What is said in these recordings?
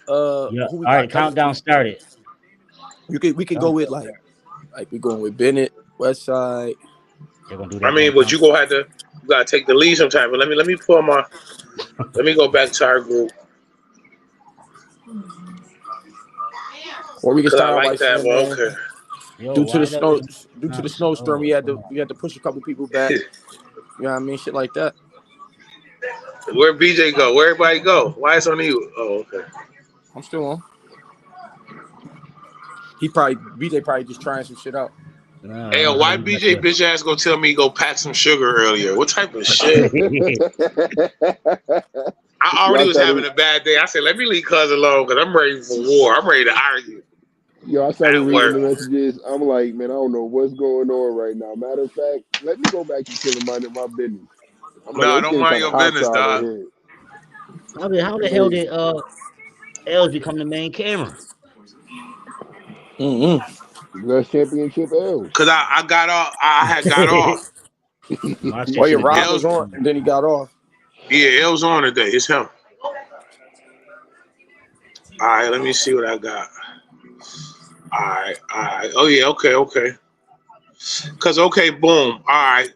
Yeah. who we All right, got? countdown started. We could go with like we going with Bennett, West Side. They're gonna do I that. mean, but you gotta take the lead sometime. But let me pull my. Let me go back to our group. Or we can Cause I start out by like that. saying, Well, man, okay. Yo, due to nah, the snowstorm, we had to push a couple people back. You know what I mean? Shit like that. Where BJ go? Where everybody go? Why it's on you? Oh, okay. I'm still on. BJ probably just trying some shit out. Hey, why BJ bitch ass go tell me go pack some sugar earlier? What type of shit? I already was having a bad day. I said, let me leave cuz alone because I'm ready for war. I'm ready to argue. Yo, I started reading the messages. I'm like, man, I don't know what's going on right now. Matter of fact, let me go back and chill and mind my business. I'm like, don't mind your business, dog. How the hell did Els become the main camera? Last championship Els. Cause I got off. I had got off. Oh yeah, Rob was on, and then he got off. Yeah, Els on today. It's him. All right, let me see what I got. All right. Oh yeah, okay. Cause boom. All right.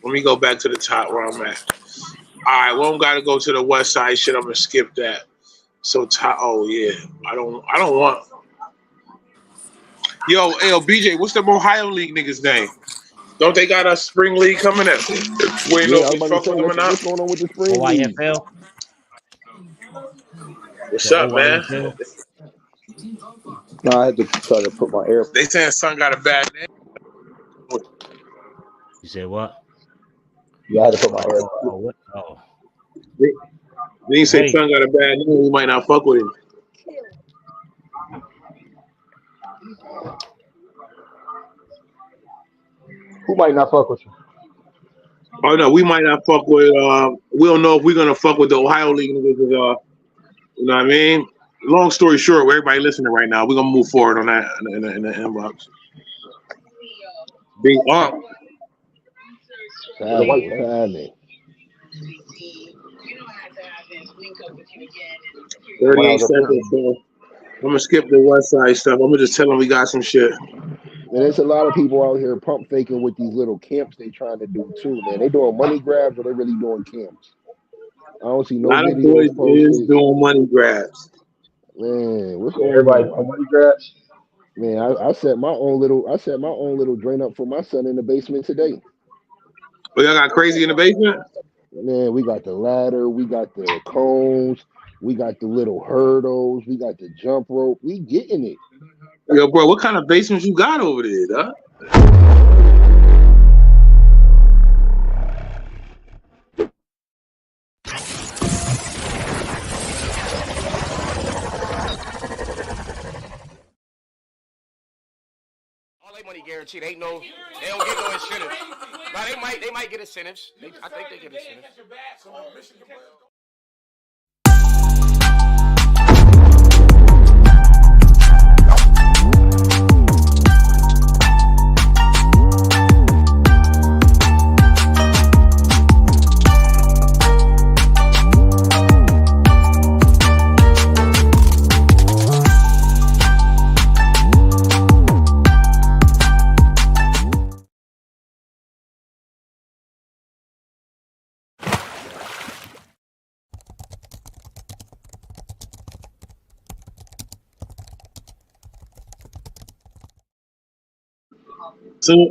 Let me go back to the top where I'm at. All right, well, I'm gotta go to the West Side shit. I'm gonna skip that. So top. Oh yeah, I don't want. Yo, BJ, what's the Ohio League niggas name? Don't they got a spring league coming up? We ain't know if we fuck with them or not. What's going on with the spring league? OYFL? What's up, man? I had to try to put my air. They saying son got a bad name. You said what? Yeah, I had to put my air. What? Oh. They say son got a bad name. We might not fuck with him. Who might not fuck with you? Oh no, we might not fuck with. We don't know if we're gonna fuck with the Ohio League niggas. You know what I mean? Long story short, with everybody listening right now, we're gonna move forward on that in the inbox. Big Unc. Family. 38 seconds. So I'm gonna skip the West Side stuff. I'm gonna just tell them we got some shit. And there's a lot of people out here pump faking with these little camps they trying to do too, man. They doing money grabs or they really doing camps. I don't see no videos posted. Is doing money grabs. Man, what's going everybody on? Money grabs? Man, I set my own little drain up for my son in the basement today. Oh, y'all got crazy in the basement? Man, we got the ladder, we got the cones, we got the little hurdles, we got the jump rope. We getting it. Yo, bro, what kind of basement you got over there, dog? All they money guaranteed. They don't get no incentives. Now they might get incentives. I think they get incentives. So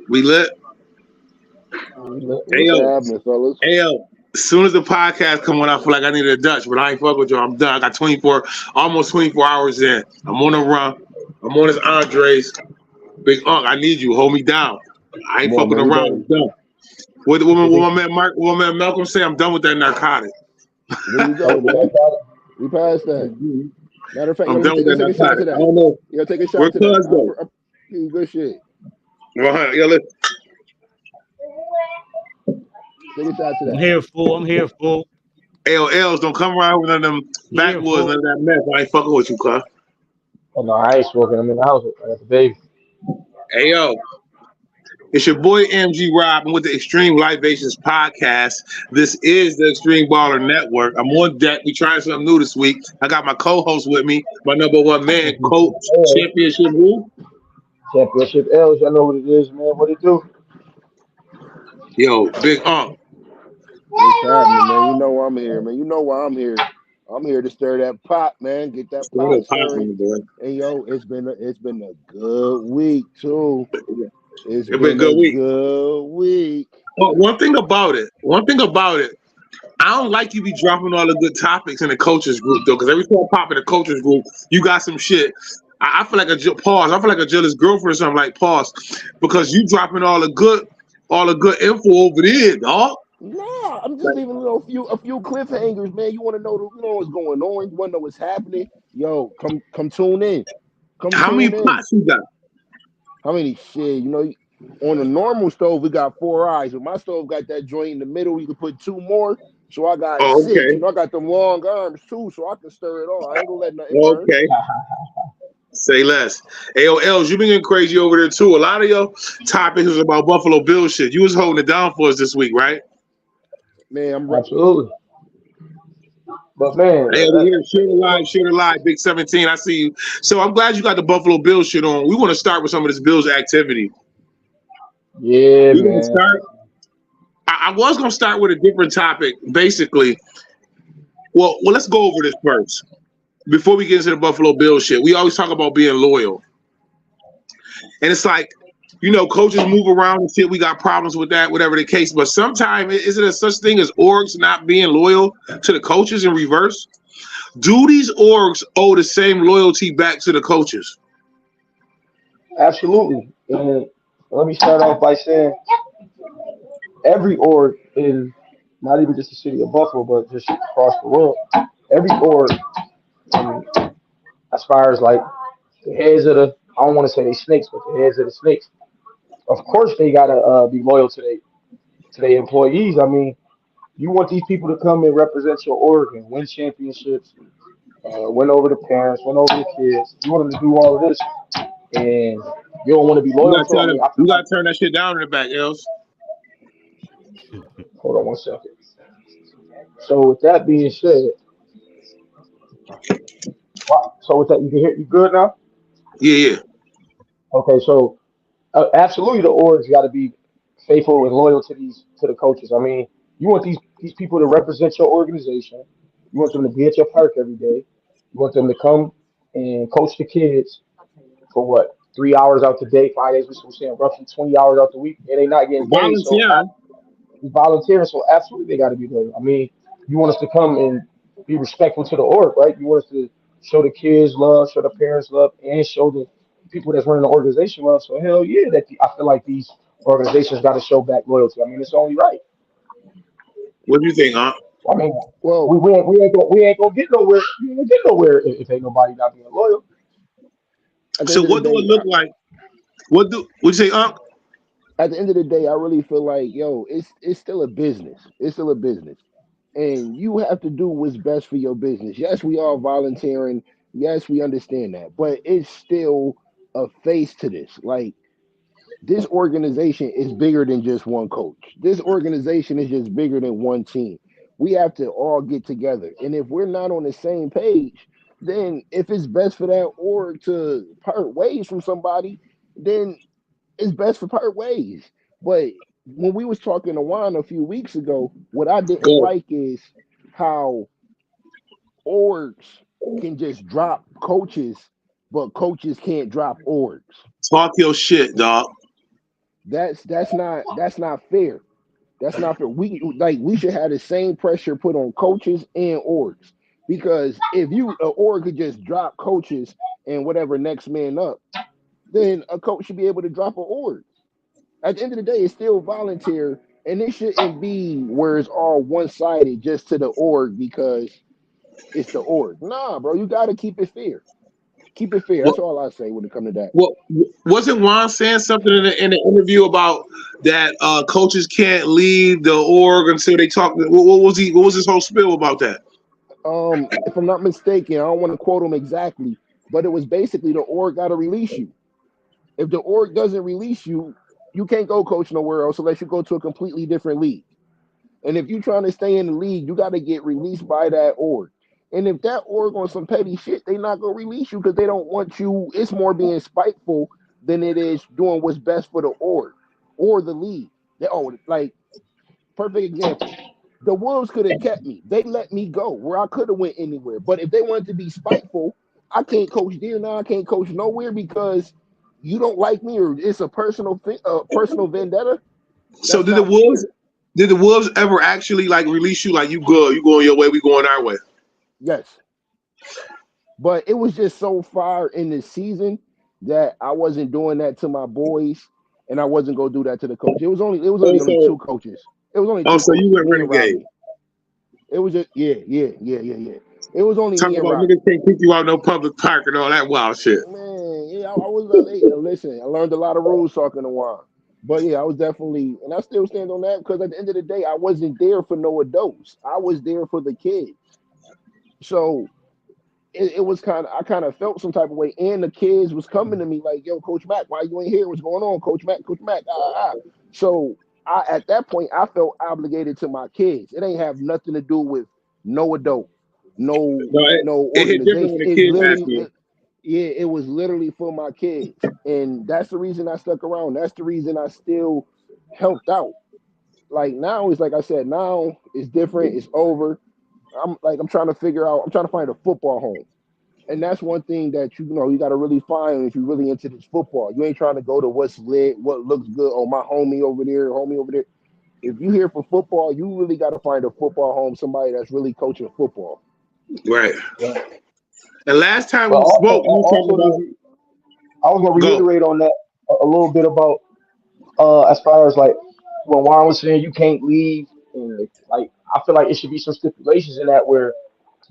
we lit. Hey yo, as soon as the podcast come on, I feel like I need a Dutch, but I ain't fuck with y'all. I'm done. I got almost 24 hours in. I'm on a run. I'm on this Andres. Big Unc, I need you. Hold me down. I ain't fucking around. I'm done. What my man Malcolm say? I'm done with that narcotic. There you go. We passed that. Matter of fact, I'm done with that narcotic. I don't know. You gotta take a shot to that. Good shit. Yo, listen. Take a shot to that. I'm here, fool. AOLs don't come around with none of them backwoods, none of that mess. I ain't fucking with you, cuz. Oh no, I ain't smoking. I'm in the house. I got the baby. Hey yo. It's your boy MG Rob. I'm with the Extreme Livations podcast. This is the Extreme Baller Network. I'm on deck. We trying something new this week. I got my co-host with me, my number one man, Coach Championship Who? Championship L's, y'all know what it is, man. What it do? Yo, Big What's happening, man? You know I'm here, man. You know why I'm here. I'm here to stir that pot, man. Get that pot stirring. And yo, it's been a good week too. It's been a good week. Well, one thing about it, I don't like you be dropping all the good topics in the coaches group though, because every time I pop in the coaches group, you got some shit. I feel like pause. I feel like a jealous girlfriend or something like pause, because you dropping all the good info over there, dog. Nah, I'm just leaving a few cliffhangers, man. You want to know what's going on. You want to know what's happening. Yo, come tune in. How many pots you got? How many shit? You know, on a normal stove we got 4 eyes, but my stove got that joint in the middle. You can put 2 more, so I got 6. Okay. You know, I got them long arms too, so I can stir it all. I ain't gonna let nothing burn. Okay. Say less. AOLs, you been getting crazy over there too. A lot of your topics was about Buffalo Bills shit. You was holding it down for us this week, right? Man, I'm absolutely. But man, hey, we here, share the live, Big 17. I see you. So I'm glad you got the Buffalo Bills shit on. We want to start with some of this Bills activity. Yeah, we man. Start. I was gonna start with a different topic, basically. Well, let's go over this first. Before we get into the Buffalo Bills shit, we always talk about being loyal. And it's like, you know, coaches move around and shit. We got problems with that, whatever the case. But sometimes, isn't there such thing as orgs not being loyal to the coaches in reverse? Do these orgs owe the same loyalty back to the coaches? Absolutely. And let me start off by saying every org in not even just the city of Buffalo, but just across the world, every org, as far as like the heads of the, I don't want to say they snakes, but the heads of the snakes, of course they gotta be loyal to their employees. I mean, you want these people to come and represent your org and win championships, win over the parents, win over the kids. You want them to do all of this, and you don't want to be loyal to them. You gotta turn that shit down in the back, Els. Hold on 1 second. So with that being said, you can hear you good now? Yeah. Okay, so absolutely the orgs got to be faithful and loyal to the coaches. I mean, you want these people to represent your organization. You want them to be at your park every day. You want them to come and coach the kids for what, 3 hours out the day, 5 days. We're saying roughly 20 hours out the week, and they not getting paid. Volunteering. So absolutely they got to be loyal. I mean, you want us to come and be respectful to the org, right? You want us to show the kids love, show the parents love, and show the people that's running the organization love. So hell yeah, I feel like these organizations got to show back loyalty. I mean, it's only right. What do you think, huh? I mean, well, we ain't gonna get nowhere. We ain't gonna get nowhere if ain't nobody not being loyal. So what do it look like? What you say, Unc? At the end of the day, I really feel like, yo, it's still a business. It's still a business. And you have to do what's best for your business. Yes, we are volunteering. Yes, we understand that. But it's still a face to this. Like, this organization is bigger than just one coach. This organization is just bigger than one team. We have to all get together. And if we're not on the same page, then if it's best for that org to part ways from somebody, then it's best for part ways. But when we was talking to Juan a few weeks ago, what I didn't like is how orgs can just drop coaches, but coaches can't drop orgs. Talk your shit, dog. That's not fair. That's not fair. We should have the same pressure put on coaches and orgs, because if an org could just drop coaches and whatever next man up, then a coach should be able to drop an org. At the end of the day, it's still volunteer, and it shouldn't be where it's all one-sided just to the org because it's the org. Nah, bro, you got to keep it fair. Keep it fair. That's all I say when it comes to that. Well, wasn't Juan saying something in the interview about that coaches can't leave the org until they talk? What was his whole spiel about that? If I'm not mistaken, I don't want to quote him exactly, but it was basically the org got to release you. If the org doesn't release you, You can't go coach nowhere else unless you go to a completely different league. And if you're trying to stay in the league, you got to get released by that org. And if that org on some petty shit, they not gonna release you because they don't want you. It's more being spiteful than it is doing what's best for the org or the league. Like perfect example. The Wolves could have kept me. They let me go where I could have went anywhere. But if they wanted to be spiteful, I can't coach there now. I can't coach nowhere because you don't like me or it's a personal thing, personal vendetta. So That's not fair. did the Wolves ever actually like release you? Like you good, you going your way, we going our way. Yes. But it was just so far in the season that I wasn't doing that to my boys, and I wasn't gonna do that to the coach. It was Oh, only so two coaches. It was only oh, two so you coaches, went me and renegade. Rodney. It was just yeah. It was only Talking me and about Rodney. niggas can't kick you out no public park and all that wild shit. Man, yeah, I was listen, I learned a lot of rules talking to Juan. But yeah, I was definitely, and I still stand on that because at the end of the day, I wasn't there for no adults. I was there for the kids. So it was I kind of felt some type of way, and the kids was coming to me like, "Yo, Coach Mac, why you ain't here? What's going on, Coach Mac? Coach Mac?" So at that point, I felt obligated to my kids. It ain't have nothing to do with no adult, No, no it hit different organization. when the It's kids ask literally, you. yeah, it was literally for my kids, and that's the reason I stuck around. That's the reason I still helped out. Like now, it's like I said, now it's different. It's over. I'm trying to figure out. I'm trying to find a football home. And that's one thing that you got to really find if you're really into this football. You ain't trying to go to what's lit, what looks good. Oh, my homie over there, homie over there. If you here for football, you really got to find a football home, somebody that's really coaching football. Right. Right. And last time But we also, spoke, you were talking also, about I was gonna go. reiterate on that a little bit about as far as like when Juan was saying you can't leave, and like I feel like it should be some stipulations in that where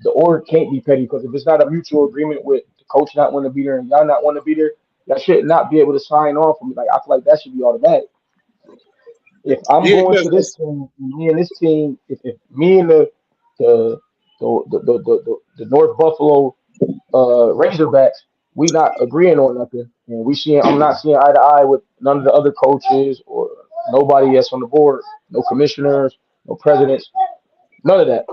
the org can't be petty because if it's not a mutual agreement with the coach not want to be there and y'all not want to be there, y'all should not be able to sign off. Like I feel like that should be automatic. If I'm Yeah, going to this because team, me and this team, if me and the the North Buffalo Razorbacks, we not agreeing on nothing, and I'm not seeing eye to eye with none of the other coaches or nobody that's on the board, no commissioners, no presidents, none of that.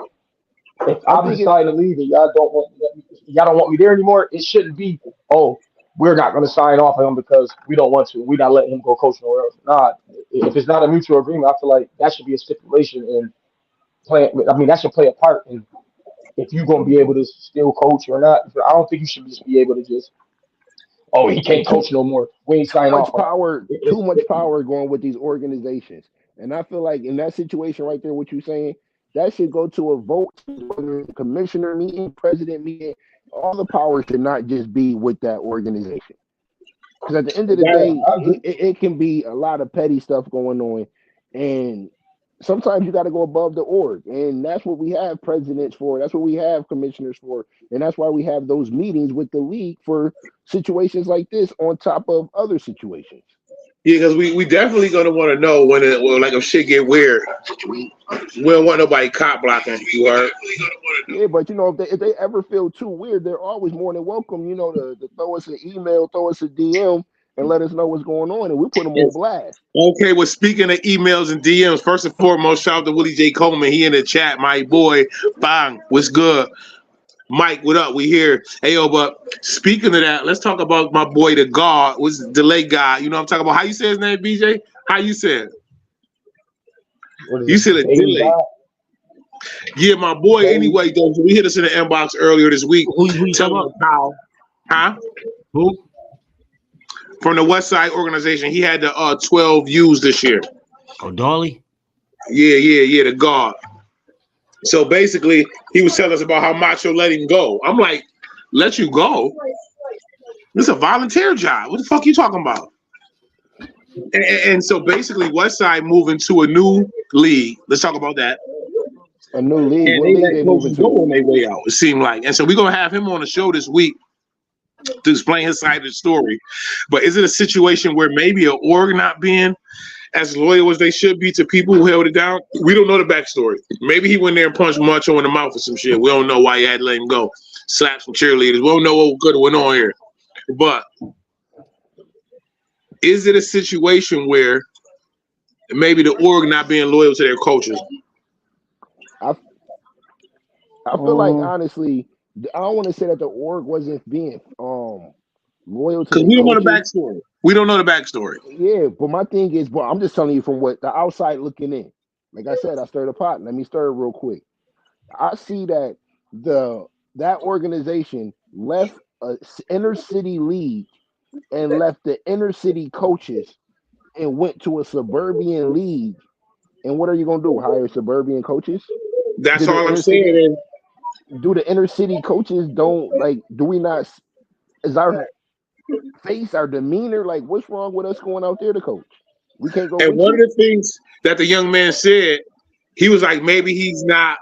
If I I'm think it. deciding to leave and y'all don't want me there anymore, it shouldn't be, oh, we're not going to sign off on him because we don't want to. We're not letting him go coach nowhere else. Nah, if it's not a mutual agreement, I feel like that should be a stipulation in play. I mean, that should play a part in if you're going to be able to still coach or not. I don't think you should just be able to just, oh, he It's can't coach no more. We ain't too sign much off on it. power, too much power going with these organizations. And I feel like in that situation right there, what you're saying, that should go to a vote, whether it's a commissioner meeting, president meeting. All the power should not just be with that organization. Because at the end of the that, day, I agree. it can be a lot of petty stuff going on. And sometimes you got to go above the org. And that's what we have presidents for. That's what we have commissioners for. And that's why we have those meetings with the league for situations like this on top of other situations. yeah, because we definitely gonna want to know when like if shit get weird. We don't want nobody cop blocking. You heard? Yeah, but if they ever feel too weird, they're always more than welcome, to throw us an email, throw us a DM, and let us know what's going on, and we put them on Yes. blast. Okay, well, speaking of emails and DMs, first and foremost, shout out to Willie J. Coleman. He in the chat, my boy. Bang, what's good? Mike, what up? We here. Hey, yo, but speaking of that, let's talk about my boy, the guard, was the delay guy. You know what I'm talking about? How you say his name, BJ? How you say it? What is You it? said a Daily delay. God? Yeah, my boy. Daily. Anyway, though, we hit us in the inbox earlier this week, Who you talking telling about? us how, huh? Who? From the West Side organization, he had the 12 views this year. Oh, Dolly. Yeah, the guard. So basically, he was telling us about how Macho let him go. I'm like, let you go? This is a volunteer job. What the fuck you talking about? And so basically, Westside moving to a new league. Let's talk about that. A new league. And What they league let they moving coaches go to? on their way out, it seemed like. And so we're going to have him on the show this week to explain his side of the story. But is it a situation where maybe an org not being as loyal as they should be to people who held it down? We don't know the backstory. Maybe he went there and punched Macho in the mouth or some shit. We don't know why he had to let him go. Slap some cheerleaders. We don't know what good went on here. But is it a situation where maybe the org not being loyal to their coaches? I I feel like honestly, I don't want to say that the org wasn't being loyal to Because their we don't know the coaches. backstory. We don't know the backstory. Yeah, but my thing is, but I'm just telling you from what the outside looking in. Like I said, I stirred the pot. Let me stir it real quick. I see that that organization left a inner city league and left the inner city coaches and went to a suburban league. And what are you gonna do? Hire suburban coaches? That's Did the all I'm inner city saying. do the inner city coaches don't like? Do we not? Is our face, our demeanor like? What's wrong with us going out there to coach? We can't go And with one of you. the things that the young man said, he was like, maybe he's not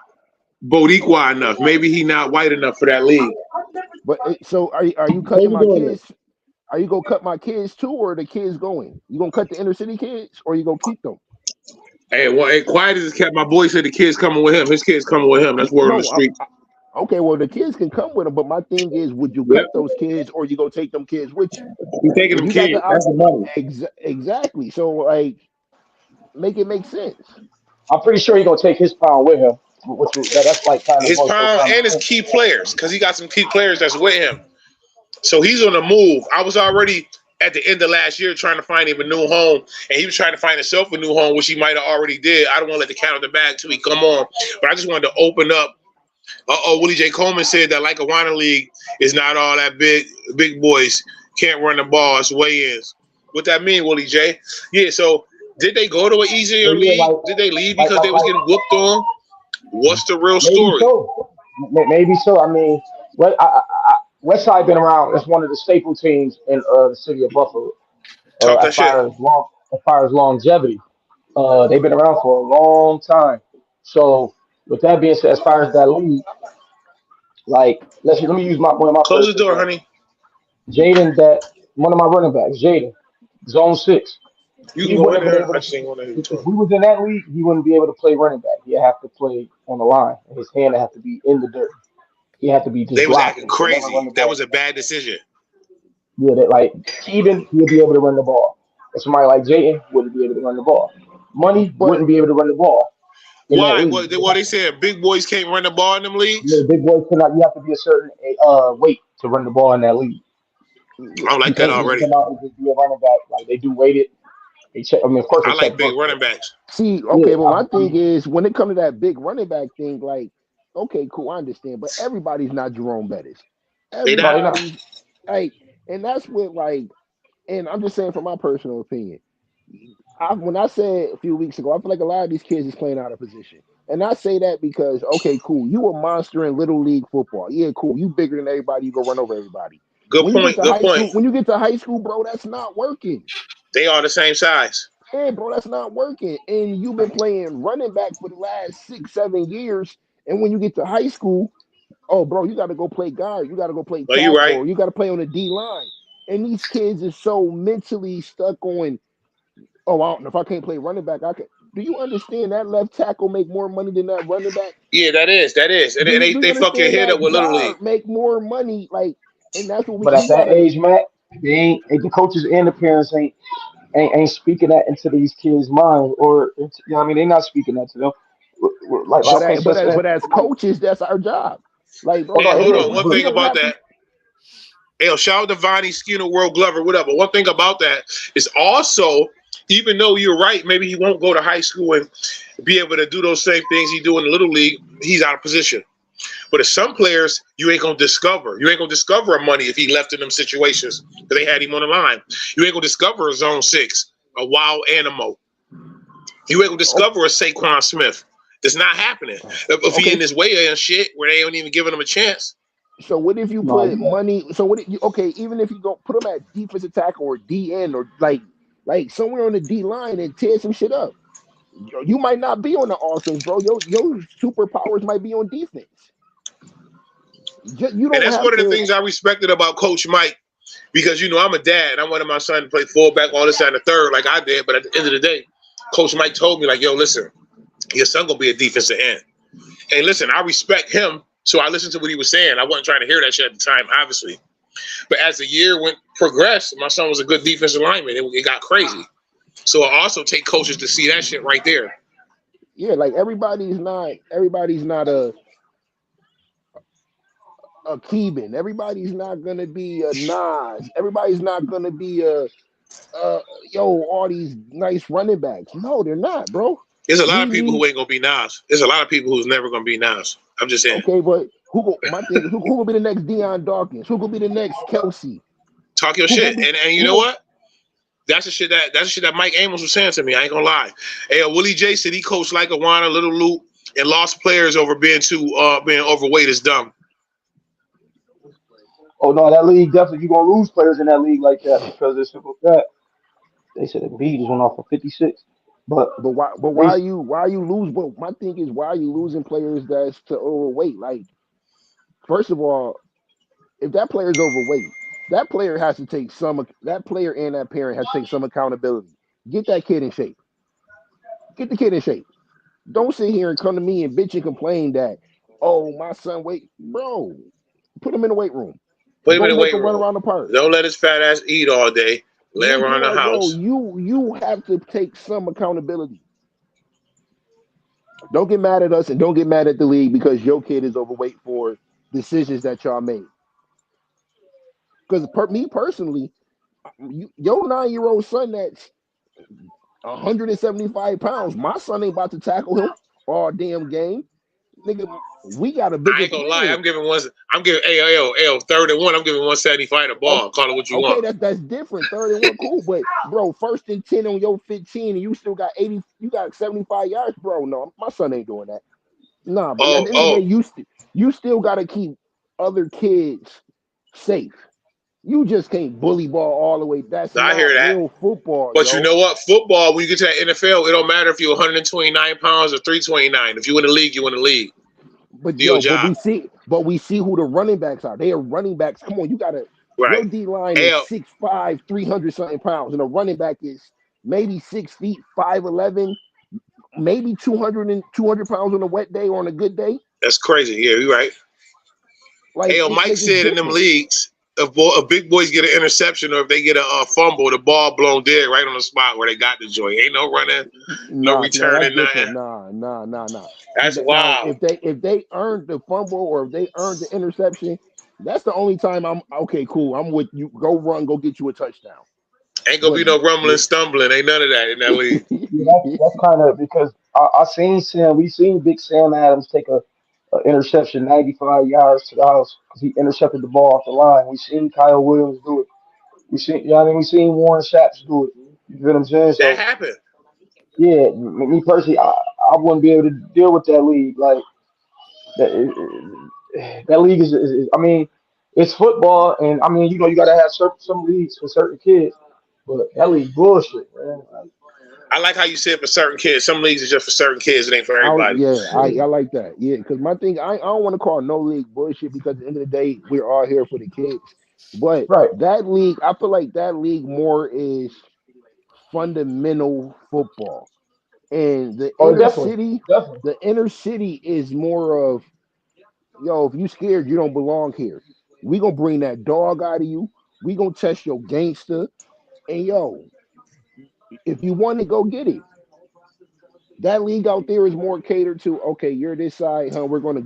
Boricua enough. Maybe he's not white enough for that league. But so are you How cutting you my doing it? kids? Are you gonna cut my kids too, or are the kids going? You gonna cut the inner city kids, or you gonna keep them? Hey, well, hey, quiet as it's kept. My boy said the kid's coming with him. His kid's coming with him. That's word on the No, street. okay. Well, the kids can come with them, but my thing is, would you Yep. cut those kids, or you go take them kids with you? He's taking If them you got kids. the That's the money. exactly, so like make it make sense. I'm pretty sure he's gonna take his pound with him, that's like kind of His more so pound common and his sense. key players, because he got some key players that's with him. So he's on the move. I was already at the end of last year trying to find him a new home, and he was trying to find himself a new home, which he might have already did. I don't want to let the cat on the bag till he come on, but I just wanted to open up. Willie J. Coleman said that like a Lackawanna League is not all that big. Big boys can't run the ball. It's weigh-ins. What that mean, Willie J? Yeah. So did they go to an So easier yeah, league? Did they leave because they was like getting whooped on? What's the real maybe story? so, maybe so. I mean, well, West Side been around. It's one of the staple teams in the city of Buffalo. Talk that As shit. far as longevity, they've been around for a long time. So with that being said, as far as that league, like let me use one of my Close the perfect door, examples. honey. Jaden, that one of my running backs, Jaden, zone 6. You can He go in wouldn't have been there. able I to. just ain't want to hear you If talk. we was in that league, he wouldn't be able to play running back. He'd have to play on the line, and his hand would have to be in the dirt. He had to be just They was acting blocking. He could never run crazy. the That ball. was a bad decision. Yeah, that like Keegan, he'd be able to run the ball. But somebody like Jayden wouldn't be able to run the ball. Money But wouldn't be able to run the ball in that Why? league. What they said? Big boys can't run the ball in them leagues. The big boys cannot. You have to be a certain weight to run the ball in that league. I don't You like that can't just already. come out and just be a running back. Like they do weighted. They check. I mean, of course they I like check big book. running backs. see, Yeah, okay, but my I thing mean, is when it comes to that big running back thing, like, okay, cool, I understand, but everybody's not Jerome Bettis. They no, not. they're not. Everybody's like, and that's what like, and I'm just saying from my personal opinion. When I said a few weeks ago, I feel like a lot of these kids is playing out of position. And I say that because, okay, cool, you a monster in little league football. Yeah, cool, you bigger than everybody, you go run over everybody. Good point. Good point. When you get to high school, bro, that's not working. They are the same size. Yeah, bro, that's not working. And you've been playing running back for the last 6, 7 years. And when you get to high school, oh, bro, you got to go play guard. You got to go play No, you tackle. right. Or you got to play on the D line. And these kids are so mentally stuck on, oh, I don't know if I can't play running back. I can. Do you understand that left tackle make more money than that running back? Yeah, that is. That is. And Do you they fuck your understand head up that with little league. guard make more money? Like, and that's what But at you that gotta. age, Matt, they ain't the coaches and the parents ain't speaking that into these kids' minds, or you know what I mean, they're not speaking that to them. Like But Quincy said, as like, coaches, that's our job. Like, bro, oh no, And it hold is. on. One we thing don't about have to. that. Hey, shout out to Vonnie Skinner, World Glover, whatever. One thing about that is also, even though you're right, maybe he won't go to high school and be able to do those same things he do in the little league. He's out of position. But if some players you ain't gonna discover, a money if he left in them situations because they had him on the line. You ain't gonna discover a zone 6, a wild animal. You ain't gonna discover a Saquon Smith. It's not happening. If he Okay, in his way and shit where they ain't even giving him a chance. so what if you No, put money? So what? Okay, even if you go put them at defensive tackle or DN or like somewhere on the D line and tear some shit up. You might not be on the offense, bro. Your superpowers might be on defense. You And don't that's have one of the to. things I respected about Coach Mike. Because, I'm a dad. I wanted my son to play fullback, all this, and the third, like I did. But at the end of the day, Coach Mike told me, like, yo, listen, your son going to be a defensive end. And listen, I respect him. So I listened to what he was saying. I wasn't trying to hear that shit at the time, obviously. But as the year progressed, my son was a good defensive lineman. It got crazy. So I also take coaches to see that shit right there. Yeah, like everybody's not a Keeban. Everybody's not gonna be a Nas. Everybody's not gonna be a all these nice running backs. No, they're not, bro. There's a lot We of people who need ain't gonna be Nas. There's a lot of people who's never gonna be Nas. I'm just saying. okay, but my thing is who will be the next Deion Dawkins? Who will be the next Kelsey? Talk your Who shit. gonna be And you know what? That's the shit that Mike Amos was saying to me. I ain't gonna lie. Hey, Willie J said he coached like Awana, Little Luke, and lost players over being overweight is dumb. Oh no, that league definitely you're gonna lose players in that league like that because it's simple that they said Embiid just went off for 56. But why you lose? But my thing is why are you losing players that's to overweight? Like, first of all, if that player is overweight, that player has to take that player and that parent has to take some accountability. Get that kid in shape. Get the kid in shape. Don't sit here and come to me and bitch and complain that, oh, my son bro, put him in the weight room. Put him in Go the make weight him run room. around the park. Don't let his fat ass eat all day. Lay around the Bro, house. you have to take some accountability. Don't get mad at us and don't get mad at the league because your kid is overweight for decisions that y'all made. Because me personally, your 9-year-old son that's 175 pounds, my son ain't about to tackle him all damn game. Nigga, we got a I bigger ain't gonna lie. plan. I'm giving 3rd and 1. I'm giving 175 the ball. Call it what you want. That's different. 3rd and 1, cool. But bro, 1st and 10 on your 15, and you still got 80. You got 75 yards, bro. No, my son ain't doing that. Nah, bro. At the end of the day, you still got to keep other kids safe. You just can't bully ball all the way. That's I not hear that. real football, But you yo. know what? Football, when you get to that NFL, it don't matter if you're 129 pounds or 329. If you win the league, you win the league. But Do your yo, job. we see who the running backs are. They are running backs. Come on, you gotta. Right. Your D line is 6'5", 300 something pounds, and a running back is maybe 6 feet, 5'11", maybe 200 pounds on a wet day or on a good day. That's crazy. Yeah, you're right. Like, Mike said in them leagues, if big boys get an interception or if they get a fumble, the ball blown dead right on the spot where they got the joint. Ain't no running, no returning, nothing. Nah. That's Now, wild. if they earned the fumble or if they earned the interception, that's the only time I'm okay. Cool, I'm with you. Go run, go get you a touchdown. Ain't gonna be no rumbling, stumbling. Ain't none of that in that league. Yeah, that's kind of because I seen Sam. We seen Big Sam Adams take a interception 95 yards to the house because he intercepted the ball off the line. We seen Kyle Williams do it. We seen Warren Sapp do it. You feel what I'm saying? That So happened. yeah, me personally, I wouldn't be able to deal with that league. Like that league is I mean, it's football, and I mean, you got to have some leagues for certain kids, but that league bullshit, man. Like, I like how you said for certain kids. Some leagues are just for certain kids. It ain't for everybody. I like that. Yeah, because my thing, I don't want to call no league bullshit because at the end of the day, we're all here for the kids. But right. that league, I feel like that league more is fundamental football, and Oh, definitely. the inner city is more of, yo, if you scared, you don't belong here. We gonna bring that dog out of you. We gonna test your gangster, and yo, if you want to go get it. That league out there is more catered to, okay, you're this side, huh? We're gonna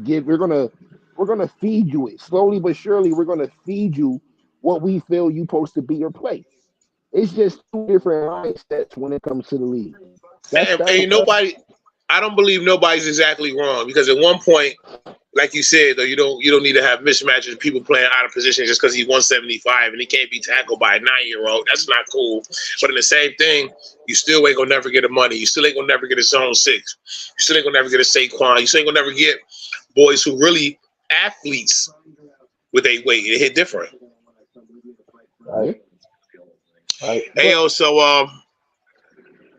feed you it slowly but surely. We're gonna feed you what we feel you supposed to be your play. It's just two different mindsets when it comes to the league. And nobody, I don't believe nobody's exactly wrong because at one point, like you said, though, you don't need to have mismatches of people playing out of position just because he's 175 and he can't be tackled by a 9-year-old. That's not cool. But in the same thing, you still ain't gonna never get a money. You still ain't gonna never get a zone 6. You still ain't gonna never get a Saquon. You still ain't gonna never get boys who really athletes with a weight. It hit different. Right. Hey, so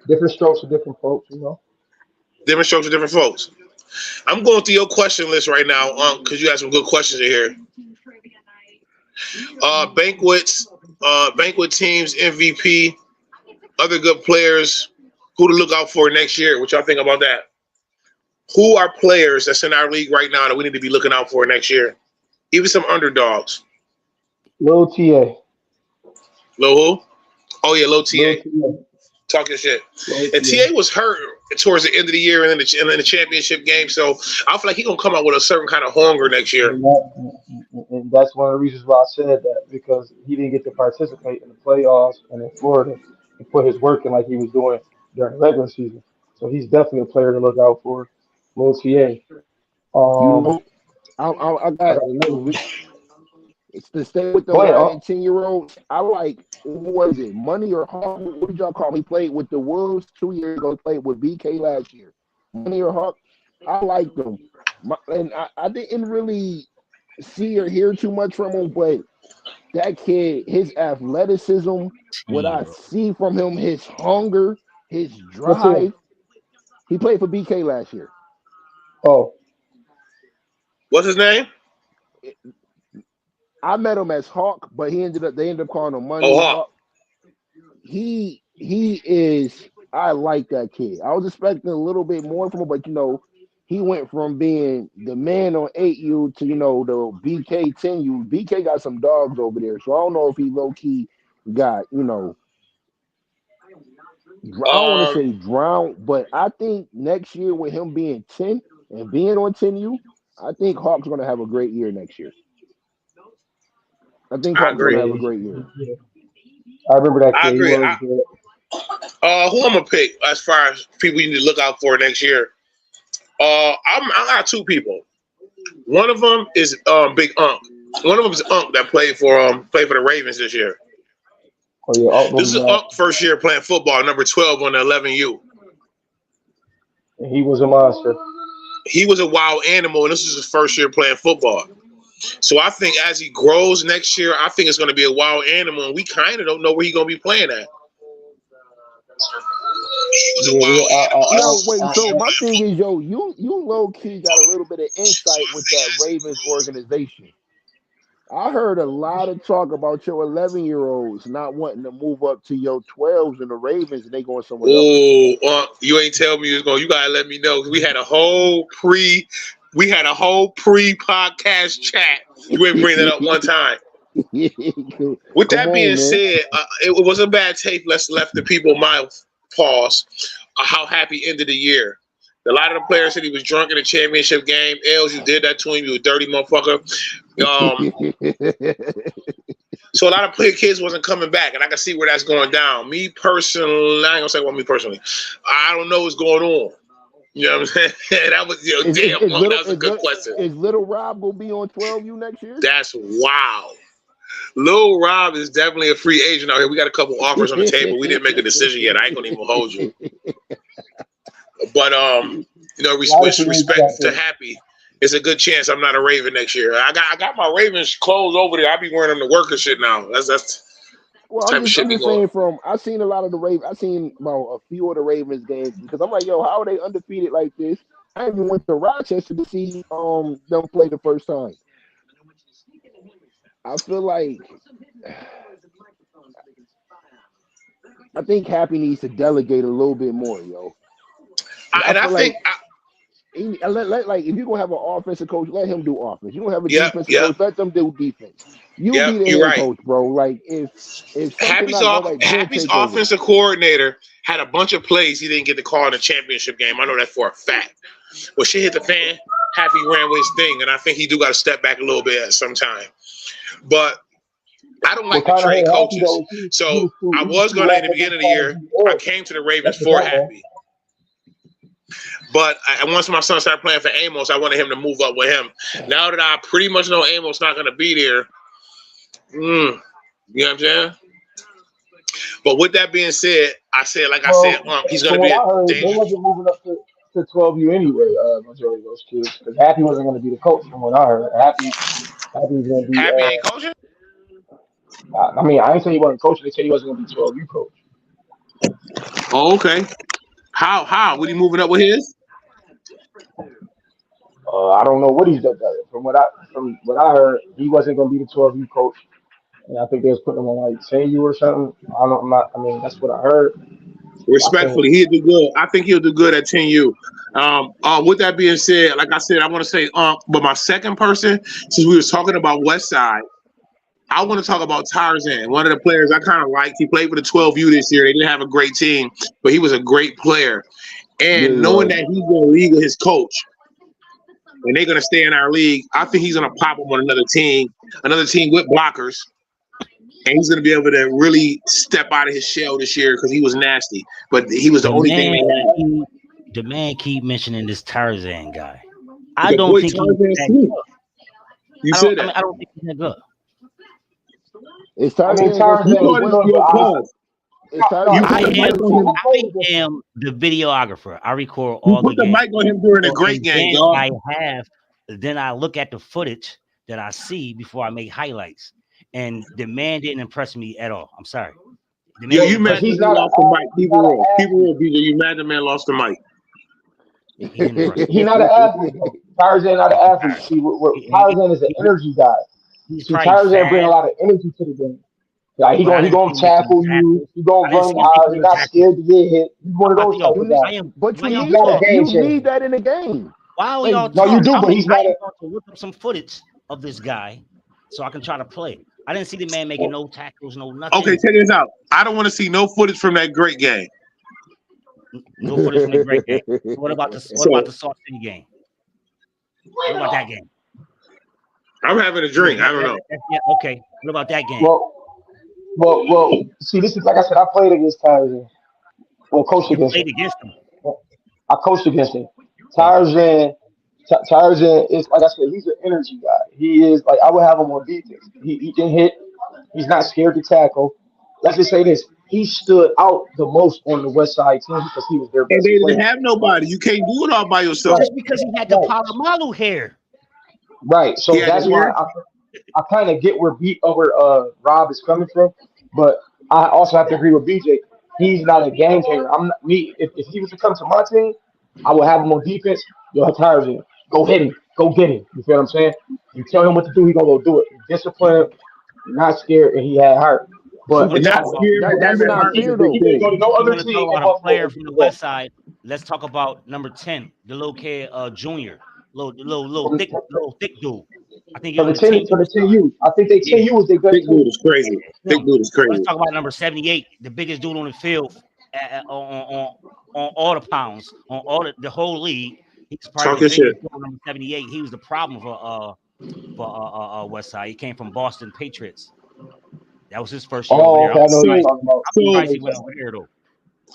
different strokes for different folks, different strokes for different folks. I'm going through your question list right now, because you have some good questions in here. Banquet teams, MVP, other good players, who to look out for next year. What y'all think about that? Who are players that's in our league right now that we need to be looking out for next year? Even some underdogs. Lil TA. Lil who? Oh yeah, Lil Lil TA. TA. Talking shit. Lil And TA. TA was hurt towards the end of the year and in the championship game. So I feel like he's gonna come out with a certain kind of hunger next year. And that's one of the reasons why I said that, because he didn't get to participate in the playoffs and in Florida and put his work in like he was doing during the regular season. So he's definitely a player to look out for. Lil TA. You Um, know, I I got got another. it's to stay with the Go ahead. 9 and 10-year-olds. I like, who was it? Money or Hawk? What did y'all call him? He played with the Wolves 2 years ago. He played with BK last year. Money or Hawk? I liked him. And I didn't really see or hear too much from him, but that kid, his athleticism, what I see from him, his hunger, his What's his? drive. He played for BK last year. Oh, What's his name? I met him as Hawk, but they ended up calling him Oh, Money Hawk. Hawk. He is. I like that kid. I was expecting a little bit more from him, but he went from being the man on 8U to the BK 10U. BK got some dogs over there, so I don't know if he low key got I don't want to Um, say drowned, but I think next year with him being 10 and being on 10U, I think Hawk's gonna have a great year next year. I think I Hawk's gonna agree. have a yeah, great year. yeah. I remember that I kid. He agree. was good. Who I'm gonna pick as far as people you need to look out for next year? I got two people. One of them is Big Unk. One of them is Unk that played for the Ravens this year. Oh yeah, all This them is guys. Unk first year playing football, number 12 on the 11U. And he was a monster. He was a wild animal, and this is his first year playing football. So I think as he grows next year, I think it's going to be a wild animal, and we kind of don't know where he's going to be playing at. He was a Yeah, wild animal. Yo, wait. So my thing is, you low key got a little bit of insight with that Ravens organization. I heard a lot of talk about your 11-year-olds not wanting to move up to your 12s in the Ravens, and they going somewhere else. Oh, you ain't tell me you was going. You gotta let me know because we had a whole pre-podcast chat. You ain't bring that up one time. With Come that being on, man. said, it was a bad tape left the people mouth pause. How happy ended the year. A lot of the players said he was drunk in the championship game. Els, you did that to him. You a dirty motherfucker. So a lot of kids wasn't coming back, and I can see where that's going down. Me personally, I ain't gonna say me personally. I don't know what's going on. You know what I'm saying? That was that was a good question. Is Little Rob gonna be on 12U next year? That's wow. Lil Rob is definitely a free agent out here. We got a couple offers on the table. We didn't make a decision yet. I ain't gonna even hold you. But respect to Happy. It's a good chance I'm not a Raven next year. I got my Ravens clothes over there. I be wearing them to work and shit now. That's Well, I'm just saying I've seen a lot of the Ravens. I've seen about a few of the Ravens games because I'm like, yo, how are they undefeated like this? I even went to Rochester to see them play the first time. I feel like I think Happy needs to delegate a little bit more, yo. Like if you're gonna have an offensive coach, let him do offense. You don't have a defensive coach, let them do defense. You be the head coach, bro. Like if Happy's offensive coordinator had a bunch of plays he didn't get to call in the championship game. I know that for a fact. When shit hit the fan, Happy ran with his thing, and I think he do got to step back a little bit at some time. But I don't like to trade coaches. So I was going to in the beginning of the year. I came to the Ravens for Happy. But once my son started playing for Amos, I wanted him to move up with him. Now that I pretty much know Amos not going to be there, you know what I'm saying? But with that being said, he's going to be a danger. They wasn't moving up to 12U anyway, majority of those kids. Because Happy wasn't going to be the coach from what I heard. Happy was going to be... Happy ain't coaching? I mean, I ain't saying he wasn't coaching. They said he wasn't going to be 12U coach. Oh, okay. How? Was he moving up with his? I don't know what he's done. From what I heard, he wasn't going to be the 12U coach, and I think they was putting him on like 10U or something. That's what I heard. Respectfully, he'll do good. I think he'll do good at 10U. With that being said, like I said, I want to say but my second person, since we was talking about West Side, I want to talk about Tarzan, one of the players I kind of liked. He played for the 12U this year. They didn't have a great team, but he was a great player. Yeah, And he knowing was. that he's going to league with his coach, and they're going to stay in our league, I think he's going to pop up on another team with blockers, and he's going to be able to really step out of his shell this year because he was nasty. But he was the only thing they had. The man keep mentioning this Tarzan guy. I The don't boy think he's Tarzan's that sweet. good. You said that. I don't think he's that good. Is I mean, Tarzan gonna Tarzan You stay is called with it good, them? but your cause. Is Tarzan You gonna put I the stay mic am with on them? him. I am the videographer. I record You all the put the games. mic on him during the So, great and game, then dog. I look at the footage that I see before I make highlights. And the man didn't impress me at all. I'm sorry. The man Yo, didn't you impress mad because me. that he's he not lost the mic? he's Keep it not an real. Keep it athlete. real, BJ. You mad the man lost the mic? He didn't impress me. He's not an athlete. Though. Tarzan not an I'm athlete. sorry. See, He- Tarzan is an he- energy guy. he's See, probably Tarzan bring a fast, lot of energy to the game. Like but I he didn't gonna see him making no tackle you. tackles. He gonna I didn't run see him hard. making He's no not tackles. scared to get hit. He's one of I those think, type yo, You of need, guys. but why you y'all He's need not a talk? that. game You changer. need that in the game. Why are y'all Like No, you talk? do, but he's I not am a. going to look up some footage of this guy so I can try to play. I didn't see the man making no tackles, no Okay, nothing. check this out. I don't want to see no footage from that great game. No footage from the great game. What about the So Salt City game? What about that game? I'm having a drink. I don't know. Yeah, okay. What about that game? Well. See, this is like I said. I played against Tarzan. Well, coached You against him. played against him. I coached against him. Okay. Tarzan is like I said. He's an energy guy. He is like I would have him on defense. He can hit. He's not scared to tackle. Let's just say this: he stood out the most on the West Side team because he was their And best they didn't player. have nobody. You can't do it all by yourself. Right, Just because he had the right, Palomalu hair. right. He So had the that's why hair. I kind of get where Rob is coming from, but I also have to agree with BJ. He's not a game changer. I'm not me. If he was to come to my team, I would have him on defense. Yo, Tarzan, go hit him, go get him. You feel what I'm saying? You tell him what to do, he gonna go do it. Discipline, not scared, and he had heart. You But want And to if talk not I, about scared, but that's having not heart is he, a fair big he though. can thing. go to no you other want to talk team in about a Buffalo player and from beat the the West Bucks. Side. Let's talk about number 10, the little kid Junior. Little From, thick dude. I think he's from on the the 10 10U for the side. 10U, I think they Yeah, 10U was their best Big dude team. is crazy. Big him. dude is Let's crazy. talk about number 78, the biggest dude on the field on all the pounds, on all the whole league. He's probably the Talking shit. biggest dude, number 78. He was the problem for West Side. He came from Boston Patriots. That was his first year over Oh, there. okay, I know what you're So, talking about. I'm so surprised he went over here though.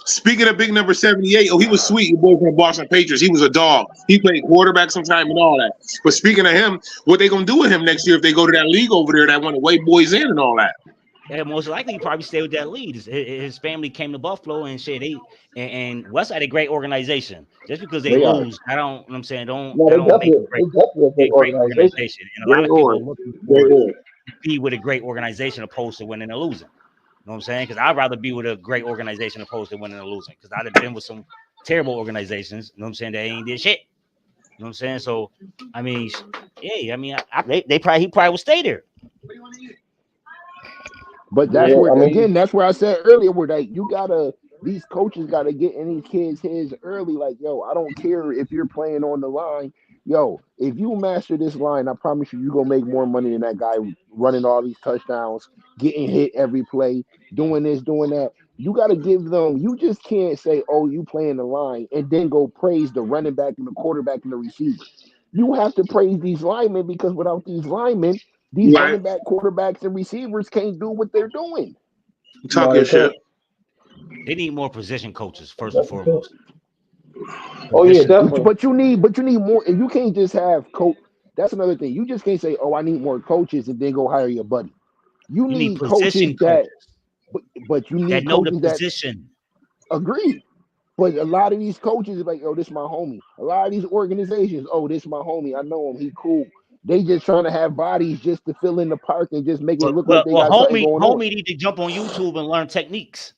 speaking of big number 78, oh, he was sweet. Your boy from the Boston Patriots. He was a dog. He played quarterback sometime and all that. But speaking of him, what they gonna do with him next year if they go to that league over there that want to weigh boys in and all that? Yeah, most likely he probably stayed with that lead. His family came to Buffalo and shit. And Westside a great organization. Just because they They are. lose, I don't. You know what I'm saying No, that don't make a they great definitely a a big great organization. organization. And a lot Great of people are org. looking Great for org. to be with a great organization opposed to winning or losing. You know what I'm saying? Because I'd rather be with a great organization opposed to winning or losing. Because I'd have been with some terrible organizations. You know what I'm saying? They ain't did shit. You know what I'm saying? So, I mean, yeah. I mean, he probably will stay there. But that's Yeah, where I mean, again, that's where I said earlier where these coaches gotta get in these kids' heads early. Like, yo, I don't care if you're playing on the line. Yo, if you master this line, I promise you, you're gonna make more money than that guy running all these touchdowns, getting hit every play, doing this, doing that. You gotta give them, you just can't say, oh, you playing the line and then go praise the running back and the quarterback and the receiver. You have to praise these linemen because without these linemen, these Right? running back, quarterbacks, and receivers can't do what they're doing. no, Talking they shit. can't. They need more position coaches first and Definitely can't. foremost. Oh yeah, Position coach. definitely. But you need more, and you can't just have coach. That's another thing. You just can't say, "Oh, I need more coaches," and then go hire your buddy. You You need need coaches position that, coaches but you that need know the coaches that position. agree. But a lot of these coaches are like, "Oh, this my homie." A lot of these organizations, "Oh, this my homie. I know him. He cool." They just trying to have bodies just to fill in the park and just make it look like they got something going on. Homie need to jump on YouTube and learn techniques.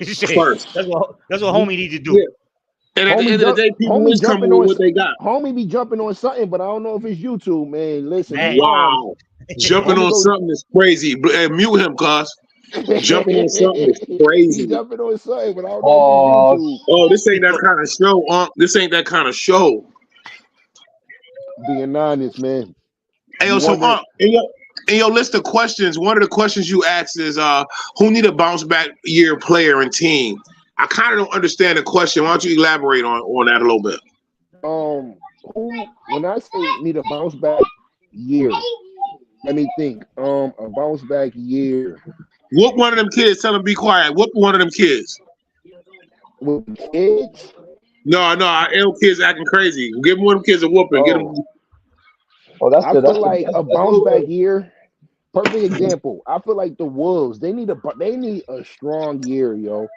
Shit, First. that's what homie need to Yeah. do. And at the end of the day, people Homie is coming jumping with on, what they got. homie be jumping on something, but I don't know if it's YouTube, man. Listen, Man. sometimes Wow. Jumping homie on go something is crazy. Mute him, cuz. Jumping on something is he crazy. jumping on something, but I don't know if Oh, it's YouTube. Oh, this ain't that kind of show, This ain't that kind of show. Being honest, man. Hey, You yo, so wonder, in your list of questions, one of the questions you asked is who need a bounce back year player and team? I kind of don't understand the question. Why don't you elaborate on that a little bit? When I say need a bounce back year, let me think. A bounce back year. Whoop one of them kids. Tell them be quiet. Whoop one of them kids. With kids? No, our L kids acting crazy. Give one of them kids a whooping. Get them. I feel like a bounce back year. Perfect example. I feel like the Wolves. They need a strong year, yo.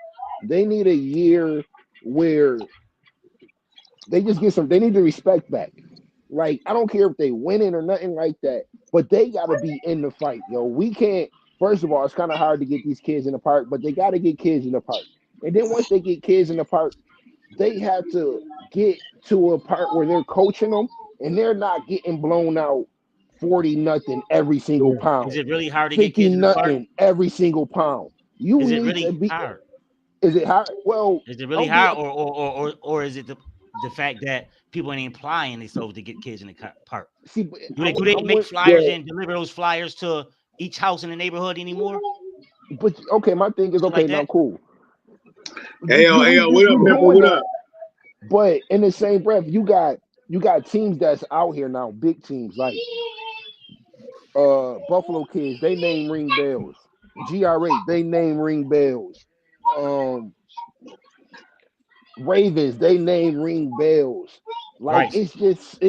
They need a year where they just get some. They need the respect back. Like I don't care if they winning or nothing like that, but they got to be in the fight, yo. We can't. First of all, it's kind of hard to get these kids in the park, but they got to get kids in the park. And then once they get kids in the park, they have to get to a part where they're coaching them and they're not getting blown out 40-0 every single pound. Is it really hard to get kids in the park? 50-0 every single pound. Is it really hard? Is it hard? Well, is it really hard, or is it the fact that people ain't applying themselves to get kids in the park? See, do they make flyers and deliver those flyers to each house in the neighborhood anymore? But okay, my thing is okay. Now, cool. Hey, what up? But in the same breath, you got teams that's out here now, big teams like Buffalo Kids. They name ring bells. GRA. They name ring bells. Ravens. They name ring bells. Like it's just.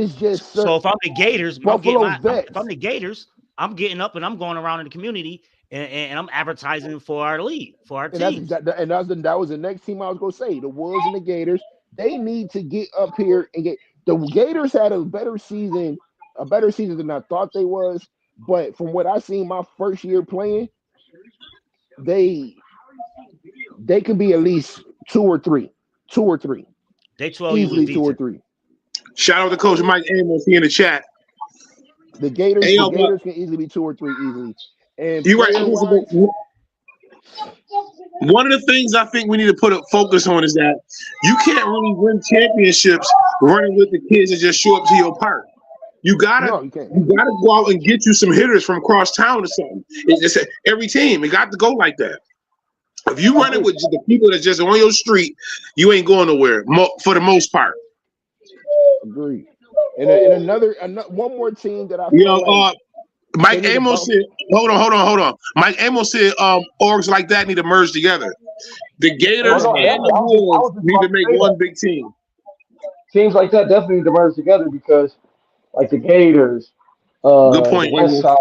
So if I'm the Gators, Buffalo Vets. If I'm the Gators, I'm getting up and I'm going around in the community and I'm advertising for our league, for our team. That was the next team I was gonna say. The Wolves and the Gators. They need to get up here and get. The Gators had a better season than I thought they was. But from what I seen my first year playing, they can be at least 2 or 3. They 12 easily 2 or 3. Shout out to Coach Mike Amos. He in the chat. The Gators can easily be 2 or 3 easily. And you're right. One of the things I think we need to put a focus on is that you can't really win championships running with the kids and just show up to your park. You gotta go out and get you some hitters from across town or something. It's every team. It got to go like that. If you running with the people that's just on your street, you ain't going nowhere for the most part. Agreed. And one more team that I feel Mike Amos said, hold on. Mike Amos said orgs like that need to merge together. The Gators and the Wolves need to make one big team. Teams like that definitely need to merge together because, like the Gators, good point. The West Side,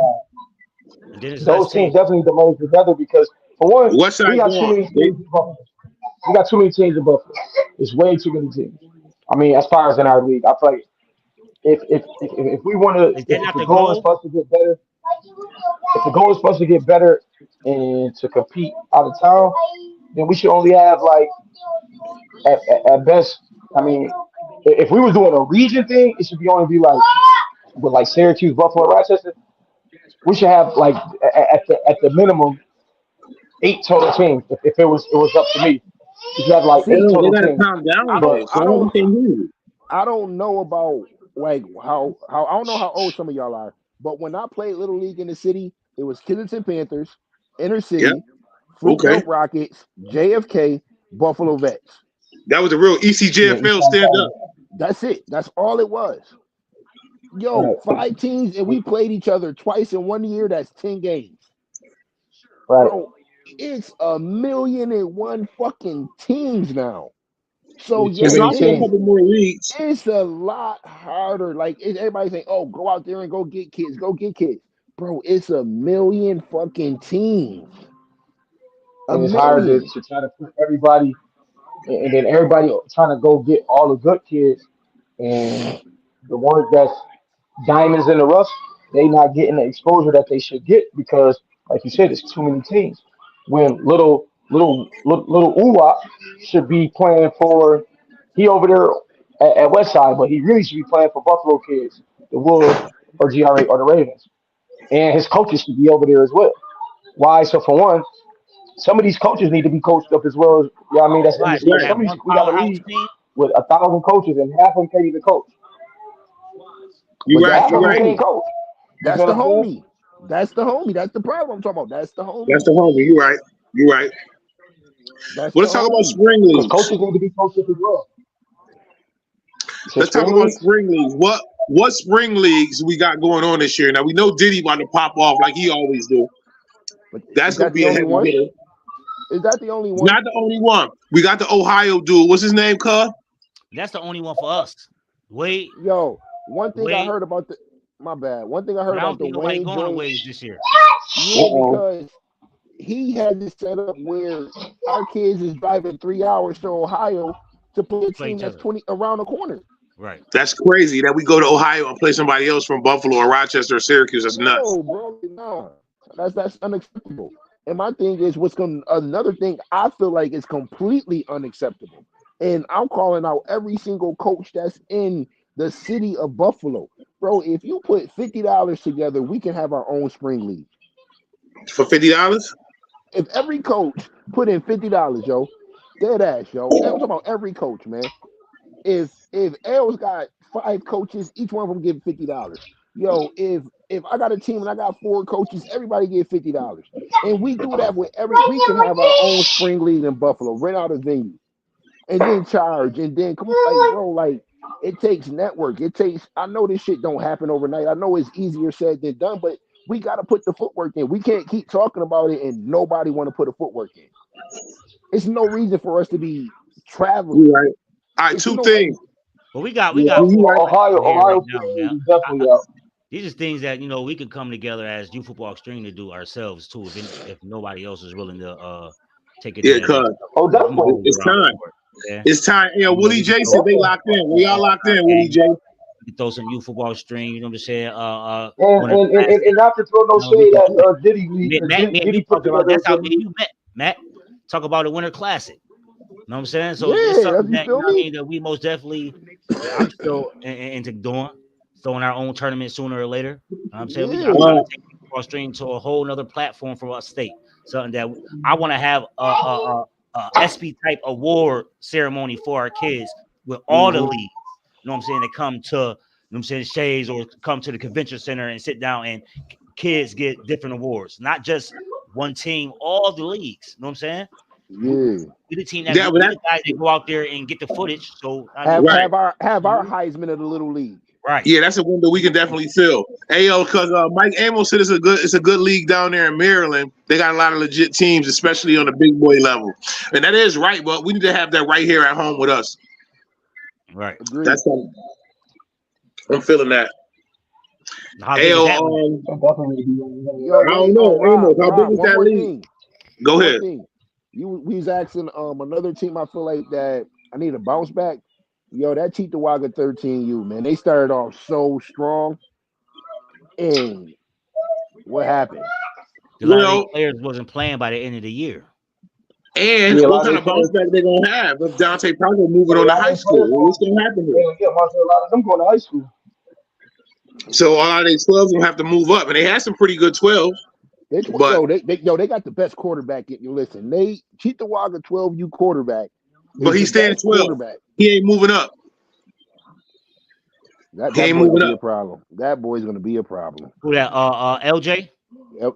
those teams definitely need to merge together because, for one, we got too many teams in Buffalo. We got too many teams in Buffalo. It's way too many teams. I mean, as far as in our league, I feel like if we want to, if the goal is supposed to get better, and to compete out of town, then we should only have like at best. I mean, if we were doing a region thing, it should only be like with like Syracuse, Buffalo, Rochester. We should have like at the minimum 8 total teams. If it was up to me, you should have like 8 total teams. I don't know about like how I don't know how old some of y'all are, but when I played Little League in the city, it was Kensington Panthers, Inner City, Fruitvale Rockets, JFK, Buffalo Vets. That was a real ECJFL stand up. That's it. That's all it was. Yo, 5 teams, and we played each other twice in 1 year. That's 10 games. Right. Bro, it's 1,000,001 fucking teams now. So it's also a couple more leagues. It's a lot harder. Like everybody's saying, "Oh, go out there and go get kids. Go get kids." Bro, it's 1,000,000 fucking teams. It's hard to try to put everybody, and then everybody trying to go get all the good kids, and the ones that's diamonds in the rough, they not getting the exposure that they should get because, like you said, it's too many teams. When little Uwap should be playing for, he over there at Westside, but he really should be playing for Buffalo Kids, the Wolves, or GRA, or the Ravens. And his coaches should be over there as well. Why? So for one, some of these coaches need to be coached up as well. You know what I mean? That's right. We got a league with 1,000 coaches, and half of them can't even coach. You're right. That's the homie. That's the homie. That's the problem I'm talking about. That's the homie. That's the homie. You're right. You're right. That's Well, the let's talk about homie. spring Because leagues. coaches need to be coaches as well. You said Let's talk spring about leagues? spring leagues. What spring leagues we got going on this year? Now we know Diddy about to pop off like he always do. But That's is gonna that be the a only heavy one? hitter. Is that the only one? Not the only one. We got the Ohio dude. What's his name, cuz? That's the only one for us. Wait, Yo, one thing I wait, heard about the my bad. One thing I heard but I about don't the think nobody Wayne going to joint, waves this year. yeah, Uh-oh. because he has it set up where our kids is driving 3 hours to Ohio to play a Play team each that's other. 20 around the corner. Right. That's crazy that we go to Ohio and play somebody else from Buffalo or Rochester or Syracuse. That's nuts. No, bro, no. That's unacceptable. And my thing is what's going another thing I feel like is completely unacceptable. And I'm calling out every single coach that's in the city of Buffalo. Bro, if you put $50 together, we can have our own spring league. For $50? If every coach put in $50, yo, dead ass, yo. I'm talking about every coach, man. If L's got 5 coaches, each one of them give $50. Yo, if I got a team and I got 4 coaches, everybody get $50. And we do that with we can have our own spring league in Buffalo, rent out a venue, and then charge, and then come on, like bro, like it takes network. It takes I know this shit don't happen overnight. I know it's easier said than done, but we gotta put the footwork in. We can't keep talking about it and nobody want to put a footwork in. It's no reason for us to be traveling. You right. All right, It's two no things. But we got You four right. platforms here right Ohio now, spring man. league is definitely out. These are things that we could come together as youth football extreme to do ourselves too. If nobody else is willing to take it to Yeah, that next cuz. level, Oh, because I'm definitely. always It's around time. for it. Yeah, It's time. Yeah, Willie we can J throw said they Definitely. locked in. We all locked in, Willie game. J. We can throw some youth football stream. You know what I'm saying? And, Winter and, and, and Classic. and not to throw no We shade can at do it. Diddy League, because Matt, me and Diddy you put talked about together a that's how good me and league. you met. Matt, talk about the Winter Classic. You know what I'm saying? So it's Yeah, something you that feel me? that we most definitely. I'm still into doing, throwing our own tournament sooner or later. You know what I'm saying I'm Yeah. trying to Uh, take football stream to a whole nother platform for our state. Something that I want to have a SP type award ceremony for our kids with all the Mm-hmm. leagues. You know what I'm saying? They come to, you know what I'm saying, Shays or come to the convention center and sit down and kids get different awards, not just one team, all the leagues. You know what I'm saying? Yeah. We the team yeah, but we that the guys that go out there and get the footage. So I Have mean, right. our Heisman of the little league. right. Yeah, that's a window we can definitely fill. Hey yo, cause Mike Amos said it's a good league down there in Maryland. They got a lot of legit teams, especially on the big boy level. And that is right, but we need to have that right here at home with us. Right. Agreed. That's I'm feeling that. How Hey big is yo, that league? So definitely be on Yo, I wait, don't know, Amos, how big Rob, is one that more league? thing. Go One more ahead. thing. We was asking another team I feel like that I need a bounce back. Yo, that Cheektowaga 13U, man. They started off so strong. And what happened? A lot of these Well, players wasn't playing by the end of the year. and Yeah, a what lot of kind their of bounce players, back they gonna have if Dante Parker moving a on to lot of high their school? players What's going, gonna happen here? yeah, a lot of them going to high school. So a lot of these 12s gonna have to move up, and they had some pretty good 12s, but They got the best quarterback. You listen, they Cheektowaga 12U quarterback is the he's staying best 12. quarterback. He ain't moving up. He That ain't boy gonna moving be up. a problem. That boy's gonna be a problem. Who that? LJ. Yep.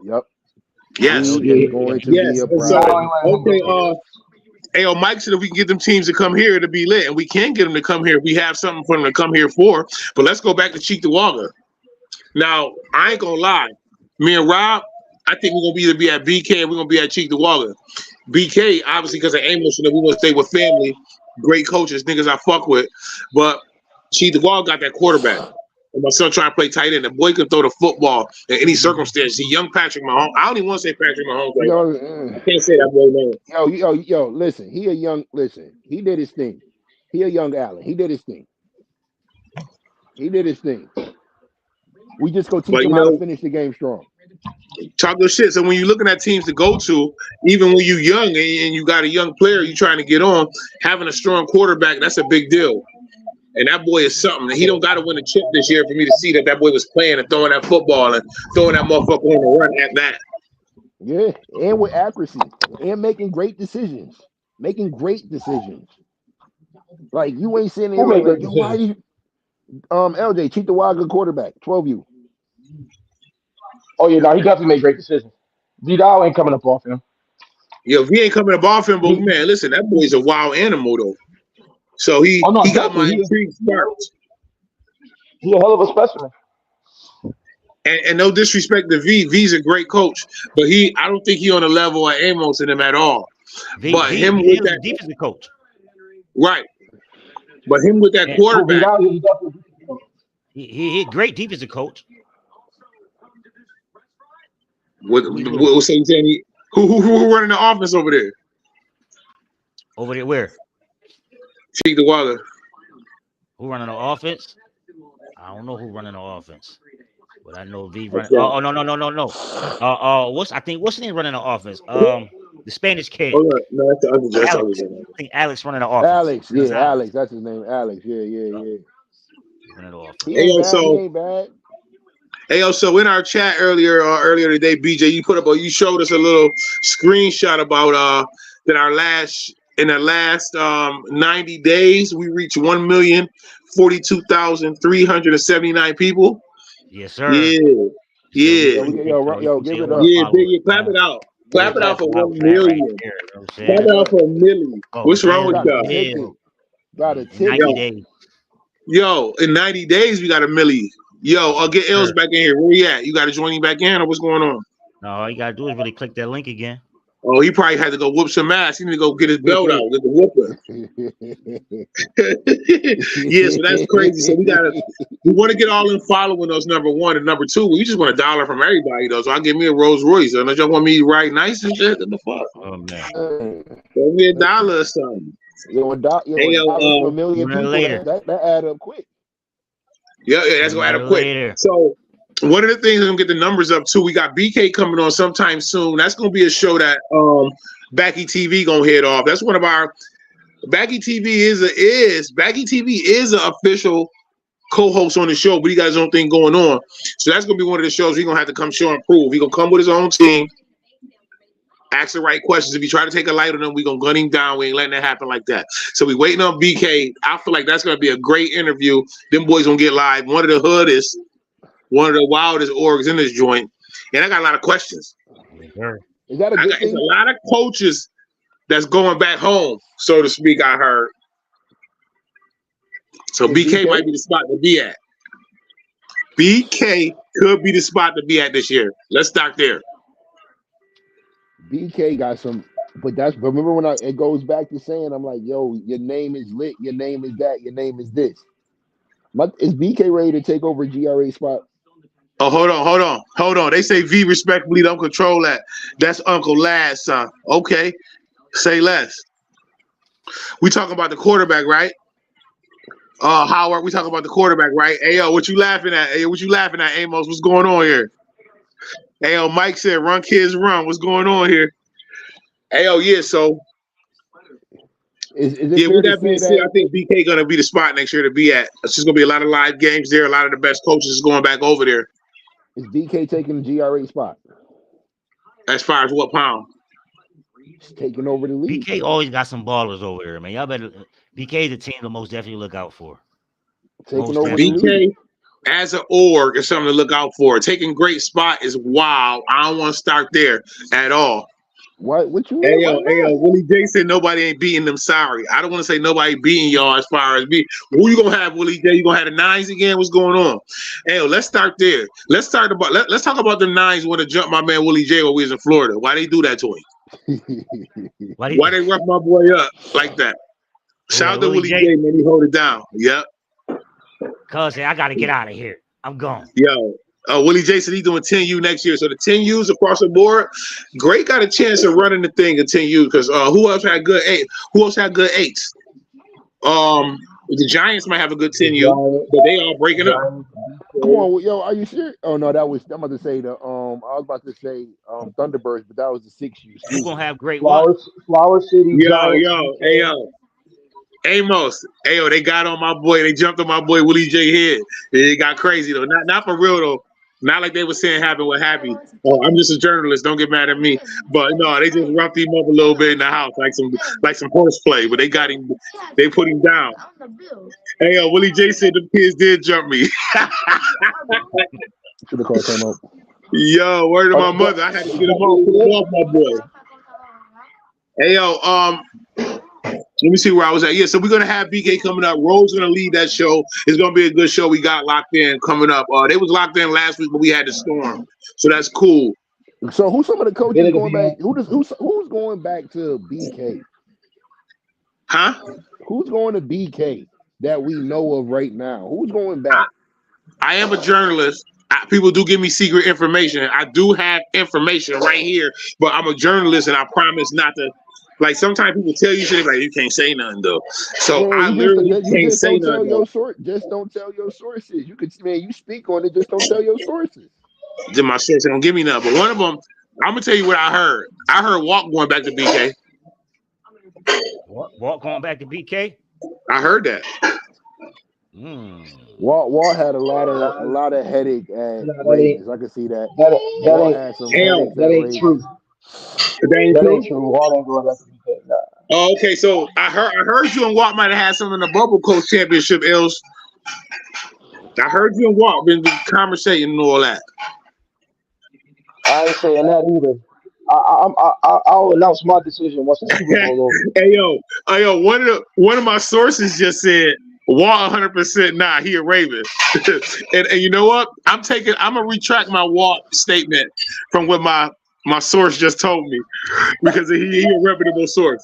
Yes, He LJ. is Yeah, going to be yes. a And Yeah, I so ain't problem. letting him okay, go. hey, Mike said if we can get them teams to come here to be lit, and we can get them to come here, we have something for them to come here for. But let's go back to Cheektowaga. Now, I ain't gonna lie. Me and Rob, I think we're gonna either be at BK and we're gonna be at Cheektowaga. BK, obviously, because of Amos, we want to stay with family, great coaches, niggas I fuck with. But Cheektowaga got that quarterback. And my son trying to play tight end. The boy can throw the football in any circumstance. He young Patrick Mahomes. I don't even want to say Patrick Mahomes right now. Yo, I can't say that boy name. yo, listen. He did his thing. He a young Allen. He did his thing. We just go teach But him you how to know, finish the game strong. talk your shit. So when you're looking at teams to go to, even when you're young and you got a young player you trying to get on, having a strong quarterback, that's a big deal. And that boy is something. He don't got to win a chip this year for me to see that boy was playing and throwing that football and throwing that motherfucker on the run at that. Yeah, and with accuracy and making great decisions. Like you ain't sitting there Who made great like yo, why decisions? you LJ Cheektowaga quarterback 12U. Oh yeah, no, he definitely made great decisions. Vidal ain't coming up off him. Yeah, if he ain't coming up off him, but He, man, listen, that boy's a wild animal though. So he oh no, he got my definitely intrigue sparked. he a hell of a specimen. And no disrespect to V. V's a great coach, but I don't think he on the level of Amos and them at all. But him with was a that defensive coach. right, but him with that And Who quarterback. Vidal? He definitely. he great defensive coach. What say you saying? Who running the offense over there? Over there, where? Cheek the Waller. Who running the offense? I don't know who running the offense, but I know V running. Okay. Oh no. What's his name running the offense? The Spanish kid. Oh no, that's the other. That's the Alex. other. I think Alex running the offense. Alex, yeah, Alex. That's his name, Alex. Yeah. Running the offense. He Hey, ain't yo, bad. He so ain't bad. hey, so in our chat earlier today, BJ, you showed us a little screenshot about that in the last 90 days we reached 1,042,379 people. Yes, sir. Yeah, Yo, give it up. yeah, big, clap it out. Clap it out for 1 million. Clap it out for a million. What's wrong with y'all? Got a ticket. 90 days. Yo, in 90 days we got a million. Yo, I'll get Els back in here. Where you at? You got to join him back in, or what's going on? No, all you gotta do is really click that link again. Oh, he probably had to go whoop some ass. He need to go get his belt out, get the whooping. Yeah, so that's crazy. So we want to get all in following those, number one, and number two. We just want $1 from everybody though. So I'll give me a Rolls Royce. Unless y'all want me to write nice and shit, what the fuck? Oh man. Give me $1 or something. $1 for a million people. That add up quick. Yeah, that's gonna add up quick. So one of the things I'm gonna get the numbers up too. We got BK coming on sometime soon. That's gonna be a show that Backy TV gonna head off. That's one of our Backy TV is an official co-host on the show, but he got his own thing going on. So that's gonna be one of the shows he's gonna have to come show and prove. He gonna come with his own team, ask the right questions. If he try to take a light on them, we gonna gun him down. We ain't letting that happen like that. So we waiting on BK. I feel like that's gonna be a great interview. Them boys gonna get live. One of the hoodest, one of the wildest orgs in this joint. And I got a lot of questions. Is that a good thing? It's a lot of coaches that's going back home, so to speak, I heard. So BK might be the spot to be at. BK could be the spot to be at this year. Let's start there. BK got some, but remember when it goes back to saying, I'm like, yo, your name is lit, your name is that, your name is this. Is BK ready to take over GRA spot? Oh, hold on. They say V respectfully don't control that. That's Uncle Lad's son. Okay, say less. We talking about the quarterback, right? Howard, we talking about the quarterback, right? Ayo, what you laughing at? Ayo, what you laughing at, Amos? What's going on here? Ayo, Mike said, run, kids, run. What's going on here? Ayo, yeah, so. With that being said, I think BK going to be the spot next year to be at. It's just going to be a lot of live games there. A lot of the best coaches is going back over there. Is BK taking the GRA spot? As far as what pound? He's taking over the league. BK always got some ballers over there, man. Y'all better. BK is the team to most definitely look out for. Taking over BK the league. as an org is something to look out for. Taking great spot is wow. I don't want to start there at all. What you mean? Hey, Willie J said nobody ain't beating them. Sorry. I don't want to say nobody beating y'all as far as me. Who you gonna have, Willie J? You gonna have the nines again? What's going on? Hey, let's start there. Let's talk about the nines want to jump my man Willie J while we was in Florida. Why they do that to him? Why they rough my boy up like that? Shout out to Willie J, man. He hold it down. Yep. Cuz I gotta get out of here. I'm gone. Yo. Willie J said he's doing 10U next year. So the 10Us across the board, Great got a chance of running the thing at 10U because who else had good eight? Who else had good eights? The Giants might have a good 10U, but they all breaking up. Come on, yo, are you serious? Oh no, I'm about to say Thunderbirds, but that was the 6U. Who's gonna have great Flower City. Yo. Amos, they got on my boy. They jumped on my boy Willie J head. It got crazy though. Not for real though. Not like they were saying happened with Happy. Oh, I'm just a journalist. Don't get mad at me. But no, they just roughed him up a little bit in the house, like some horseplay. But they got him. They put him down. Hey, Willie J said the kids did jump me. Should have called time out. Yo, word to my mother. I had to get him off my boy. Hey, yo, let me see where I was at. Yeah, so we're gonna have BK coming up. Ro's gonna lead that show. It's gonna be a good show. We got locked in coming up. They was locked in last week, but we had the storm, so that's cool. So who's some of the coaches going back? Who's going back to BK? Huh? Who's going to BK that we know of right now? Who's going back? I am a journalist. People do give me secret information. I do have information right here, but I'm a journalist, and I promise not to. Like sometimes people tell you shit like you can't say nothing though. So I literally can't say nothing. Just don't tell your sources. You could, man, you speak on it. Just don't tell your sources. Then my sources don't give me nothing. But one of them, I'm gonna tell you what I heard. I heard Walk going back to BK. Walk going back to BK? I heard that. Walt had a lot of headache at Ravens. I can see that. That ain't true. That ain't true. Walt ain't going back to BK. Nah. Oh, okay. So I heard you and Walt might have had something in the Bubble Coach Championship, Els. I heard you and Walt been conversating and all that. I ain't saying that either. I'll announce my decision once the Super Bowl over. Hey yo, one of my sources just said Walt 100% nah, he a Raven. and you know what? I'm gonna retract my Walt statement from what my source just told me because he a reputable source.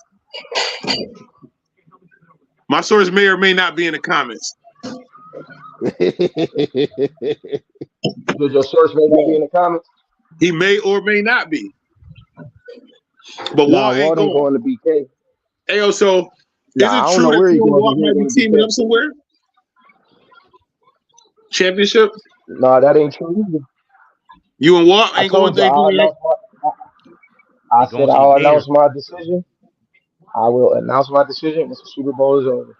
My source may or may not be in the comments. Your source may not be in the comments? He may or may not be. But Walt ain't going to BK. Hey, yo, so is it true that you and Walt might be teaming up somewhere? Championship? No, that ain't true either. You and Walt ain't going to I said I'll announce my decision. I will announce my decision once the Super Bowl is over.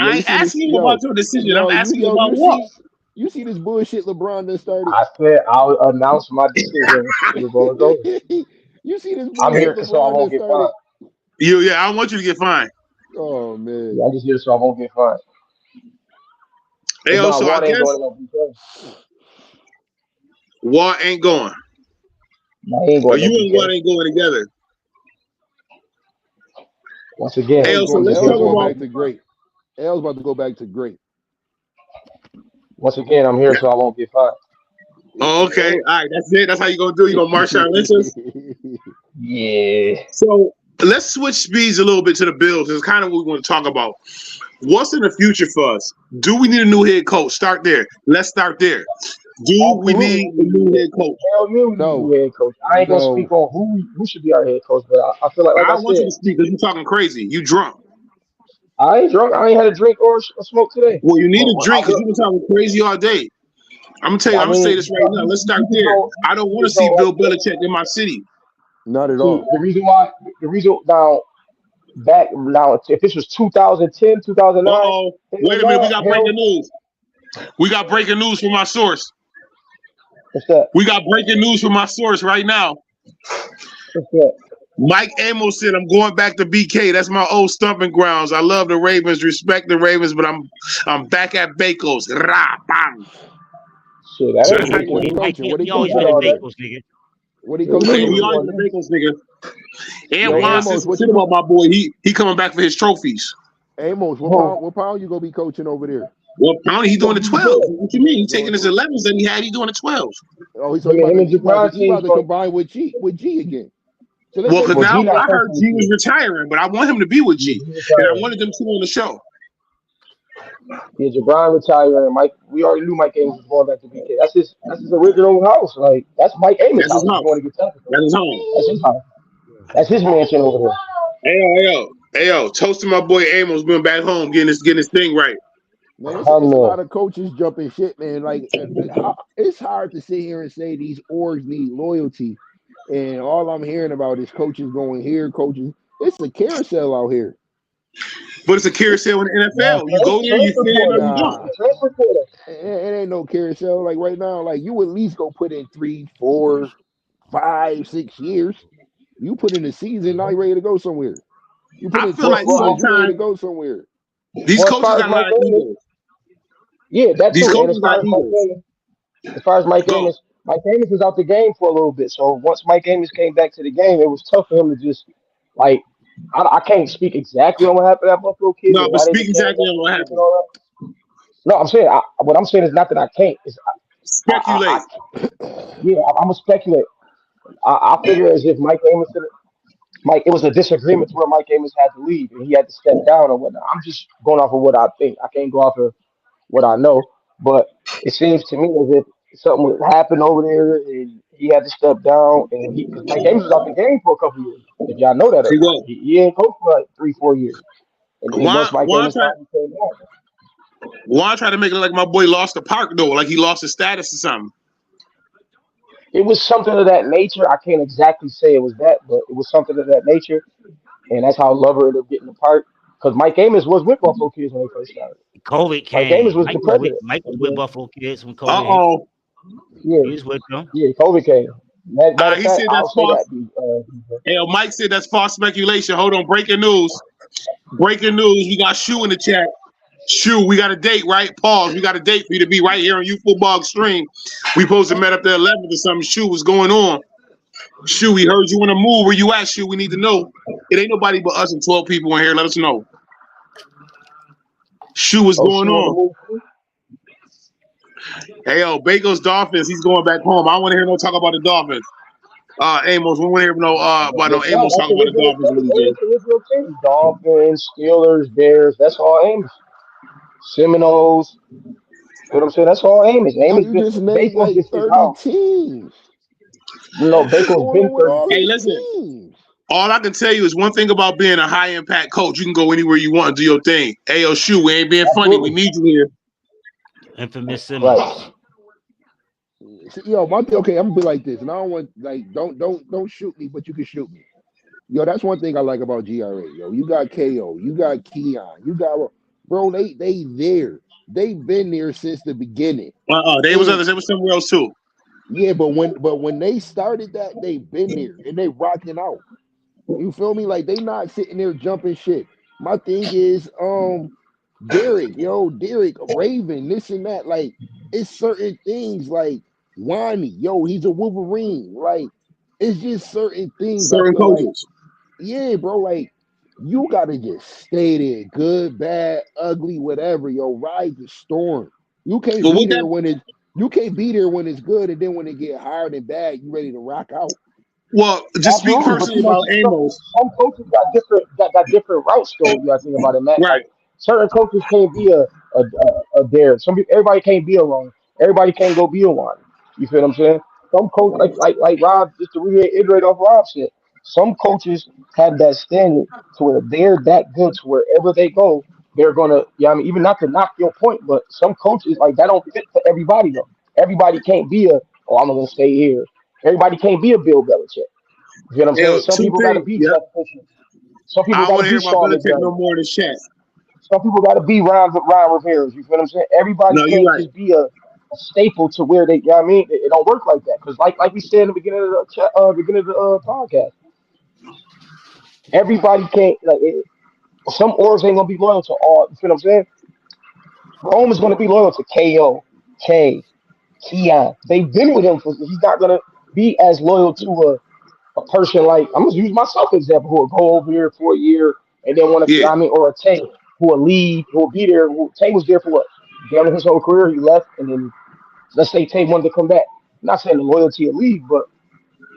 I ain't asking you about your decision. I'm asking you about what? You see this bullshit LeBron done started? I said I'll announce my decision when the Super Bowl is over. You see this bullshit I'm here so I won't get fined. Yeah, I don't want you to get fined. Oh, man. Yeah, I'm just here so I won't get fined. Hey, so I guess Walt ain't going. No, he ain't going. You and Walt ain't going together. Once again, so let's talk about back to great. L's about to go back to great. Once again, I'm here so I won't get fined. Oh, okay. All right, that's it. That's how you gonna do. You gonna Marshawn Lynch us? Yeah. So let's switch speeds a little bit to the Bills. It's kind of what we want to talk about. What's in the future for us? Do we need a new head coach? Start there. Let's start there. Do we need a new head coach? Hell no, new head coach. I ain't gonna speak on who should be our head coach, but I feel like I want you to speak because you're talking crazy. You drunk. I ain't drunk. I ain't had a drink or a smoke today. Well, you need a drink because you've been talking crazy all day. I'm gonna tell you. I'm gonna say this right now. Let's start there. I don't want to see Bill Belichick in my city. Not at all. The reason now, if this was 2010, 2009. Wait a minute. We got breaking news. We got breaking news from my source. What's that? We got breaking news from my source right now. What's that? Mike Amos said, "I'm going back to BK. That's my old stomping grounds. I love the Ravens, respect the Ravens, but I'm back at Bacos." Rah, bang. Shit, that ain't what he coaching? What he always been at Bacos, nigga. What he coaching? He always been at Bacos, nigga. And Juan says shit about my boy. He coming back for his trophies. Amos, what pound you gonna be coaching over there? Well, apparently he's doing the 12. What you mean? He's taking his 11s that he had. He's doing the 12s. Oh, he's about to combine with G again. So well, because now I heard G was retiring, but I want him to be with G, and I wanted them two on the show. Yeah, Jabron retiring. Mike, we already knew Mike Amos was going back to BK. That's his original house. Like that's Mike Amos' house. That's his home. That's his house. That's his mansion over there. Hey yo, toasting my boy Amos going back home, getting his thing right. Man, it's a lot of coaches jumping shit, man. Like it's hard to sit here and say these orgs need loyalty, and all I'm hearing about is coaches going here, coaches. It's a carousel out here. But it's a carousel in the NFL. You go there, you fit in, it ain't no carousel. Like right now, like you at least go put in 3, 4, 5, 6 years. You put in a season, now you're ready to go somewhere. You put in 2 seasons, you're ready to go somewhere. These coaches got a lot of egos. Yeah, that's these true. coaches got egos. As far as Mike Amos, Mike Amos was out the game for a little bit. So once Mike Amos came back to the game, it was tough for him to just like. I can't speak exactly on what happened at Buffalo Kids No, and but why they speak became exactly Buffalo on what Kids and happened. all that. No, I'm saying what I'm saying is not that I can't. It's, I Speculate. yeah, I'm gonna speculate. I figure as if Mike, it was a disagreement to where Mike Amos had to leave and he had to step down or whatnot. I'm just going off of what I think. I can't go off of what I know, but it seems to me as if something would happen over there and he had to step down and because Mike Amos was out the game for a couple years. If y'all know that or He not, go. he ain't coached for like 3-4 years, and then once Mike Juan Amos tried. left, he came back. Juan tried to make it like my boy lost the park though, like he lost his status or something. It was something of that nature. I can't exactly say it was that, but it was something of that nature, and that's how Lover ended up getting the part. Because Mike Amos was with Buffalo Kids when they first started. COVID Mike Amos came. was the president. Mike was And with then, Buffalo Kids when Uh COVID hit. oh. yeah, He was with them. yeah, COVID came. Matter of He fact, said I'll that's say false. that. Hey, Mike said that's false speculation. Hold on, breaking news. Breaking news. We got Shoe in the chat. Shoe, we got a date, right? Pause. We got a date for you to be right here on You Football Extreme. We supposed to met up the 11th or something. Shoe, what's going on? Shoe, we heard you want to move. Where you at, Shoe? We need to know. It ain't nobody but us and 12 people in here. Let us know. Shoe, what's going Shoe on the on? move too? Hey, yo, Baco's Dolphins. He's going back home. I don't want to hear no talk about the Dolphins. Amos, we want to hear about no That's right. Amos talk about the Dolphins. That's the original team. Dolphins, Steelers, Bears. That's all Amos. Seminoles. You know what I'm saying? That's all Amos. Yo, Amos you been just named Bacon's like just his 30 house. teams. No, What's Bacon's going been on with 30. all Hey, these listen. teams? All I can tell you is one thing about being a high impact coach. You can go anywhere you want and do your thing. Hey, yo, Shoe, we ain't being funny. We Absolutely. need you here. Infamous Right. Simmons. Yo, my thing, okay, I'm gonna be like this, and I don't want like don't shoot me, but you can shoot me. Yo, that's one thing I like about GRA. Yo, you got KO, you got Keon, you got bro. They there. They've been there since the beginning. They was And others. There was somewhere else too. yeah, but when they started that, they've been there and they rocking out. You feel me? Like they not sitting there jumping shit. My thing is, Derek, Raven, this and that. Like it's certain things like Wani, yo, he's a Wolverine. Like it's just certain things I Certain feel like, coaches. yeah, bro, like you gotta just stay there, good, bad, ugly, whatever. Yo, ride the storm. You can't Well, be what there that? when it's good, and then when it get hard and bad, you ready to rock out. Well, just speak Absolutely, but personally you know, about Amos. some coaches got different routes though. You got to think about it, Matt. Right. Like certain coaches can't be a dare. Everybody can't be a wrong. Everybody can't go be a one. You feel what I'm saying? Some coach like Rob, just to reiterate off Rob said, some coaches have that standard to where they're that good to wherever they go, they're gonna. Yeah, I mean, even not to knock your point, but some coaches like that don't fit for everybody though. Everybody can't be I'm gonna stay here. Everybody can't be a Bill Belichick. You know what I'm saying? Yo, Some two people got to things. be Yep. Jeff Fisher. Some people I don't got want to to be hear about Sean Belichick no McDermott. more in the chat. Some people got to be Ryan Rivera's. You feel what I'm saying? Everybody No, you're can't right. just be a staple to where they. You know what I mean? It don't work like that because, like we said in the beginning of the podcast, everybody can't. Some orgs ain't gonna be loyal to all. You feel what I'm saying? Rome is gonna be loyal to KO, K, Keon. They've been with him for. He's not gonna be as loyal to a person like I'm gonna use myself as example who will go over here for a year and then want to Yeah. I mean or a Tank who will leave, who will be there. Tank was there for what? Damn near his whole career, he left and then let's say Tank wanted to come back. I'm not saying the loyalty of leave, but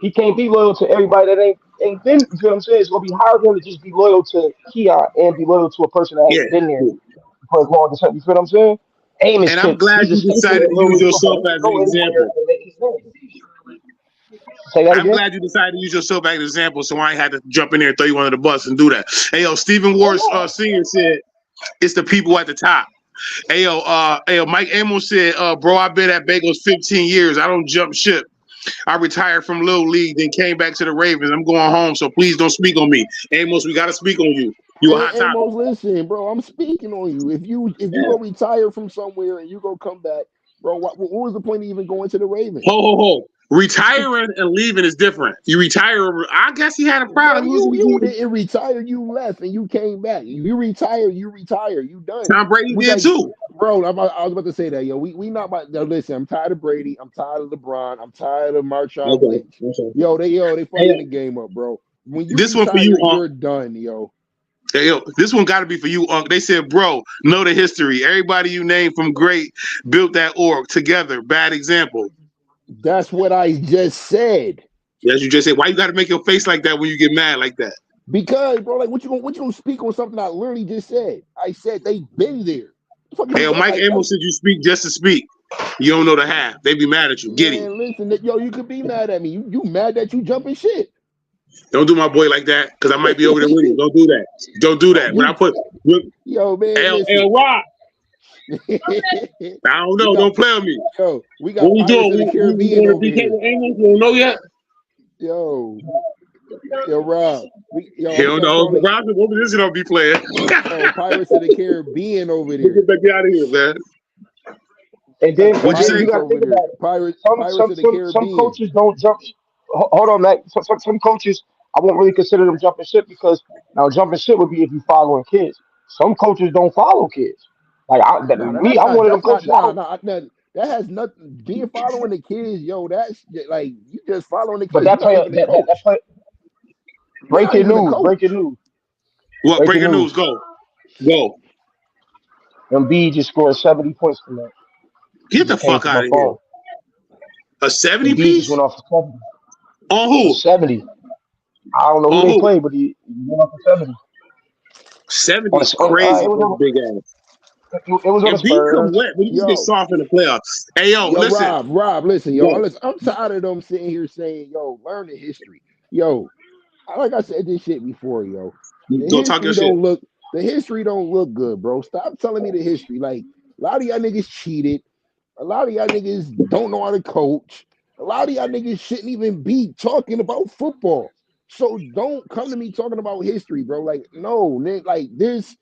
he can't be loyal to everybody that ain't been, you feel what I'm saying? It's gonna be hard for him to just be loyal to Keon and be loyal to a person that Yeah. ain't been there for as long as him. You feel what I'm saying? Amos And I'm could glad he's a you staple decided at to use Little Football. yourself He can as an go anywhere example. and make his name. Say that I'm again? glad you decided to use yourself as an example, so I ain't had to jump in there and throw you under the bus and do that. Hey, yo, Stephen Ward Sr. said, it's the people at the top. Hey, yo, Mike Amos said, bro, I've been at Bagels 15 years. I don't jump ship. I retired from Little League, then came back to the Ravens. I'm going home, so please don't speak on me. Amos, we got to speak on you. You a Hey, hot topic. Amos, listen, bro. I'm speaking on you. If you go retire from somewhere and you go come back, bro, what was the point of even going to the Ravens? Ho. Retiring and leaving is different. You retire. I guess he had a Bro, problem. you didn't retire. You left and you came back. You retire. You done. Tom Brady We did like, too. bro. I was about to say that, yo. We not about. Yo, listen, I'm tired of Brady. I'm tired of LeBron. I'm tired of Marshawn Okay. Lynch. Okay. They Hey, fucking the game up, bro. When you this one for you, retire, Unc. you're done, yo. Hey, yo, this one got to be for you, Unc. They said, bro, know the history. Everybody you named from great built that org together. Bad example. That's what I just said. As you just said, why you got to make your face like that when you get mad like that? Because, bro, like, what you gonna speak on something I literally just said? I said they've been there. Hey, yo, Mike Amos said you speak just to speak. You don't know the half. They be mad at you. Get him. Man, listen, yo, you could be mad at me. You mad that you jumping shit? Don't do my boy like that, because I might be over there with him. Don't do that. Don't do that. When I put yo, man, L Rock, listen. I don't know. Don't play with me. Yo, we got What we Pirates doing? of the We Caribbean going to over BK here. with Amos? You don't know yet? Yo, Rob. Hell no. Rob, what position I'll be playing? Pirates of the Caribbean over there. Get back out of here, man. And then What'd you say? you got to think about it. Pirates of the Caribbean. Some coaches don't jump. Hold on, Mac. Some coaches, I won't really consider them jumping ship because now jumping ship would be if you following kids. Some coaches don't follow kids. Like I'm one of them coaches. That has nothing. Being following the kids, yo, that's like you just following the kids. But that's why. Breaking news. What breaking news? Go. Embiid just scored 70 points tonight. Get the fuck out of here. A 70 Embiid piece? just went off for 70. On who? 70. I don't know who they played, but he went off for 70. 70 is crazy for big ass. It was on the Spurs. Come wet, but you get soft in the playoffs. Hey, yo, listen. Rob, listen, yo. Listen, I'm tired of them sitting here saying, yo, learn the history. Yo, like I said this shit before, yo. The history don't look good, bro. Stop telling me the history. Like, a lot of y'all niggas cheated. A lot of y'all niggas don't know how to coach. A lot of y'all niggas shouldn't even be talking about football. So don't come to me talking about history, bro. Like, no, nigga, like this,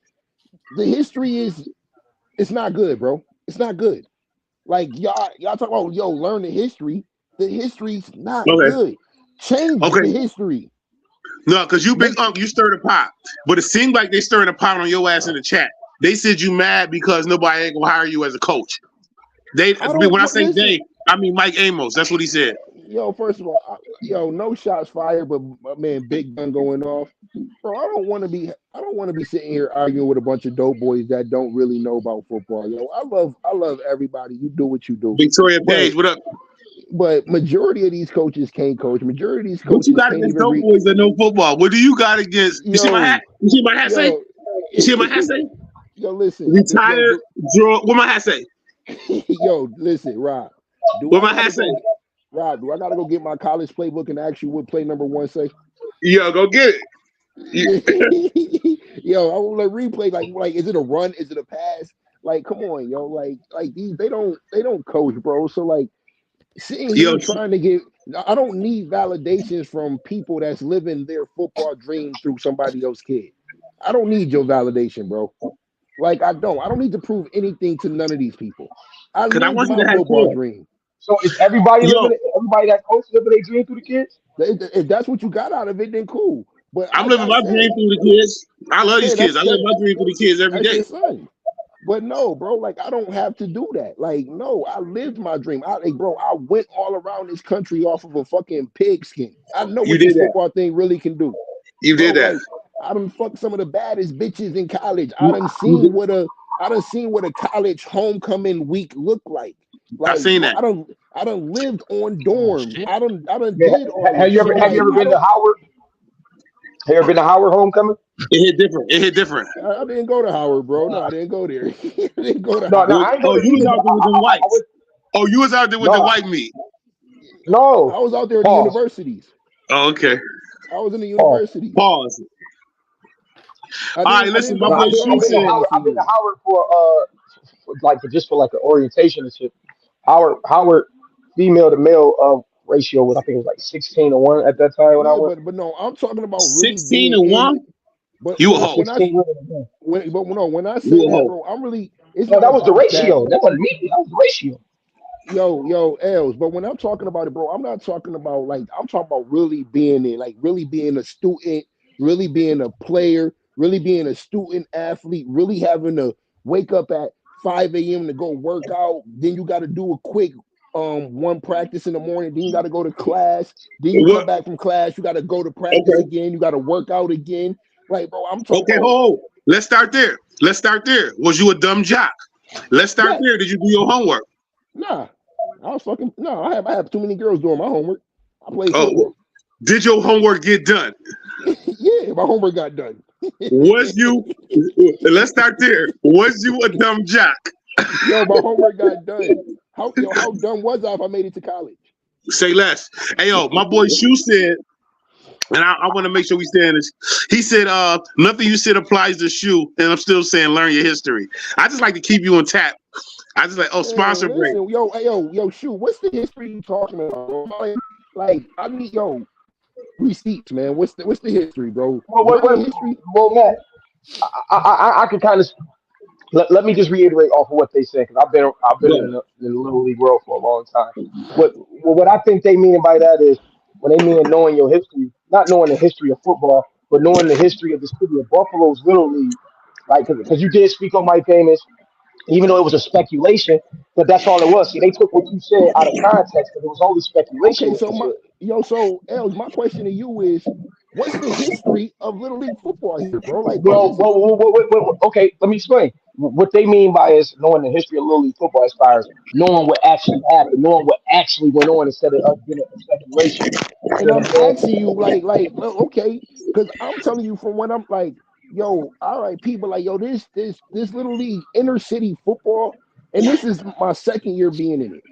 the history is, it's not good, bro. It's not good. Like y'all talk about, yo, learn the history. The history's not good. Change the history. No, because you big Unc, you stir the pot. But it seemed like they stirring the pot on your ass in the chat. They said you mad because nobody ain't gonna hire you as a coach. When I say they, I mean Mike Amos. That's what he said. Yo, first of all, no shots fired, but man, big gun going off, bro. I don't want to be sitting here arguing with a bunch of dope boys that don't really know about football. Yo, I love everybody. You do what you do. Victoria Page, what up? But majority of these coaches can't coach. Majority of these coaches. What you got against dope boys that know football? What do you got against? You see my hat? You see my hat say? You see my hat say? Yo, listen. Retired, draw. What my hat say? Yo, listen, Rob. What my hat say? Rob, do I gotta go get my college playbook and ask you what play number 1 say? Yo, go get it. Yo, I want to replay. Like, is it a run? Is it a pass? Like, come on, yo. Like these, they don't coach, bro. So like, sitting here trying to get, I don't need validations from people that's living their football dream through somebody else's kid. I don't need your validation, bro. Like, I don't need to prove anything to none of these people. I live my football dream. So is everybody that coach living their dream through the kids? If that's what you got out of it, then cool. But I'm living my dream through the kids. I love these kids. I live my dream through the kids every day. But no, bro, like I don't have to do that. Like, no, I lived my dream. I went all around this country off of a fucking pigskin. I know what this football thing really can do. You did that. Like, I done fucked some of the baddest bitches in college. I done seen what a college homecoming week looked like. I've seen that. I done lived on dorms. I done did all Have you ever been to Howard? Have you ever been to Howard homecoming? It hit different. I didn't go to Howard, bro. No, I didn't go there. I didn't go to Howard. I ain't go you was out there with the whites. You was out there with the white meat. No. I was out there at the universities. Oh, okay. I was in the university. Pause. All right, listen, my boy Shoe said. I've been to Howard for an orientation and shit. Howard female to male ratio was, I think it was like 16-1 at that time when I went. But no, I'm talking about 16-1. But you a hoe. When I say that, bro, I'm really. That was the ratio. That wasn't me. That was the ratio. Yo, Els. But when I'm talking about it, bro, I'm not talking about I'm talking about really being it, like really being a student, really being a player, really being a student athlete, really having to wake up at 5 a.m. to go work out. Then you got to do a quick one practice in the morning. Then you got to go to class. Then you come back from class. You got to go to practice again. You got to work out again. Like, bro, I'm talking. Okay, hold. Let's start there. Was you a dumb jock? Let's start there. Did you do your homework? Nah, I have too many girls doing my homework. I play football. Did your homework get done? Yeah, my homework got done. Was you? Let's start there. Was you a dumb jock? Yo, my homework got done. How dumb was I if I made it to college? Say less. Hey, yo, my boy Shu said, and I want to make sure we stay in this. He said, nothing you said applies to Shu, and I'm still saying learn your history. I just like to keep you on tap. I just like, sponsor break. Yo, Shu, what's the history you talking about? Like, I need receipts, man. What's the history, bro? Well, Matt, I can kind of let me just reiterate off of what they said because I've been in the Little League world for a long time. What I think they mean by that is when they mean knowing your history, not knowing the history of football, but knowing the history of the city of Buffalo's Little League. Like, because you did speak on Mike Amos, even though it was a speculation, but that's all it was. See, they took what you said out of context because it was only speculation. Okay, so Els, my question to you is, what's the history of Little League football here, bro? Like, okay, let me explain. What they mean by is knowing the history of Little League football as far as knowing what actually happened, knowing what actually went on instead of being a speculation. And I'm asking you, okay, because I'm telling you from when I'm like, yo, all right, people like, yo, this Little League inner city football, and this is my second year being in it.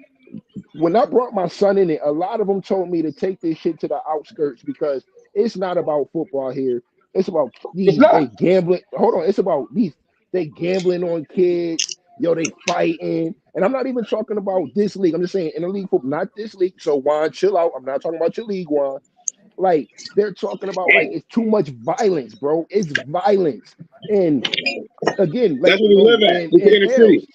When I brought my son in it, a lot of them told me to take this shit to the outskirts because it's not about football here. It's about they gambling. Hold on, it's about they gambling on kids. Yo, they fighting. And I'm not even talking about this league. I'm just saying inner league football, not this league. So Juan, chill out. I'm not talking about your league, Juan. Like, they're talking about, like, it's too much violence, bro. It's violence. And again, like, that's what we live at. Els,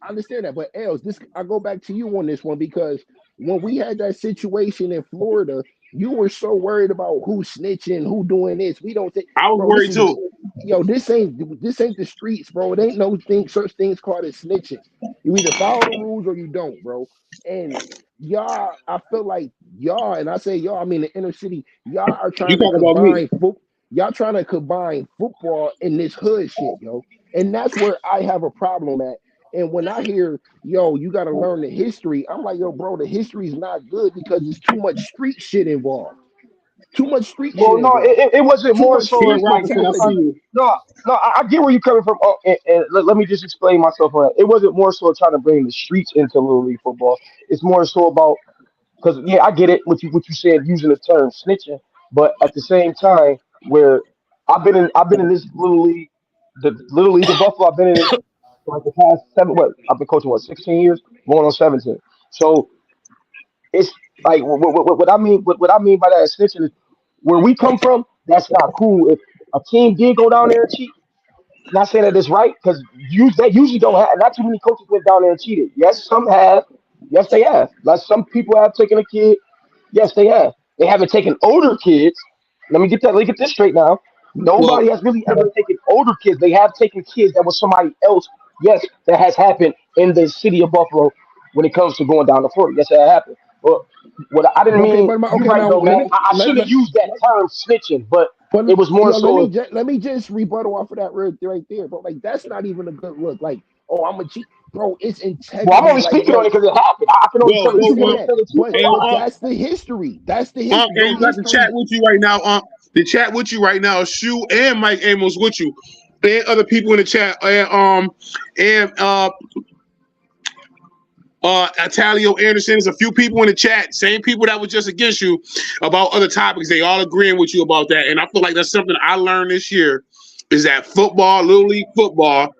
I understand that, but Els, I go back to you on this one because when we had that situation in Florida, you were so worried about who's snitching, who doing this. We don't think I was worried too. Yo, this ain't the streets, bro. It ain't no such things called as snitching. You either follow the rules or you don't, bro. And y'all, I feel like y'all, and I say y'all, I mean the inner city, y'all are trying to combine y'all trying to combine football in this hood shit, yo. And that's where I have a problem at. And when I hear, yo, you got to learn the history, I'm like, yo, bro, the history is not good because there's too much street shit involved. Too much street shit. Well, no, it wasn't more so. I get where you're coming from. And let me just explain myself on that. It wasn't more so trying to bring the streets into Little League football. It's more so about because I get it what you said using the term snitching, but at the same time, where I've been in this Little League, the Little League of Buffalo. I've been in it for like the past I've been coaching 16 years, going on 17. So it's like what I mean by that is snitching is where we come from. That's not cool. If a team did go down there and cheat, not saying that it's right because that usually don't have. Not too many coaches went down there and cheated. Yes, some have. Yes, they have. Like some people have taken a kid. Yes, they have. They haven't taken older kids. Let me get this straight now. Nobody has really ever taken older kids. They have taken kids that was somebody else. Yes, that has happened in the city of Buffalo when it comes to going down to Florida. Yes, that happened. Well, what I didn't mean. I shouldn't have used that term snitching, but it was more so. Let me just rebuttal off of that right there, but like that's not even a good look. Like, oh, I'm a cheat, bro. It's integrity. Well, I'm only speaking on it because it happened. I can only tell you but that's the history. That's the history. And got the chat with you right now. The chat with you right now, Shu and Mike Amos with you, and other people in the chat, and Italio Anderson. There's a few people in the chat, same people that was just against you about other topics. They all agreeing with you about that, and I feel like that's something I learned this year. Is that football, Little League football,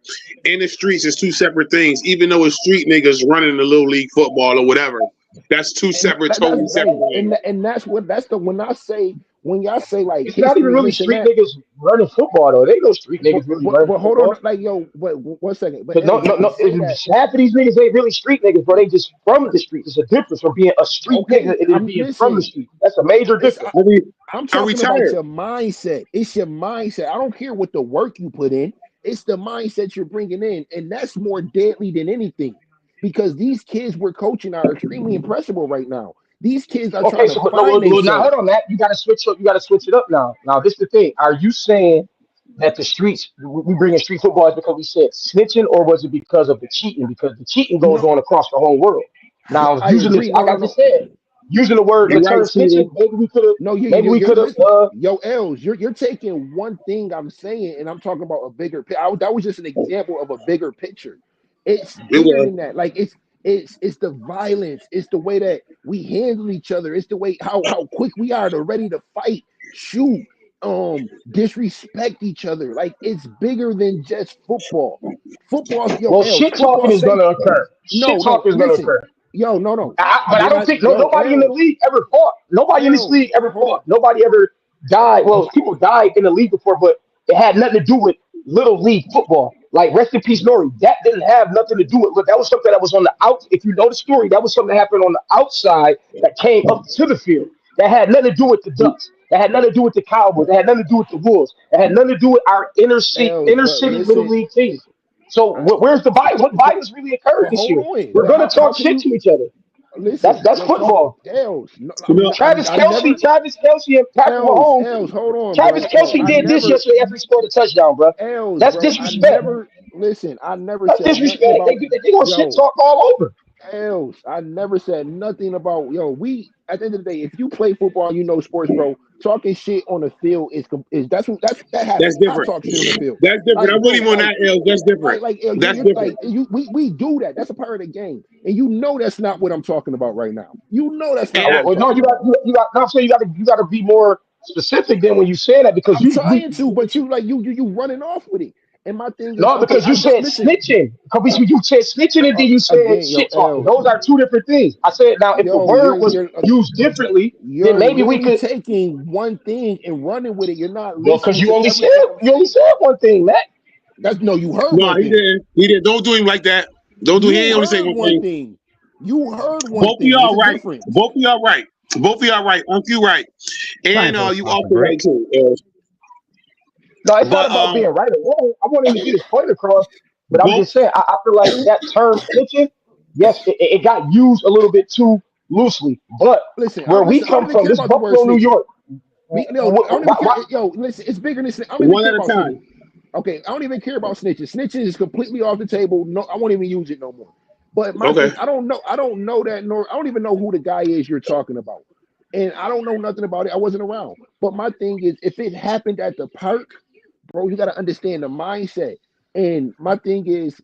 and the streets is two separate things. Even though it's street niggas running the Little League football or whatever, that's two separate, totally separate. And when y'all say like it's not even really street niggas running football though. They know street niggas really running. But hold on, like yo, but 1 second. But no. Half of these niggas ain't really street niggas, bro. They just from the street. There's a difference from being a street nigga and being from the street. That's a major difference. I'm talking about your mindset. It's your mindset. I don't care what the work you put in. It's the mindset you're bringing in, and that's more deadly than anything. Because these kids we're coaching are extremely impressionable right now. These kids are Okay, trying to so but no, find well, now themselves. hold on, Matt. You got to switch up. You got to switch it up now. Now, this is the thing. Are you saying that the streets we bring in street football is because we said snitching, or was it because of the cheating? Because the cheating goes No, on across the whole world. Now, I using this, agree. like No, I no, just no. said, using the You're right, term Steven. snitching, No, maybe we you're could have. listen, yo, Els, you're taking one thing I'm saying, and I'm talking about a bigger. That was just an example of a bigger picture. It's It bigger was. than that. Like it's the violence. It's the way that we handle each other. It's the way how quick we are to ready to fight, shoot, disrespect each other. Like it's bigger than just football. Football, yo, Well, Els, shit talking football is going say to occur. Shit no. talking is going to Listen, occur. yo, no. But I When don't I think yo, nobody in the Els, league ever fought. Nobody in this Els, league ever hold on. fought. Nobody ever died. Well, people died in the league before, but it had nothing to do with little league football. Like rest in peace, Nori. That didn't have nothing to do with. Look, that was something that was on the out. If you know the story, that was something that happened on the outside that came up to the field. That had nothing to do with the Ducks. That had nothing to do with the Cowboys. That had nothing to do with the Wolves. That had nothing to do with our Els, inner but city little listen, league teams. So I, where's the violence? What violence really occurred but this hold year? on. We're But gonna how talk can shit you to each other. listen? That's Yo, talk football. Els. No, You know, Travis I Kelsey, never Travis Kelsey, and Patrick Mahomes. Els. Hold on, Travis bro. Kelsey I did this never yesterday after he scored a touchdown, bro. Els, That's bro. I disrespect. never listen. I never That's said nothing disrespect. about They gonna shit yo. talk all over. Els. I never said nothing about yo. We at the end of the day, if you play football, you know sports, bro. Talking shit on the field is that that's happens. I different. talk shit on the field, That's different. like I'm with bro, him on that, Els. That's different. like That's you're different. like we do that. That's a part of the game, and you know that's not what I'm talking about right now. You know that's not And what I, I'm Well, no, talking about. you got. No, I'm saying you got to be more specific than when you say that because I'm trying to, but you like you running off with it. And my thing is, no, okay, because you said listen snitching. Because you said snitching and then you said again, yo, shit talking. Els, Those are two different things. I said now if the yo, word was used differently, then you're maybe we literally could. taking one thing and running with it. You're not Well, because listening to everything I'm you only saying. said one thing, Matt. That's no, you heard no, one he thing. didn't. He didn't. Don't do him like that. Don't do. He You ain't only say heard one one thing. thing. You heard one Both of thing. There's y'all a right. difference. Both of y'all right. Both of y'all right. Unc, you right. Time And for a you coffee also break. right too. Els. No, it's not But about being right or wrong. I want him to get his point across. But I'm both. just saying, I feel like that term snitching, yes, it got used a little bit too loosely. But Listen, where we I don't come even from, care this about the word Buffalo, New snitching. York, Yo, I don't even care. why, Yo, listen, it's bigger than I don't even One care at a about time. snitching. Okay, I don't even care about snitching. Snitching is completely off the table. No, I won't even use it no more. But my Okay. thing, I don't know that, nor I don't even know who the guy is you're talking about, and I don't know nothing about it. I wasn't around. But my thing is, if it happened at the park, bro, you got to understand the mindset. And my thing is,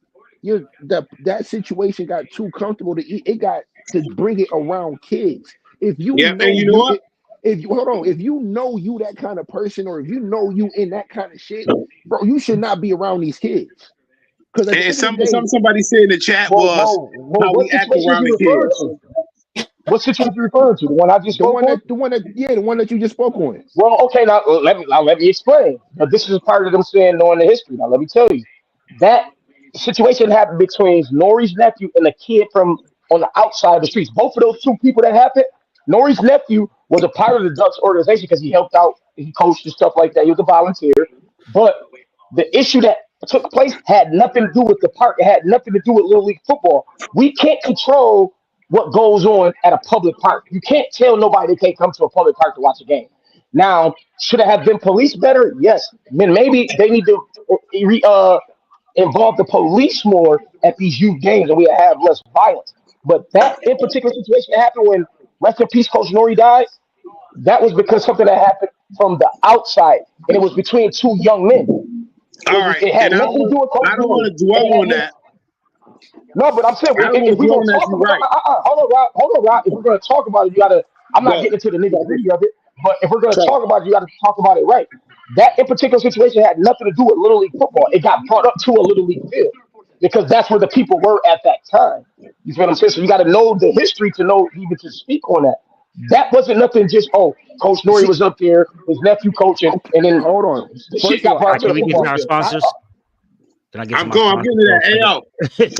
that situation got too comfortable it got to bring it around kids. If you Yeah. And know you know what? if you hold on, if you know you that kind of person, or if you know you in that kind of shit, bro, you should not be around these kids. Because at the And end of the day, somebody said in the chat was how what we act situation is around you the referring kids. to? What situation you referring to? The one I just spoke on? the one that you just spoke on. Well, okay, now let me explain. Now, this is part of them saying knowing the history. Now, let me tell you that situation happened between Nori's nephew and a kid from on the outside of the streets. Both of those two people that happened, Nori's nephew was a part of the Ducks organization because he helped out, he coached and stuff like that. He was a volunteer. But the issue that took place had nothing to do with the park. It had nothing to do with Little League football. We can't control what goes on at a public park. You can't tell nobody they can't come to a public park to watch a game. Now, should it have been policed better? Yes. Then maybe they need to involve the police more at these youth games and we have less violence. But that in particular situation that happened when rest in peace Coach Nori died, that was because something that happened from the outside and it was between two young men. All right. It had And nothing to do with Coach I don't Nori. want to dwell on that. No, but I'm saying I don't want if to we're dwell gonna on that. talk You're about, right. hold on, Rob. If we're gonna talk about it, you gotta. I'm not But getting into the nitty gritty of it, but if we're gonna talk about it, you gotta talk about it right. That in particular situation had nothing to do with Little League football. It got brought up to a Little League field because that's where the people were at that time. You see what I'm saying? So you got to know the history to know even to speak on that. That wasn't nothing just Coach Nori See, was up there, his nephew coaching, okay, and then hold on. the shit First of got all, brought I up to Can the we never get to football our field. sponsors? Can I get to I'm my going. I'm sponsors getting to real that. quick?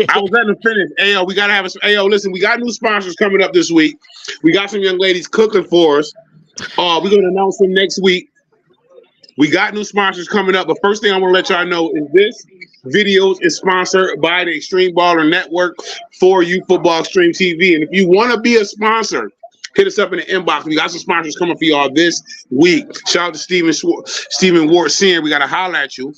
I was letting them finish. We gotta have a. Listen, we got new sponsors coming up this week. We got some young ladies cooking for us. We're gonna announce them next week. We got new sponsors coming up, but first thing I want to let y'all know is this video is sponsored by the Extreme Baller Network for you Football Extreme TV. And if you want to be a sponsor, hit us up in the inbox. We got some sponsors coming for y'all this week. Shout out to Stephen Ward Senior. We got to holler at you.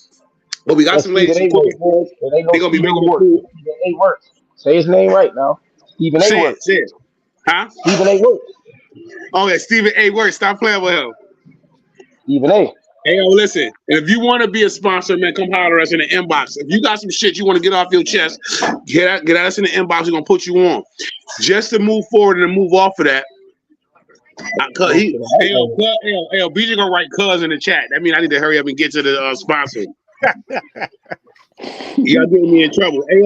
But we got some ladies who cooking for us. They're going to be making the food. Stephen A. Works. Say his name right now. Stephen A. Works. Say it. Huh? Stephen A. Works. Oh, yeah, Stephen A. Works. Stop playing with him. Stephen A. Hey, yo, listen. If you want to be a sponsor, man, come holler at us in the inbox. If you got some shit you want to get off your chest, get at us in the inbox. We're going to put you on. Just to move forward and to move off of that. BJ gonna write cuz in the chat. That means I need to hurry up and get to the sponsor. Y'all getting me in trouble. Hey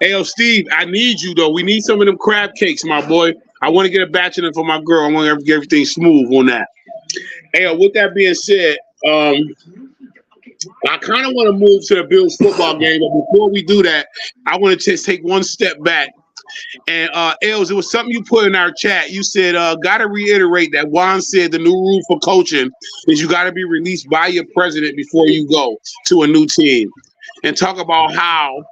yo, Steve, I need you though. We need some of them crab cakes, my boy. I want to get a batch of them for my girl. I want to get everything smooth on that. Hey yo, with that being said, I kind of want to move to the Bills football game, but before we do that, I want to just take one step back. And Els, it was something you put in our chat. You said, gotta reiterate that Juan said the new rule for coaching is you gotta be released by your president before you go to a new team. And talk about how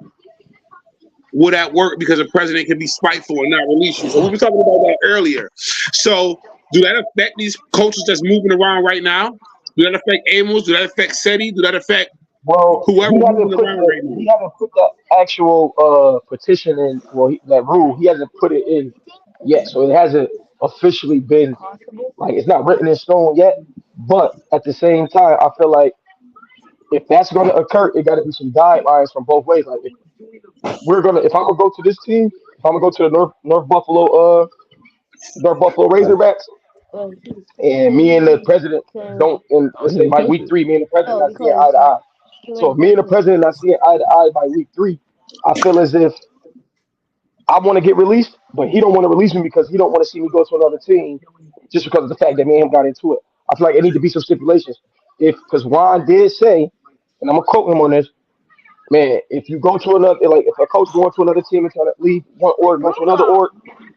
would that work because the president can be spiteful and not release you. So we were talking about that earlier. So do that affect these coaches that's moving around right now? Do that affect Amos? Do that affect Seti? Do that affect whoever moving around right now? He hasn't put the actual petition in, that rule. He hasn't put it in yet. So it hasn't officially been, like, it's not written in stone yet. But at the same time, I feel like if that's going to occur, it got to be some guidelines from both ways. Like, if I'm gonna go to this team, if I'm gonna go to the North Buffalo Razorbacks, and me and the president don't, and listen, by week 3, me and the president not seeing eye to eye. So if me and the president not seeing eye to eye by week 3, I feel as if I want to get released, but he don't want to release me because he don't want to see me go to another team just because of the fact that me and him got into it. I feel like it needs to be some stipulations. Because Juan did say, and I'm gonna quote him on this, man, if you go to another, like if a coach going to another team and trying to leave one org, go to another org,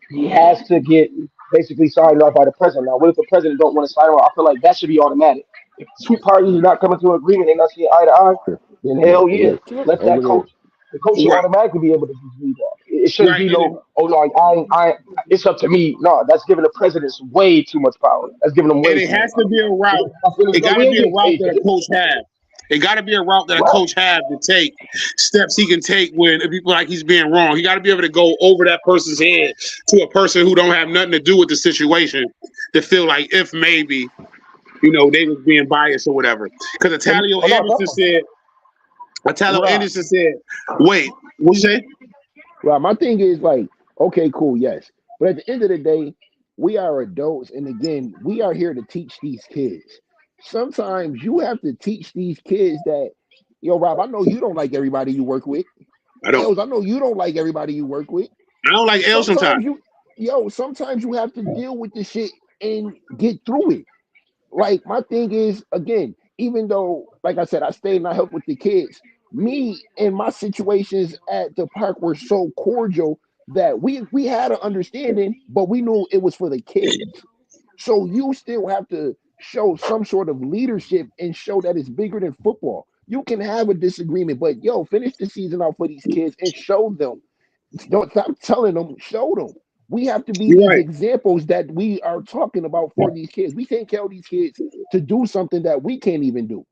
he has to get basically signed off by the president. Now, what if the president don't want to sign off? I feel like that should be automatic. If two parties are not coming to an agreement, they're not seeing eye to eye, then hell yeah, let that coach. The coach should automatically be able to just leave off. It shouldn't be it's up to me. No, that's giving the presidents way too much power. That's giving them way. And it has to be a route. It got to be a route that a coach has. It got to be a route that a coach has to take steps he can take when people like he's being wrong. He got to be able to go over that person's head to a person who don't have nothing to do with the situation to feel like if maybe, they was being biased or whatever. Because Italio Anderson said, wait, what you say? Well, my thing is like, okay, cool, yes. But at the end of the day, we are adults. And again, we are here to teach these kids. Sometimes you have to teach these kids that, Rob, I know you don't like everybody you work with. I don't. I know you don't like everybody you work with. I don't like L sometimes. Sometimes you have to deal with the shit and get through it. Like, my thing is, again, even though, like I said, I stayed and I helped with the kids, me and my situations at the park were so cordial that we had an understanding, but we knew it was for the kids. So you still have to show some sort of leadership and show that it's bigger than football. You can have a disagreement, but finish the season out for these kids and show them. Don't stop telling them, show them. We have to be these examples that we are talking about for these kids. We can't tell these kids to do something that we can't even do.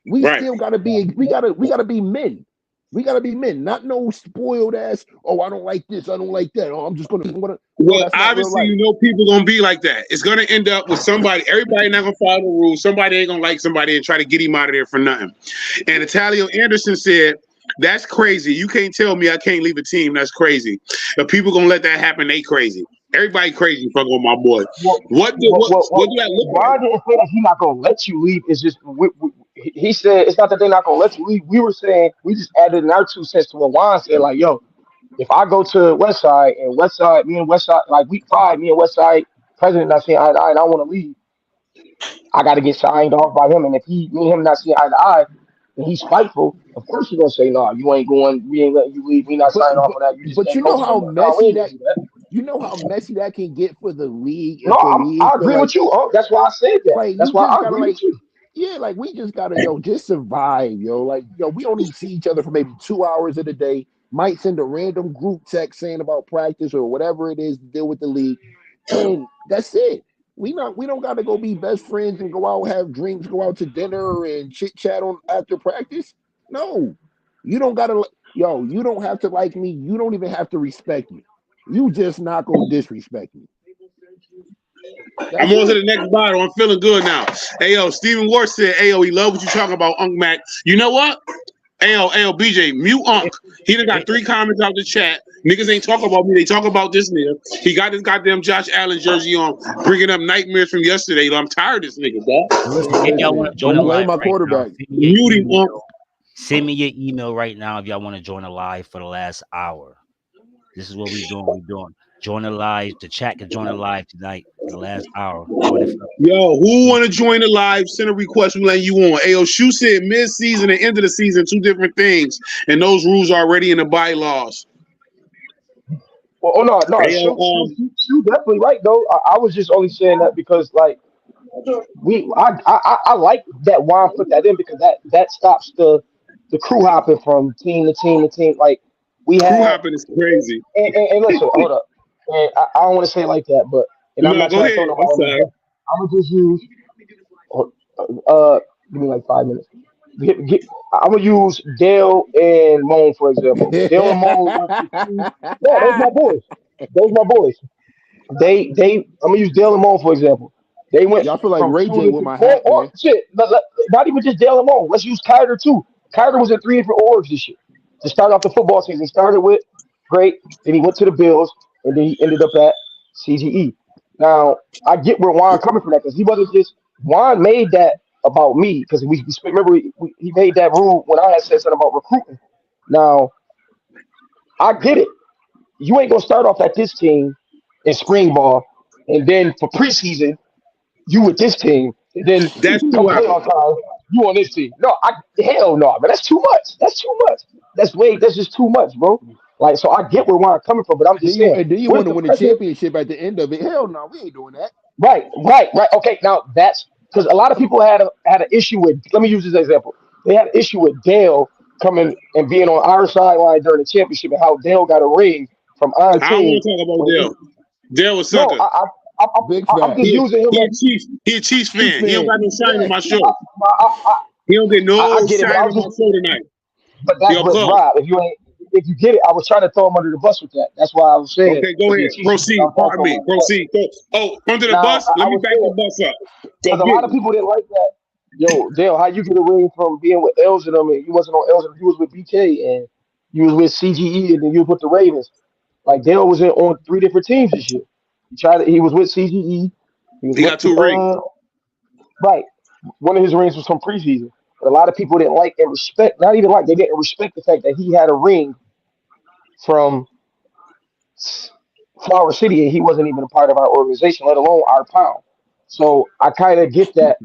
We still gotta be. We gotta be men. We gotta be men, not no spoiled ass. Oh, I don't like this. I don't like that. Oh, I'm just gonna. Well, obviously, people gonna be like that. It's gonna end up with somebody. Everybody not gonna follow the rules. Somebody ain't gonna like somebody and try to get him out of there for nothing. And Italio Anderson said, "That's crazy. You can't tell me I can't leave a team. That's crazy. If people gonna let that happen, they crazy. Everybody crazy. Fucking with my boy. What do that look like? Why didn't say that he's not gonna let you leave? It's just he said it's not that they're not gonna let you leave. We were saying we just added in our 2 cents to what Juan said. Like, if I go to Westside and me and Westside, like week 5, me and Westside president not seeing eye to eye, and I want to leave, I got to get signed off by him. And if me and him not seeing eye to eye, and he's spiteful, of course he's gonna say, "No, you ain't going. We ain't letting you leave. We not signing off on that." You know how messy that. You know how messy that can get for the league. No, I agree with you. That's why I said that. Like, that's why I agree with you. Yeah, like we just gotta, just survive, yo. Like, we only see each other for maybe 2 hours of the day. Might send a random group text saying about practice or whatever it is to deal with the league, and that's it. We don't gotta go be best friends and go out have drinks, go out to dinner and chit chat on after practice. No, you don't gotta. You don't have to like me. You don't even have to respect me. You just not gonna disrespect me. I'm That's on to the it. next bottle. I'm feeling good now. Hey, yo, Stephen Ward said, hey, yo, he love what you talking about, Unc Mac. You know what? Hey, yo, BJ, mute Unc. He done got 3 comments out the chat. Niggas ain't talking about me. They talk about this nigga. He got this goddamn Josh Allen jersey on, bringing up nightmares from yesterday. I'm tired of this nigga, dog. Listen, if y'all want to join Don't the blame live my right now, quarterback. Mute him, Unc. send me your email right now if y'all want to join the live for the last hour. This is what we're doing. We're doing join the live. The chat can join the live tonight for the last hour. Join it. Yo, who want to join the live? Send a request. We letting you on. Ayo, Shu said mid-season and end of the season, 2 different things, and those rules are already in the bylaws. Well, oh no, Ayo, shoot, definitely right though. I was just only saying that because like I like that Juan put that in because that stops the crew hopping from team to team to team. Like we crew had, hopping is crazy. and listen, hold up, and I don't want to say it like that, but and I'm No, not go trying to ahead. throw I'm nobody on sorry. this. I'm gonna just use give me like 5 minutes. I'm gonna use Dale and Moan for example. Dale and Moan went from team. Yeah, those my boys. Those my boys. I'm gonna use Dale and Moan for example. They went Y'all feel like from Ray two J with different my hat, man. shit. Not even just Dale and Moan. Let's use Kyder too. Kyder was in 3 different orgs this year. To start off the football season, he started with great, then he went to the Bills, and then he ended up at CGE. Now I get where Juan coming from that because he wasn't just Juan made that about me because remember he made that rule when I had said something about recruiting. Now I get it. You ain't gonna start off at this team in spring ball, and then for preseason you with this team, and then That's come too hot. playoff time you on this team. No, hell no, man. That's too much. That's too much. That's just too much, bro. Like so, I get where I'm coming from, but I'm Then just saying, you what if want to the win a president? championship at the end of it? Hell no, we ain't doing that. Right. Okay, now that's because a lot of people had an issue with. Let me use this example. They had an issue with Dale coming and being on our sideline during the championship and how Dale got a ring from our I don't team. want to talk about When Dale. Dale was no, sucker. Big I'm just facts. using him He a as Chiefs. He a Chiefs Chiefs fan. He don't fan. got no shine on Yeah. my show. I, He don't get I no get it, but I shine was on my just show tonight. but Yo, cuz. Rob, if you get it, I was trying to throw him under the bus with that. That's why I was saying Okay, go because he a ahead. Chiefs fan, Proceed. I'm trying to Pardon throw him me. under the bus. Proceed. Go. Oh, under the Now bus? Let I me was back the saying bus up. Go because a get lot of it. people didn't like that. Yo, Dale, how you get a ring from being with Els and them and you wasn't on Els and you was with BK and you was with CGE and then you was with the Ravens. Like Dale was on 3 different teams this year. He was with CGE. He was He with got 2 rings. right. One of his rings was from preseason. But a lot of people didn't like and respect, not even like, they didn't respect the fact that he had a ring from Flower City and he wasn't even a part of our organization, let alone our pound. So I kind of get that.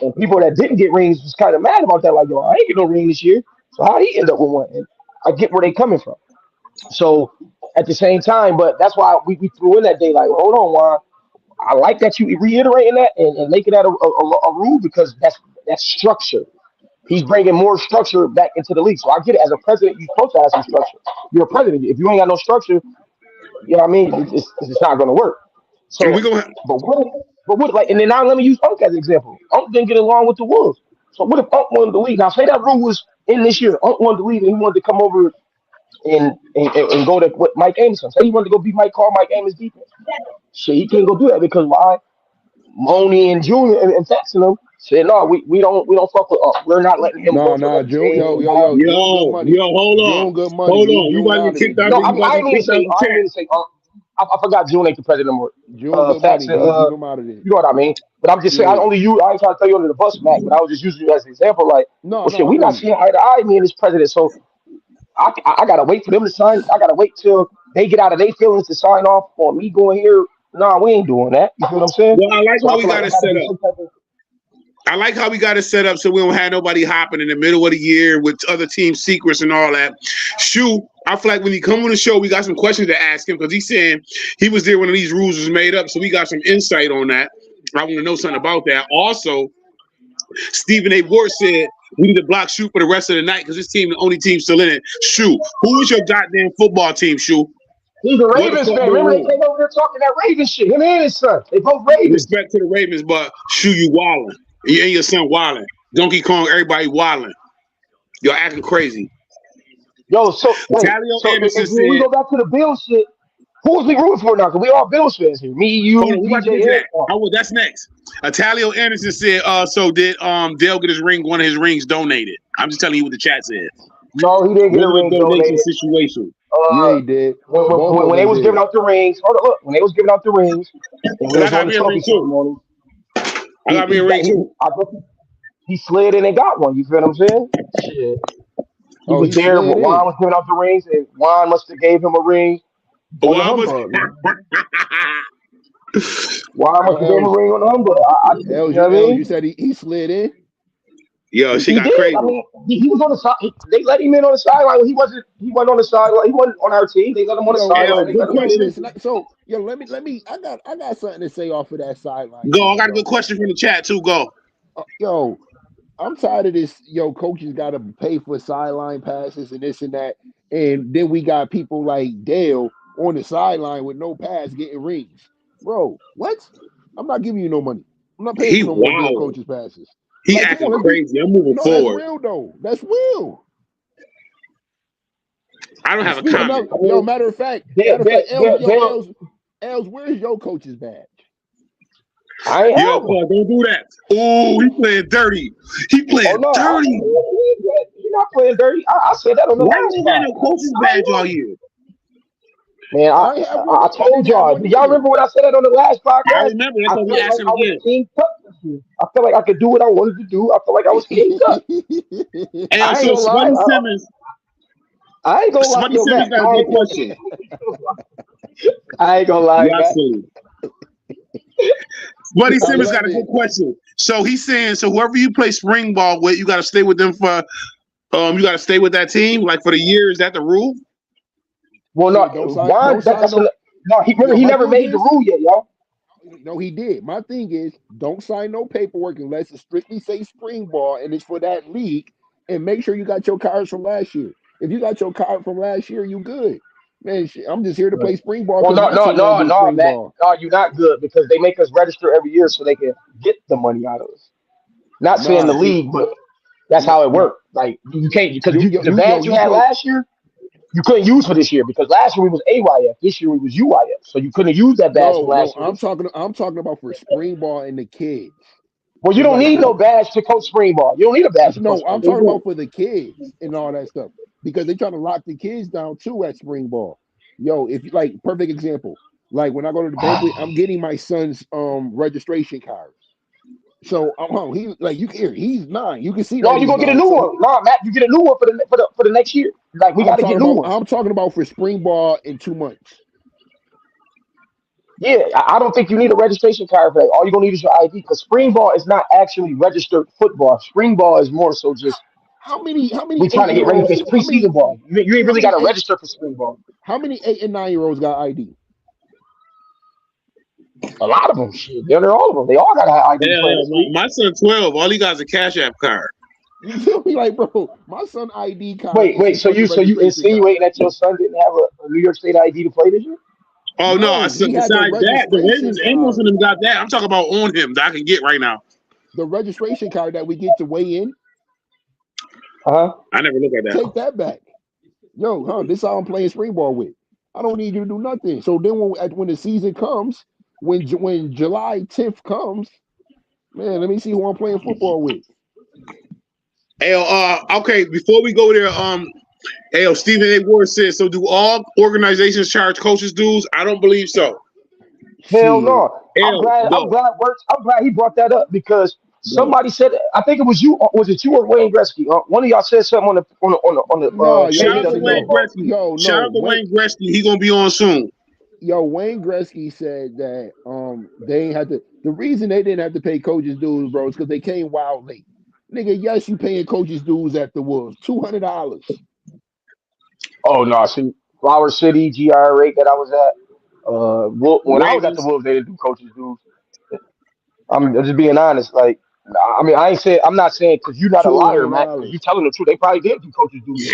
And people that didn't get rings was kind of mad about that. Like, yo, I ain't get no ring this year. So how he end up with one? And I get where they coming from. So at the same time, but that's why we threw in that day, like, hold on, Juan. I like that you reiterating that and making that a rule because that's structure. He's bringing more structure back into the league. So I get it. As a president, you're supposed to have some structure. You're a president. If you ain't got no structure, you know what I mean? It's not going to work. And we So, gonna but what, like, and then now let me use Unc as an example. Unc didn't get along with the Wolves. So what if Unc wanted to leave? Now, say that rule was in this year. Unc wanted to leave and he wanted to come over and go to what Mike Amerson. Say he wanted to go be Mike Amos defense. Shit, he can't go do that because why? Moni and Junior and Fats and them said, no, we don't fuck with Unc. We're not letting him go No, to no, another June, team. June good money. hold on. June good money. Hold Leave on. You June about to out get of it. kicked out No, the you about I to ain't get mean to kicked out say. the I ain't chat. mean to say. I forgot June ain't the president anymore. June good Fats money. and Leave him out of it. you know what I mean. But I'm just saying. Yeah. I ain't trying to throw you under the bus, Mac. But I was just using you as an example. Like, No, well, shit, I we feel not you. seeing eye to eye, me and this president. So I gotta wait for them to sign. I gotta wait till they get out of their feelings to sign off on me going here. Nah, we ain't doing that. You feel what I'm saying? Well, I like So how I we feel like got it it gotta set be up. some type of I like how we got it set up so we don't have nobody hopping in the middle of the year with other team secrets and all that. Shoot, I feel like when he come on the show, we got some questions to ask him because he's saying he was there when these rules was made up, so we got some insight on that. I want to know something about that. Also, Stephen A. Ward said we need to block Shoe for the rest of the night because this team the only team still in it. Shoe, who is your goddamn football team, Shoe? He's a What the Ravens fuck fan. going Remember they on? came over there talking that Ravens shit. Him and his son. They both Ravens. Respect to the Ravens, but Shoe, you wildin'. You and your son wildin'. Donkey Kong, everybody wildin'. You're acting crazy. Yo, so wait, Talio so Anderson if we said, go back to the Bills shit, who's we rooting for now? Because we all Bills fans here. Me, you, hold on, we about to get DJ, to and that. Oh, well, that's next. Talio Anderson said, so did Dale get his ring, one of his rings donated? I'm just telling you what the chat said. No, he didn't get a What was ring the donation donated. situation? Yeah, he did. Both When of they them was did. giving out the rings, hold on, look, when they was giving out the rings, and we But I was got on the me a ring trophy too. ceremony, I got me a ring too. he slid in and got one. You feel what I'm saying? Shit. He Oh, was he there. slid Juan in. was giving out the rings, and Juan must have gave him a ring on the Well, I was. humbug, man. Juan Oh, must have gave him a ring on the humbug. You know what I Els, mean? you said he slid in. Yo, she He got did. I crazy. mean, he was on the side. They let him in on the sideline. He wasn't on the sideline. He wasn't on our team. They let him on the Yo, sideline. They Good let him in. question. listen. So, yo, let me. I got something to say off of that sideline Go. I shit, got a yo. good question from the chat too. Go. Yo, I'm tired of this. Yo, coaches got to pay for sideline passes and this and that, and then we got people like Dale on the sideline with no pass getting rings, bro. What? I'm not giving you no money. I'm not paying He for no more damn wild. coaches passes. He Like, come acting on, let's be. crazy. I'm moving No, that's forward. real though. That's real. I don't And have a speaking comment. of, yo, matter of fact, Els, where's your coach's badge? I ain't Yo, have one. Paul, don't do that. Oh, he playing dirty. He Oh playing no, dirty. you're not playing dirty. I said that on the Why last you got pod. no coach's badge all year? Man, I ain't have one. I I told didn't have y'all. one Do y'all either. remember when I said that on the last I podcast? remember. That's I why we felt asked like him I was again. king cut this year. I felt like I could do what I wanted to do. I felt like I was king cut. Hey, I ain't so gonna lie. I ain't gonna lie. Smutty Yo, Simmons Matt, got a good question. I ain't gonna lie, Y'all Matt. silly. Smutty I Simmons got love a good it. question. So he's saying, so whoever you play spring ball with, you got to stay with them for, you got to stay with that team like for the year. Is that the rule? Well, Yeah, no, Juan. That's no. He remember Yo, he my never thing made the is, rule yet, y'all. no, he did. My thing is, don't sign no paperwork unless it strictly say spring ball and it's for that league. And make sure you got your cards from last year. If you got your card from last year, you good. Man, shit, I'm just here to play spring ball Well, because my team want to do spring Matt. ball. No, you're not good because they make us register every year so they can get the money out of us. Not saying Nah, the see, league, but that's no, how it no, worked. Like you can't because the yo, badge you you had play. last year you couldn't use for this year because last year we was AYF, this year we was UIF, so you couldn't use that badge from No, last year. I'm talking about for spring ball and the kids. Well, you Cause don't like, need no badge to coach spring ball. You don't need a badge to coach no, I'm spring talking ball. about for the kids and all that stuff because they trying to lock the kids down too at spring ball. Yo, if you like, perfect example. Like when I go to the banquet, I'm getting my son's registration card. So he like you can hear he's 9. You can see No, that you he's gonna get a 9. new So one. No, Matt, you get a new one for the next year. Like we got to get new ones. I'm talking about for spring ball in 2 months. Yeah, I don't think you need a registration card for that. All you're gonna need is your ID because spring ball is not actually registered football. Spring ball is more so just How many we trying to get ready for 8-year-olds? preseason ball. You ain't How really got many to 8 register for spring ball. how many 8 and 9-year-olds got ID? A lot of them, shit. They're all of them. They all got an ID to Yeah, play in this league. my son 12. All he got is a Cash App card. You feel me? Like, bro, my son ID card is Wait. his So fucking you registration card. insinuating that your son didn't have a New York State ID to play this year? Oh no! No, he had the Besides that, the registration Ravens, Amos card. and them got that. I'm talking about on him that I can get right now. The registration card that we get to weigh in, I never look at that. take that back. Yo, this is how I'm playing spring ball with. I don't need you to do nothing. So then when the season comes, when July 10th comes, man, let me see who I'm playing football with. Hey, okay. Before we go there, Stephen A. Ward says, so do all organizations charge coaches dues? I don't believe so. Hell Shit. no. I'm glad he brought that up because Go. somebody said I think it was you. Was it you or Wayne Gretzky? One of y'all said something on No, the yo, show Shout out the to other listen, day. Wayne yo, Gretzky. yo, Shout no, out to Wayne Gretzky. He gonna be on soon. Wayne Gretzky said that they ain't had to. The reason they didn't have to pay coaches dues, bro, is because they came wild late. Nigga, yes, you paying coaches dues at the Wolves, $200. Oh no, see, Flower City, GR8 that I was at. When I was at the Ravens. Wolves, they didn't do coaches dues. I'm just being honest. Like I mean, I'm not saying because you're not a liar, man. $200. You telling the truth. They probably did do coaches do this.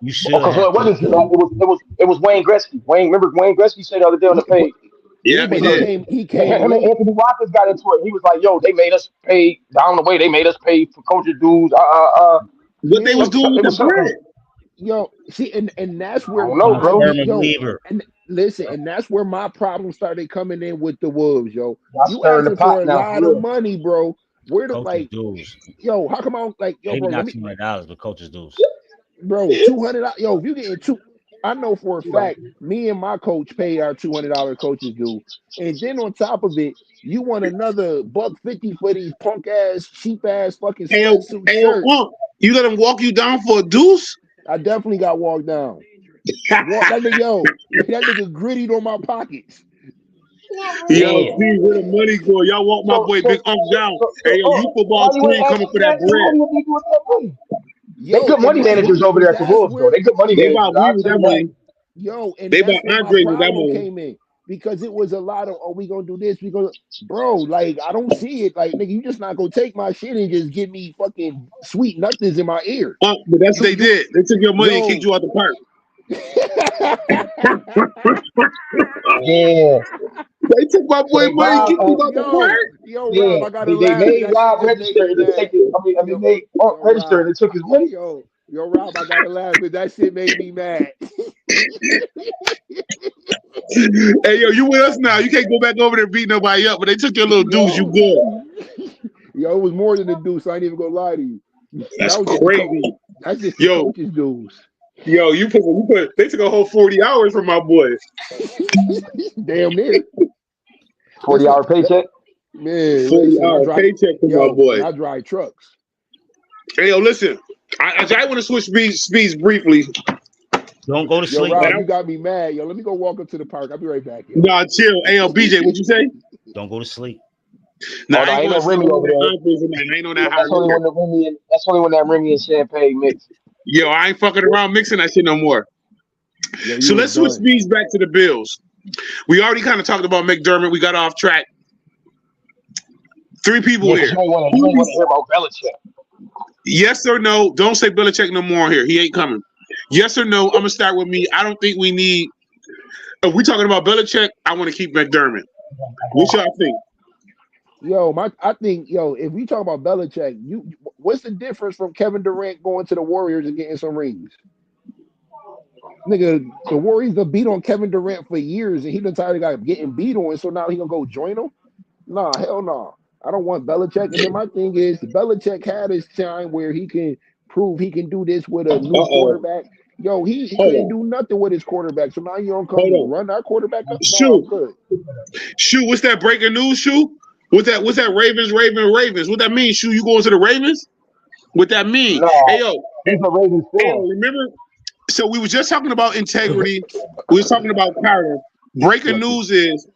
You should Because have it to. wasn't you, man. It was Wayne Gretzky. Remember Wayne Gretzky said the other day on the page. Yeah, But he he did. came Him and late. Anthony Watkins got into it. He was like, "Yo, they made us pay down the way. They made us pay for coaches' dues. What they was Yeah, doing with It the was something. bread? yo, see, and that's I where don't know, I'm a bro. firm yo, believer. and listen, and that's where my problem started coming in with the Wolves, yo. Y'all You stirring the asking for pot a now for lot of real. money, bro. Where the Coaches dues. yo, how come I don't yo, Maybe bro, let not me, $200, but coaches dues. bro, $200, yo, if you getting two, I know for a fact, me and my coach pay our $200 coaches due, and then on top of it, you want another $150 for these punk ass, cheap ass fucking sweatsuit shirts. You let him walk you down for a deuce? I definitely got walked down. Walk that nigga, yo, that nigga grittied on my pockets. Yo, Damn. see where the money go. Y'all walk my boy Big Unc down. Hey, yo, you Why football you ain't scream coming asking for that that? What bread. do you do with that money? They Yo, good money managers over there at the that's Wolves, though. where They good money They bought managers. we I'll with tell that you that. money. yo, and They that's bought where my Andre with that problem money. came in because it was a lot of, oh, we gonna do this, we gonna, bro, like I don't see it, like nigga, you just not gonna take my shit and just give me fucking sweet nothings in my ear. But that's what they You, did. They took your money and kicked yo. you out the park. Yeah. They took my So boy they money and robbed. kicked him out the park. Yo, Yeah. Rob, I gotta They laugh because made that shit Rob just made register me and they mad. take it. They Yo, made Punk yo, register Rob, and they took his money. yo, Rob, I gotta laugh because that shit made me mad. Hey, yo, you with us now. You can't go back over there and beat nobody up, but they took your little deuce. You Yo, good. yo, it was more than a deuce. I ain't even gonna lie to you. That's That was just the coach. crazy. That's just the Yo, coach's dues. they took a whole 40 hours from my boy. Damn near. That's 40-hour paycheck. man. 40 Listen, I hour drive. paycheck from my Yo, and boy. I drive trucks. Hey, yo, listen. I want to switch speeds briefly. Don't go to Yo, sleep. Rob, you got me mad. Yo, let me go walk up to the park. I'll be right back, yo. Nah, chill. Hey, yo, BJ, what you say? Don't go to sleep. Nah, Oh I no, ain't ain't going no to sleep Remy on over that there. entrees and I ain't on that hard That's only liquor. when the Remy and that's only when that Remy and champagne mix. Yo, I ain't fucking around mixing that shit no more. Yo, you So was let's switch done. speeds back to the Bills. We already kind of talked about McDermott. We got off track. Three people Yeah, because here. you ain't want to hear about Belichick. Yes or no? Don't say Belichick no more here. He ain't coming. Yes or no? I'm gonna start with me. I don't think we need. If we talking about Belichick, I want to keep McDermott. What y'all think? Yo, I think, yo, if we talk about Belichick, what's the difference from Kevin Durant going to the Warriors and getting some rings? Nigga, the Warriors have beat on Kevin Durant for years, and he done tired of guy getting beat on, so now he gonna go join them? Nah, hell no. I don't want Belichick. And then my thing is, Belichick had his time where he can prove he can do this with a new Uh-oh. quarterback. Yo, he Hold couldn't on. do nothing with his quarterback. So now you don't Hold come on. run our quarterback up. No, I'm Shoot. good. Shoot. What's that breaking news, Shoot? What's that Ravens? What that mean, Shoot? You going to the Ravens? What that mean? Hey, No, yo. he's a Ravens Hey, fan. yo, remember? So we were just talking about integrity. We was talking about Carter. Breaking Bless you. news is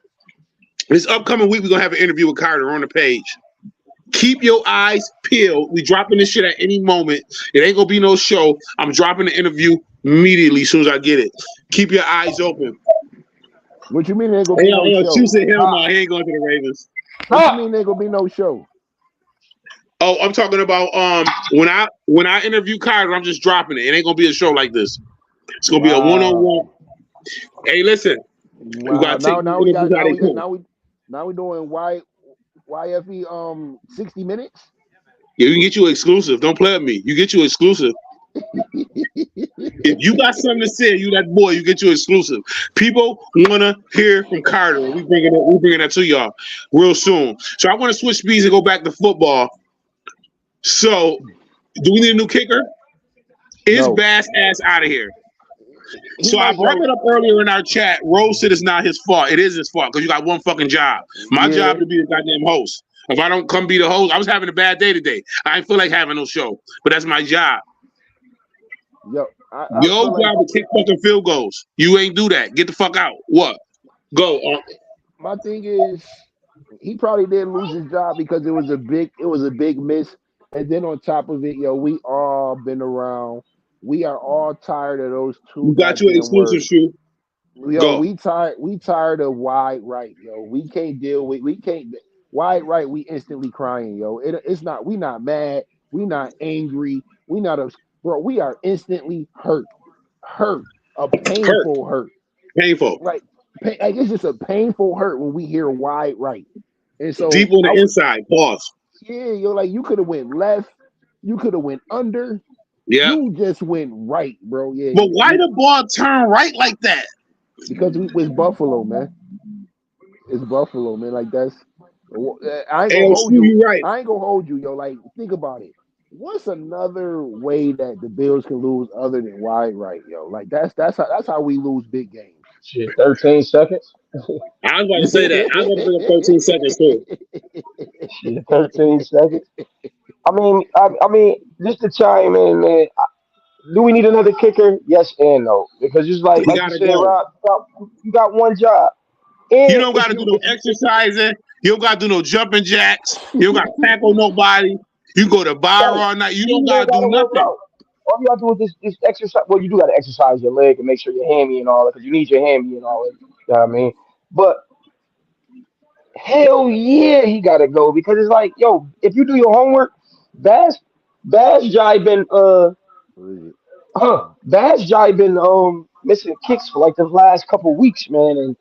this upcoming week we're going to have an interview with Carter on the page. Keep your eyes peeled. We dropping this shit at any moment. It ain't gonna be no show. I'm dropping the interview immediately as soon as I get it. Keep your eyes open. What you mean there ain't gonna Hey, be yo, no Chu show? said hell no, he ain't going to the Ravens. What you mean there ain't gonna be no show? Oh, I'm talking about when I interview Kyler, I'm just dropping it. It ain't gonna be a show like this. It's gonna be a Wow. one-on-one. Hey, listen, we Wow. gotta take these Now we got interviews how they come. now we doing YFE 60 minutes. Yeah, you can get you exclusive. Don't play with me. You get you exclusive. If you got something to say, you that boy, you get you exclusive. People wanna hear from Carter. We bringing that to y'all real soon. So I want to switch speeds and go back to football. So, do we need a new kicker? Is No. Bass ass out of here? He So I might brought yo it up earlier in our chat. Rose said it's not his fault. It is his fault because you got one fucking job. My yeah. job to be the goddamn host. If I don't come be the host, I was having a bad day today. I didn't feel like having no show, but that's my job. Yo, I Your feel like job to kick fucking field goals. You ain't do that. Get the fuck out. What? Go. my thing is he probably did lose his job because it was a big miss. And then on top of it, yo, we all been around. We are all tired of those two You got you an goddamn exclusive words. shoe. Yo, Go. we tired of wide right, yo. We can't deal with we can't Wide right, we instantly crying, yo. It's not. We not mad. We not angry. We not bro. We are instantly hurt, a Hurt, painful hurt. painful, Like, like it's just a painful hurt when we hear wide right. And deep so on I the was, inside. Pause. yeah, yo, like you could have went left, you could have went under, Yeah. you just went right, bro. Yeah, But why the ball turn right like that? because we was Buffalo, man. It's Buffalo, man. Like that's. I ain't gonna AOC, hold you. you right. I ain't gonna hold you, yo. Like think about it. What's another way that the Bills can lose other than wide right, yo? Like that's how we lose big games. Shit, 13 seconds. I was about to say that. I was going to bring up 13 seconds too. Shit, 13 seconds. I mean, just to chime in, man. Do we need another kicker? Yes and no. Because just like He you gotta said, go. Rob, you got one job. You And don't got to do no exercising. You don't got to do no jumping jacks. You don't got to tackle nobody. You go to bar all night. You don't got to do work nothing. out. All you gotta do is this exercise. Well, you do gotta exercise your leg and make sure your hammy and all that, because you need your hammy and all that. You know what I mean? But hell yeah, he gotta go, because it's like, yo, if you do your homework, Bass Jai been Bass Jai been missing kicks for like the last couple weeks, man, and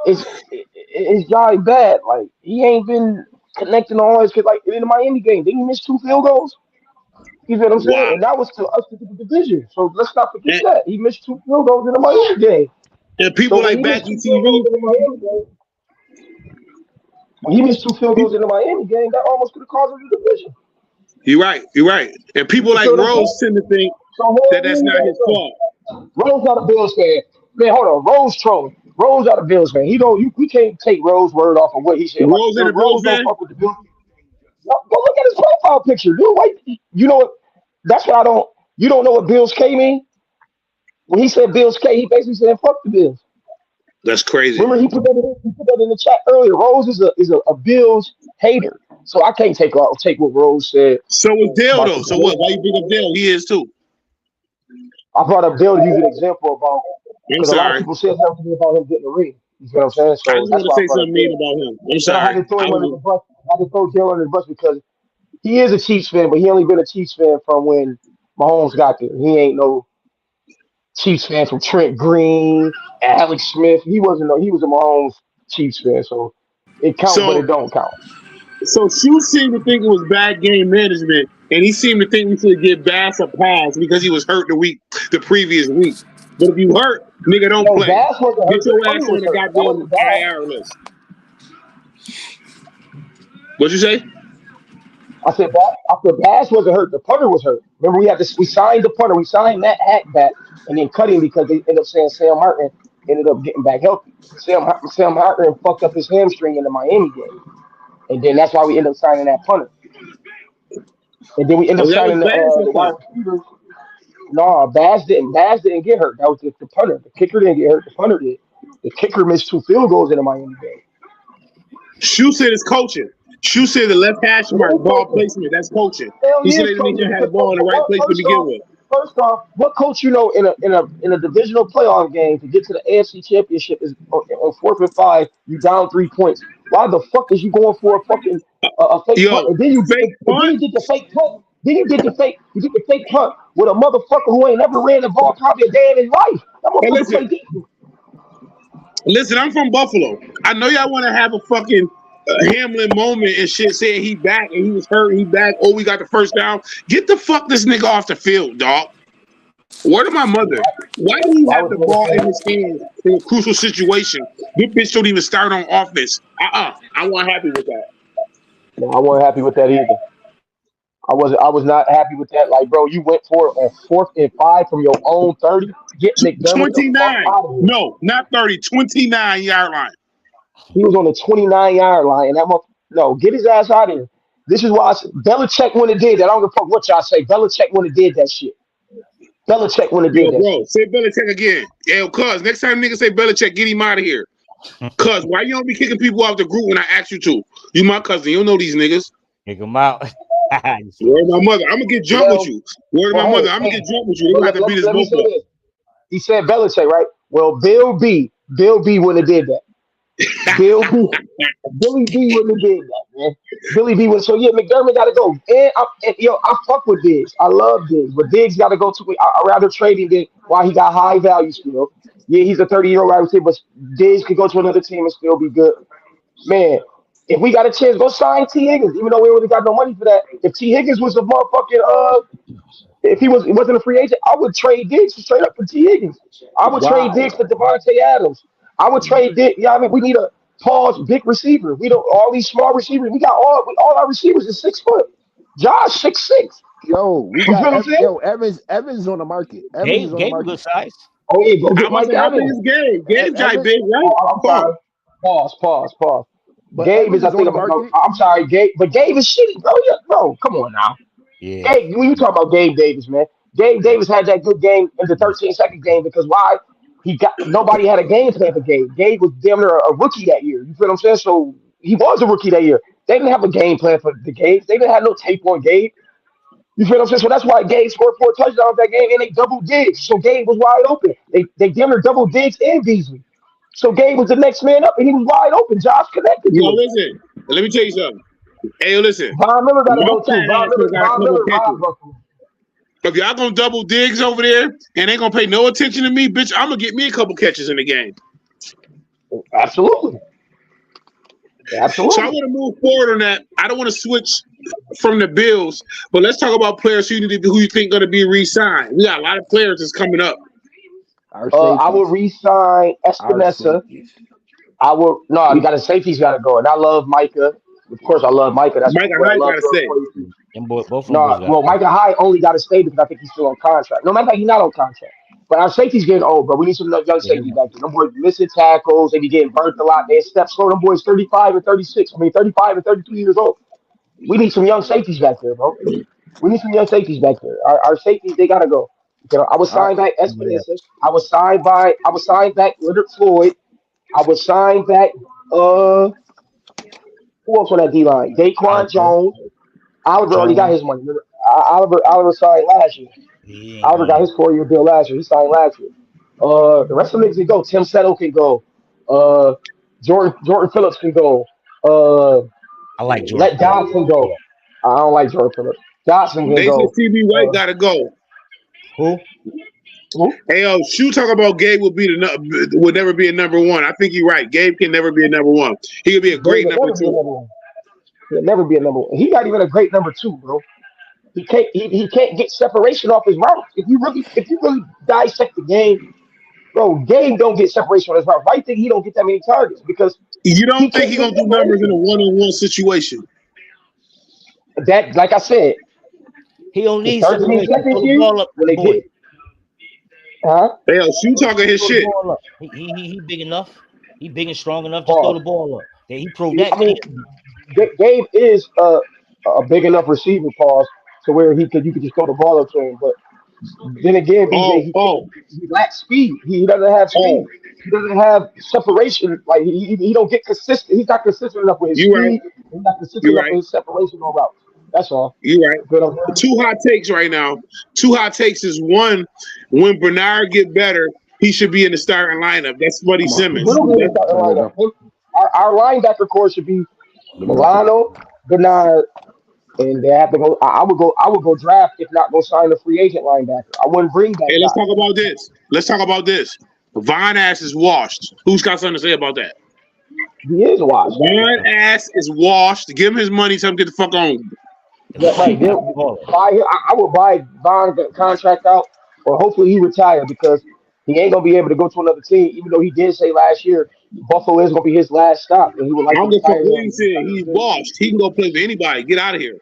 it's Jai bad. Like he ain't been connecting all his kids. Like in the Miami game, did he miss 2 field goals? You know what I'm saying? Wow. And that was to us to the division. So let's not forget And, that. He missed 2 field goals in the Miami game. and people So when like he missed Backy 2 field goals TV, in the Miami game, when he missed 2 field goals in the Miami game, that almost could have cost us the division. you're right. You're right. And people You like feel what I'm saying? Rose tend to think So hell that yeah, that's he not gotta his go. fault. Rose not a Bills fan. Man, hold on. Rose trolling. Rose not a Bills fan. He don't. We can't take Rose's word off of what he said about the Rose ain't Bills. a Bills Rose don't fan? fuck with the Bills. Go look at his profile picture, dude. Wait, you know what? That's why I don't. You don't know what Bills K mean? When he said Bills K, he basically said fuck the Bills. That's crazy. Remember, he put that in the chat earlier. Rose is a Bills hater, so I can't take what Rose said So is Dale, about though. the So what? Bills. Why you bring up Dale? He is too. I brought up Bill to use an example about, I'm because a lot of sorry. people said something to me about him getting a ring. You know what I'm saying? I So just that's want to why I say brought something up mean Bill. about him. I'm Then I had sorry. to throw I him under the was, bus. I had to throw Dale under the bus because he is a Chiefs fan, but he only been a Chiefs fan from when Mahomes got there. He ain't no Chiefs fan from Trent Green, Alex Smith. He wasn't. He was a Mahomes Chiefs fan, so it count, but so it don't count. So Shu seemed to think it was bad game management, and he seemed to think we should give Bass a pass because he was hurt the previous week. But if you hurt, nigga, don't No, play. Bass wasn't Get hurt. The your ass punter on was the hurt. That goddamn wasn't Bass. IR list. What'd you say? I said Bass wasn't hurt. The punter was hurt. Remember, we signed the punter. We signed that hack back and then cut him because they ended up saying Sam Martin ended up getting back healthy. Sam Martin fucked up his hamstring in the Miami game, and then that's why we ended up signing that punter. And then we ended Oh, up that was signing Bass, I the wide thought. receivers. No, Bass didn't. Bass didn't get hurt. That was the punter. The kicker didn't get hurt. The punter did. The kicker missed 2 field goals in the Miami game. Shu said it's coaching. Shu said the left hash It mark ain't ball coaching. placement. That's coaching. Hell He yeah, said it's they didn't coaching have the because ball in the right place to begin with. first off, what coach you know in a divisional playoff game to get to the AFC Championship is on 4th and 5, you down 3 points. Why the fuck is you going for a fucking a fake punt? Yo, And then you fake punt. did the fake punt. Then you did the fake punt with a motherfucker who ain't never ran the ball probably a day in his life. That Hey, motherfucker play defense. listen, I'm from Buffalo. I know y'all want to have a fucking Hamlin moment and shit, saying he back and he was hurt, he back. Oh, we got the first down. Get the fuck this nigga off the field, dog. Word of my mother. Why do he Why have was the you ball in gonna his hands in a crucial situation? This bitch don't even start on offense. I wasn't happy with that. No, I wasn't happy with that either. I was not happy with that. Like, bro, you went for it on 4th and 5 from your own 30. Get McDermott the fuck 29. out of here. No, not 30. 29-yard line. He was on the 29-yard line, and no, get his ass out of here. This is why Belichick wouldn't have did that. I don't give a fuck what y'all say. Belichick wouldn't have did that shit. Belichick wouldn't have Yo, did that bro, shit. say Belichick again. Yo, cuz, next time niggas say Belichick, get him out of here. Cuz, why you don't be kicking people out the group when I ask you to? You my cousin. You don't know these niggas. Kick him out. Word of my mother. I'm going to get drunk with you. Word of my mother. I'm going to get drunk with you. They're going to have to beat us Let me both say up. this. He said Belichick, right? Well, Bill B wouldn't have did that. Billy B wouldn't have did that, man. Billy B would. So yeah, McDermott got to go. I fuck with Diggs. I love Diggs, but Diggs got to go too. I rather trade him than while he got high value still. Yeah, he's a 30-year-old wide receiver, but Diggs could go to another team and still be good. Man, if we got a chance, go sign T Higgins. Even though we already got no money for that. If T Higgins was a motherfucking if he wasn't a free agent, I would trade Diggs straight up for T Higgins. I would trade Diggs for Devontae Adams. I would trade Diggs. Yeah, I mean, we need a big receiver. We don't all these small receivers. We got all our receivers is 6 foot. Josh 6'6". Yo, we You feel what I'm got saying? yo Evans. Evans on the market. Evans is on the Gabe a market. good size. Oh yeah, go I get Mike wasn't. How big Evans. is Gabe? Gabe guy Evans, big, right? Oh, I'm sorry. Pause. but Gabe Evans is, I is on think, the about. market. I'm sorry, Gabe, but Gabe is shitty, bro. Yeah, bro, come on now. Yeah. Gabe, when you talk about Gabe Davis, man, Gabe Davis had that good game in the 13-second game because why? Nobody had a game plan for Gabe. Gabe was damn near a rookie that year. You feel what I'm saying? So he was a rookie that year. They didn't have a game plan for the Gabe. They didn't have no tape on Gabe. You feel what I'm saying? So that's why Gabe scored 4 touchdowns that game and they double Diggs. So Gabe was wide open. They damn near double Diggs and Beasley. So Gabe was the next man up and he was wide open. Josh connected Yo, to him. listen. Let me tell you something. Hey, yo, listen. Von Miller got to My go too. fat ass got a Von couple Miller, catches. If y'all gonna double Diggs over there and ain't gonna pay no attention to me, bitch, I'm gonna get me a couple catches in the game. Absolutely. So I want to move forward on that. I don't want to switch from the Bills, but let's talk about players who you think going to be re-signed. We got a lot of players that's coming up. I would re-sign Espinosa. No, you got his safety's got to go, and I love Micah. Of course, I love Micah. That's Micah what I Hyde love. got to stay. Both of them No, boys got well, Micah Hyde only got to stay because I think he's still on contract. No, matter of fact, he's not on contract. But our safety's getting old, bro. We need some young safety back there. Them boys missing tackles. They be getting burnt a lot. They step slow. Them boys 35 and 36. 35 and 32 years old. We need some young safeties back there, bro. We need some young safeties back there. Our safeties, they gotta go. You know, I was signed back Espinosa. I was signed back Leonard Floyd. I was signed back who else on that D line? Daquan Jones. Oliver already got his money. Oliver signed last year. Oliver got his 4-year deal last year. He signed last year. The rest of the niggas can go. Tim Settle can go. Jordan Phillips can go. I like Jordan. Let Dodson go. I don't like Jordan Phillips. Dodson can They go. said CB White got to go. Who? Hey, yo, Shu talk about Gabe would never be a number one. I think you're right. Gabe can never be a number one. He could be a great number two. He'll never be a number one. He's not even a great number two, bro. He can't get separation off his route. If you really dissect the game, bro, Gabe don't get separation on his route. I think he don't get that many targets because you don't think he's gonna do numbers in a one-on-one situation. That, like I said, he don't need 13 seconds here when they get. Hey, yo, Shu talking his shit. He big enough. He big and strong enough to throw the ball up. He proved that. I mean, Gabe is a big enough receiver, pause, to where you could just throw the ball up to him. But then again, BJ, he lacks speed. He doesn't have speed. He doesn't have separation. Like he don't get consistent. He's not consistent enough with his speed. Right. He's not consistent enough with his separation on routes. That's all. You're right. 2 hot takes right now. 2 hot takes is one, when Bernard get better, he should be in the starting lineup. That's Buddy Simmons. Our linebacker core should be Milano, Bernard, and they have to go. I would go draft, if not go sign a free agent linebacker. I wouldn't bring that. Hey, let's talk about this. Von Ass is washed. Who's got something to say about that? He is washed. Von Ass is washed. Give him his money. Tell him to get the fuck on. Yeah, right. I would buy Von contract out, or hopefully he retire because he ain't gonna be able to go to another team. Even though he did say last year Buffalo is gonna be his last stop, and he would like to retire. He said he's washed. He can go play for anybody. Get out of here.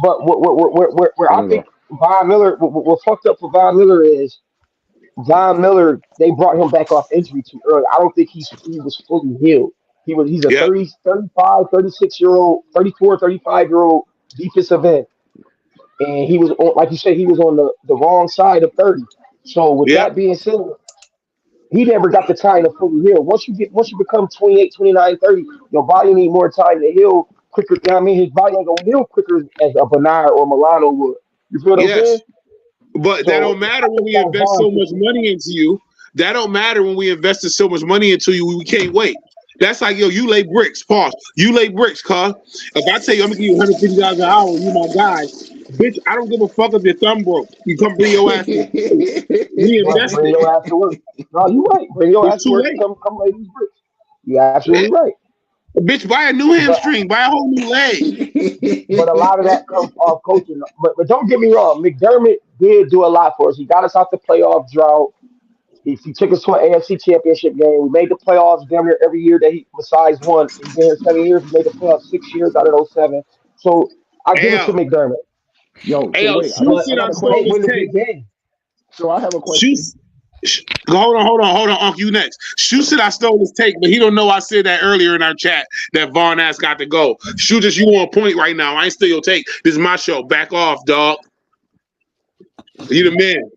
But where I think Von Miller, what fucked up for Von Miller is Von Miller. They brought him back off injury too early. I don't think he was fully healed. He's a 30, 35, 36-year-old, 34, 35-year-old defensive end. And he was on, like you said, he was on the wrong side of 30. So with that being said, he never got the time to fully heal. Once you become 28, 29, 30, your body need more time to heal quicker. You know what I mean? His body ain't gonna heal quicker as a Bernard or Milano would. You feel what I'm saying? But that don't matter when we invest so much money into you. That don't matter when we invested so much money into you. We can't wait. That's like, yo, you lay bricks. Pause. You lay bricks, cuz. If I tell you I'm gonna give you $150 an hour, you my guy, bitch. I don't give a fuck if your thumb broke. You come bring your ass to work. We Right, bring invested. your ass to work. No, you right. Bring your ass It's to too work and late. come lay these bricks. You Yeah. absolutely right. Bitch, buy a new But hamstring. Buy a whole new leg. but a lot of that comes off coaching. But don't get me wrong, McDermott did do a lot for us. He got us out the playoff drought. He took us to an AFC championship game. We made the playoffs damn near every year that he besides one. He's been here 7 years. We made the playoffs 6 years out of those seven. So I give it to Ayo, McDermott. Yo, so ayo, wait, Shu But said got I a he ain't stole question. his win the take. big game. So I have a Shu, question. hold on, Unc, you next. Shu said I stole his take, but he don't know I said that earlier in our chat that Vaughn ass got to go. Shu, just you on point right now. I ain't steal your take. This is my show. Back off, dog. You the man.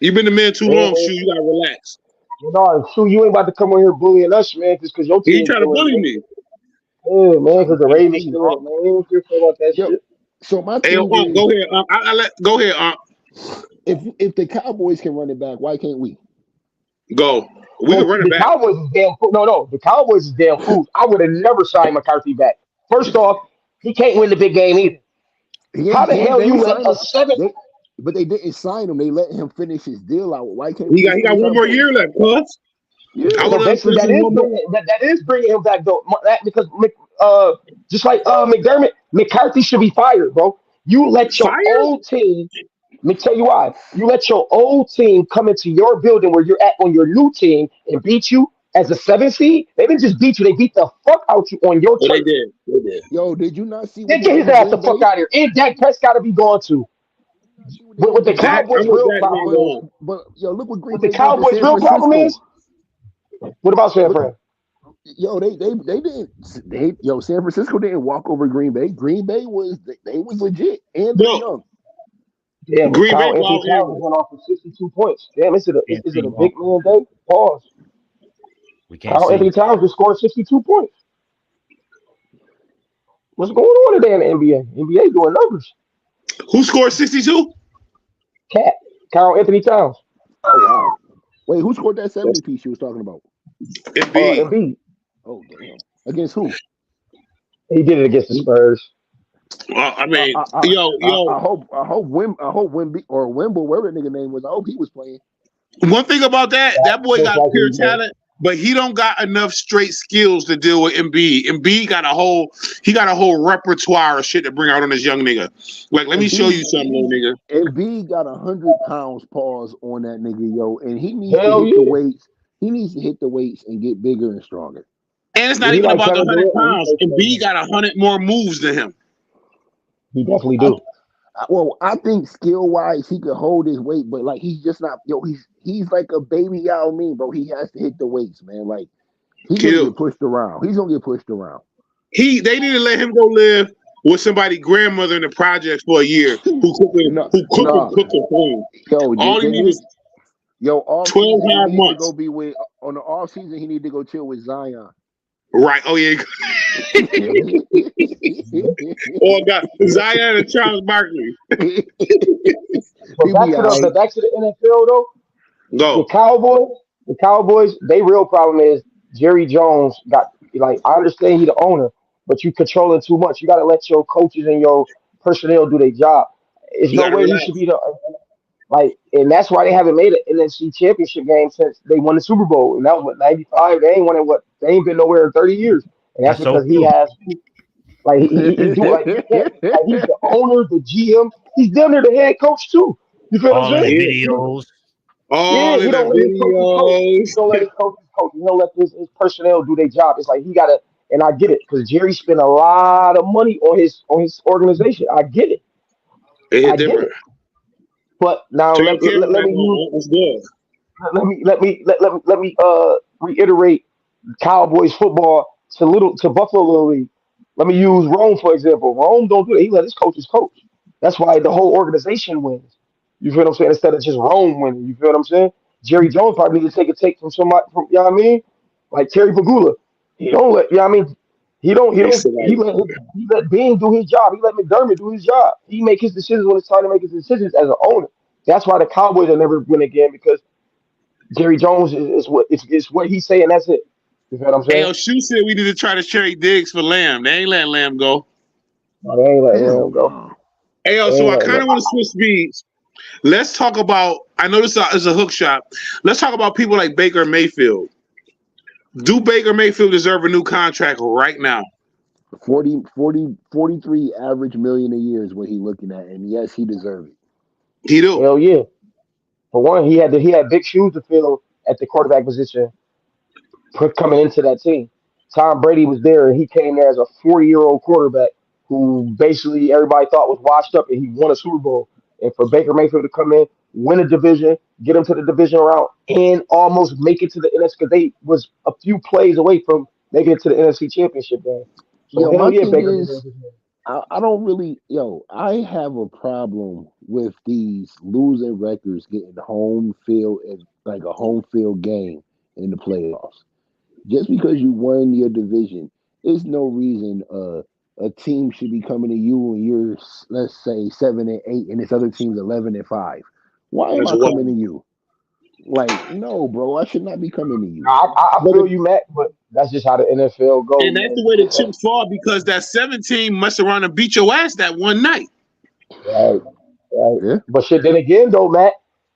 You been the man too long, Man, Shu. You gotta relax. no, Sue, you ain't about to come on here bullying us, man, just because your He team's trying to still in bully it. me. Yeah, man, because the Hey, Ravens hey, still in it, man. We don't care about that yo, shit. so my Hey, thing Unc, is, go ahead, Unc. Go ahead, Unc. if the Cowboys can run it back, why can't we? Go. We can Well, run it the back. Cowboys is damn fool. No, the Cowboys is damn fools. I would have never signed McCarthy back. First off, he can't win the big game either. How the hell They you ain't let sign a him. seven? They but they didn't sign him. They let him finish his deal out. Why can't we He just got stay one more Cowboys? year left, cuz. I Yeah. would So let him basically, finish that with is one more. bringing that is bringing him back though. That because just like McDermott, McCarthy should be fired, bro. You let your Fire? old team. Let me tell you why. You let your old team come into your building where you're at on your new team and beat you as a seven seed. They didn't just beat you; they beat the fuck out you on your Oh, they turf. did. They did. Yo, did you not see what Then they get did his in ass the Green fuck Bay? out of here. And Dak Prescott to be gone too. See what they But did with the to San Dak, I'm Cowboys' with real Dak problem, being but gone. yo, look what Green with the Bay did to Cowboys' San real problem Francisco. is what about San Look, Fran? yo, they didn't yo, San Francisco didn't walk over Green Bay. Green Bay was they was legit and they're No, young. Damn, but Green Bay Kyle Anthony wild Towns animal. went off for 62 points. Damn, Can't is say it a wrong. big man day? Pause. We can't Kyle say Anthony Towns just scored 62 points. What's going on today in the NBA? NBA doing numbers. Who scored 62? Cat. Kyle Anthony Towns. Oh wow. Wait, who scored that 70 piece you was talking about? Embiid. Embiid. Oh damn. Against who? He did it against the Spurs. I I mean, I I, yo, I hope Wimby or Wimble, whatever that nigga name was. I hope he was playing. one thing about that, That that boy most got likely pure he did. talent, but he don't got enough straight skills to deal with Embiid. Embiid got a whole repertoire of shit to bring out on this young nigga. Like, let me And show B you something, little nigga. and B got 100 pounds pause on that nigga, yo, and he needs to Hell hit the yeah. weights. He needs to hit the weights and get bigger and stronger. And it's Yeah, not he even like about the Kevin 100 Durant when he pounds. first came Embiid in. got 100 more moves than him. He definitely I, do. well, I think skill wise he could hold his weight, but like he's just not. Yo, he's like a baby Yao Ming, bro. He has to hit the weights, man. Like he's gonna Kill. get pushed around. He's gonna get pushed around. They need to let him go live with somebody grandmother in the projects for a year No, who no, cook and clean. yo, All he they need need. is Yo, off 12 season he hard needs to go months. be with on the off season he need to go chill with Zion. Right. Oh yeah. Oh God. Zion and Charles Barkley. But He'll be all right. back to the NFL though. The Go. Cowboys, they real problem is Jerry Jones got like I understand he the owner, but you controlling too much. You got to let your coaches and your personnel do their job. There's You no gotta way he relax. should be the like, and that's why they haven't made an NFC championship game since they won the Super Bowl, and that was what '95. They ain't won it. What they ain't been nowhere in 30 years, and that's that's so because he true. has like he do like you can't like he's the owner, the GM. He's damn near the head coach too. You feel what I'm All of the saying? Yeah. videos. Yeah, All he in the don't let his coaches coach. He videos. don't let his coaches coach. He don't let his personnel do their job. It's like he gotta, and I get it because Jerry spent a lot of money on his organization. I get it. It hit I get different. it. But now Turn your camera let back me use on. It's good. let me reiterate Cowboys football to Buffalo Little League. Let me use Rome for example. Rome don't do that. He let his coaches coach. That's why the whole organization wins. You feel what I'm saying? Instead of just Rome winning. You feel what I'm saying? Jerry Jones probably need to take a take from somebody from you know what I mean? Like Terry Pagula. He don't let you know what I mean? They said like, He let Bean do his job. He let McDermott do his job. He make his decisions when it's time to make his decisions as an owner. That's why the Cowboys will never win again because Jerry Jones is what it's what he's saying. That's it. You feel what I'm saying? Shoe said we need to try to trade Diggs for Lamb. They ain't letting Lamb go. No, they ain't letting Hell him go. no. So ain't I letting kind him. of want to switch speeds. Let's talk about. I know this is a hook shot. Let's talk about people like Baker Mayfield. Do Baker Mayfield deserve a new contract right now? 43 average million a year is what he's looking at, and yes, he deserves it. He do. Hell yeah. For one, he had big shoes to fill at the quarterback position coming into that team. Tom Brady was there, and he came there as a 40-year-old quarterback who basically everybody thought was washed up, and he won a Super Bowl. And for Baker Mayfield to come in, win a division, get him to the division round, and almost make it to the NFC, because they was a few plays away from making it to the NFC Championship game. So Yo, hell my yeah, thing Baker is, deserves his name. I don't really, I have a problem with these losing records getting home field and like a home field game in the playoffs. Just because you won your division, there's no reason a team should be coming to you and you're, let's say, 7-8 and this other team's 11-5. Why am That's I coming wild. to you? Like, no, bro, I should not be coming to you. I But feel you, Matt, but that's just how the NFL go, and that's man. the way the chips fall because that 17 messed around and beat your ass that one night. Right, right. Yeah. But shit, then again, though, Matt,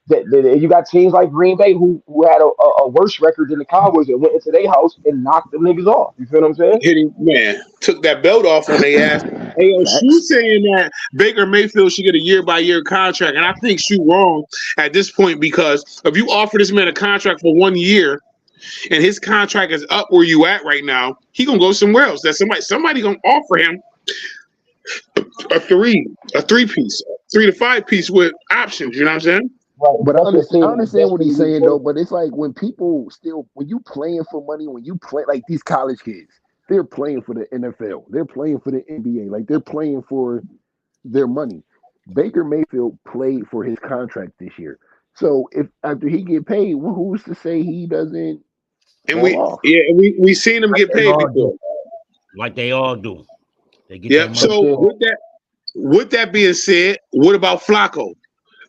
that you got teams like Green Bay who had a worse record than the Cowboys that went into their house and knocked them niggas off. You feel what I'm saying? Hitting man took that belt off on their ass. Shoe Facts. saying that Baker Mayfield should get a year-by-year contract, and I think Shoe wrong at this point because if you offer this man a contract for 1 year and his contract is up where you at right now, he gonna go somewhere else. That somebody gonna offer him a three piece, 3 to 5 piece with options. You know what I'm saying? Right. But I Especially a understand, team I that understand what he's desperately needs saying though. quarterback. But it's like when people still, when you playing for money, when you play like these college kids, they're playing for the NFL, they're playing for the NBA, like they're playing for their money. Baker Mayfield played for his contract this year, so if after he get paid, who's to say he doesn't And fall off? we seen him Like get they paid all before. do. Like they all do. They get their Yep. money. But So shit, with that being said, what about Flacco?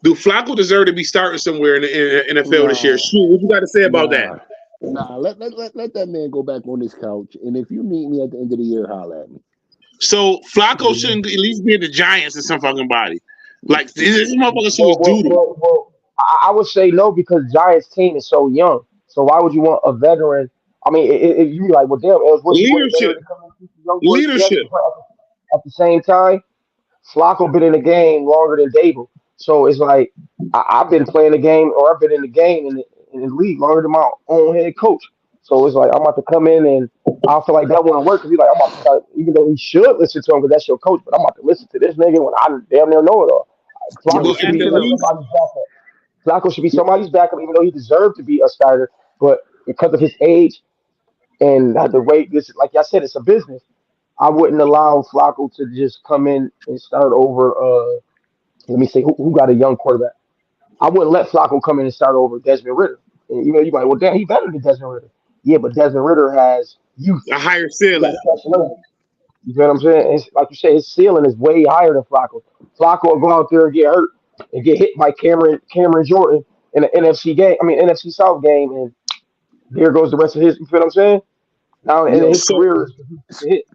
Do Flacco deserve to be starting somewhere in the NFL this year? Nah, Shoot, what you got to say about that? nah. Let that man go back on his couch, and if you need me at the end of the year, holla at me. So Flacco shouldn't at least be in the Giants in some fucking body. Like this motherfucker shit was doodle. I would say no because Giants team is so young. So why would you want a veteran? I mean, if you be like, well, damn, Ellsworth, you want a veteran Leadership, to come in and teach the young boys? Yes, leadership. but at the same time, Flacco been in the game longer than Dable. So it's like I've been playing the game or I've been in the game in the league longer than my own head coach. So it's like I'm about to come in and I feel like that wouldn't work because he's like, I'm about to start, even though he should listen to him because that's your coach, but I'm about to listen to this nigga when I damn near know it all. Flacco Yo, should At be the speaking of least, somebody's backup. Flacco should be somebody's backup, even though he deserved to be a starter. But because of his age and the way this, like I said, it's a business. I wouldn't allow Flacco to just come in and start over. Let me say, who got a young quarterback? I wouldn't let Flacco come in and start over Desmond Ritter. And, you might, well, damn, he better than Desmond Ritter. Yeah, but Desmond Ritter has youth. a higher He got ceiling. flexibility. You feel what I'm saying? It's, like you say, his ceiling is way higher than Flacco. Flacco will go out there and get hurt and get hit by Cameron Jordan in an NFC game. I mean, NFC South game, and there goes the rest of his. You feel what I'm saying? Now, and yo, his So career is hit.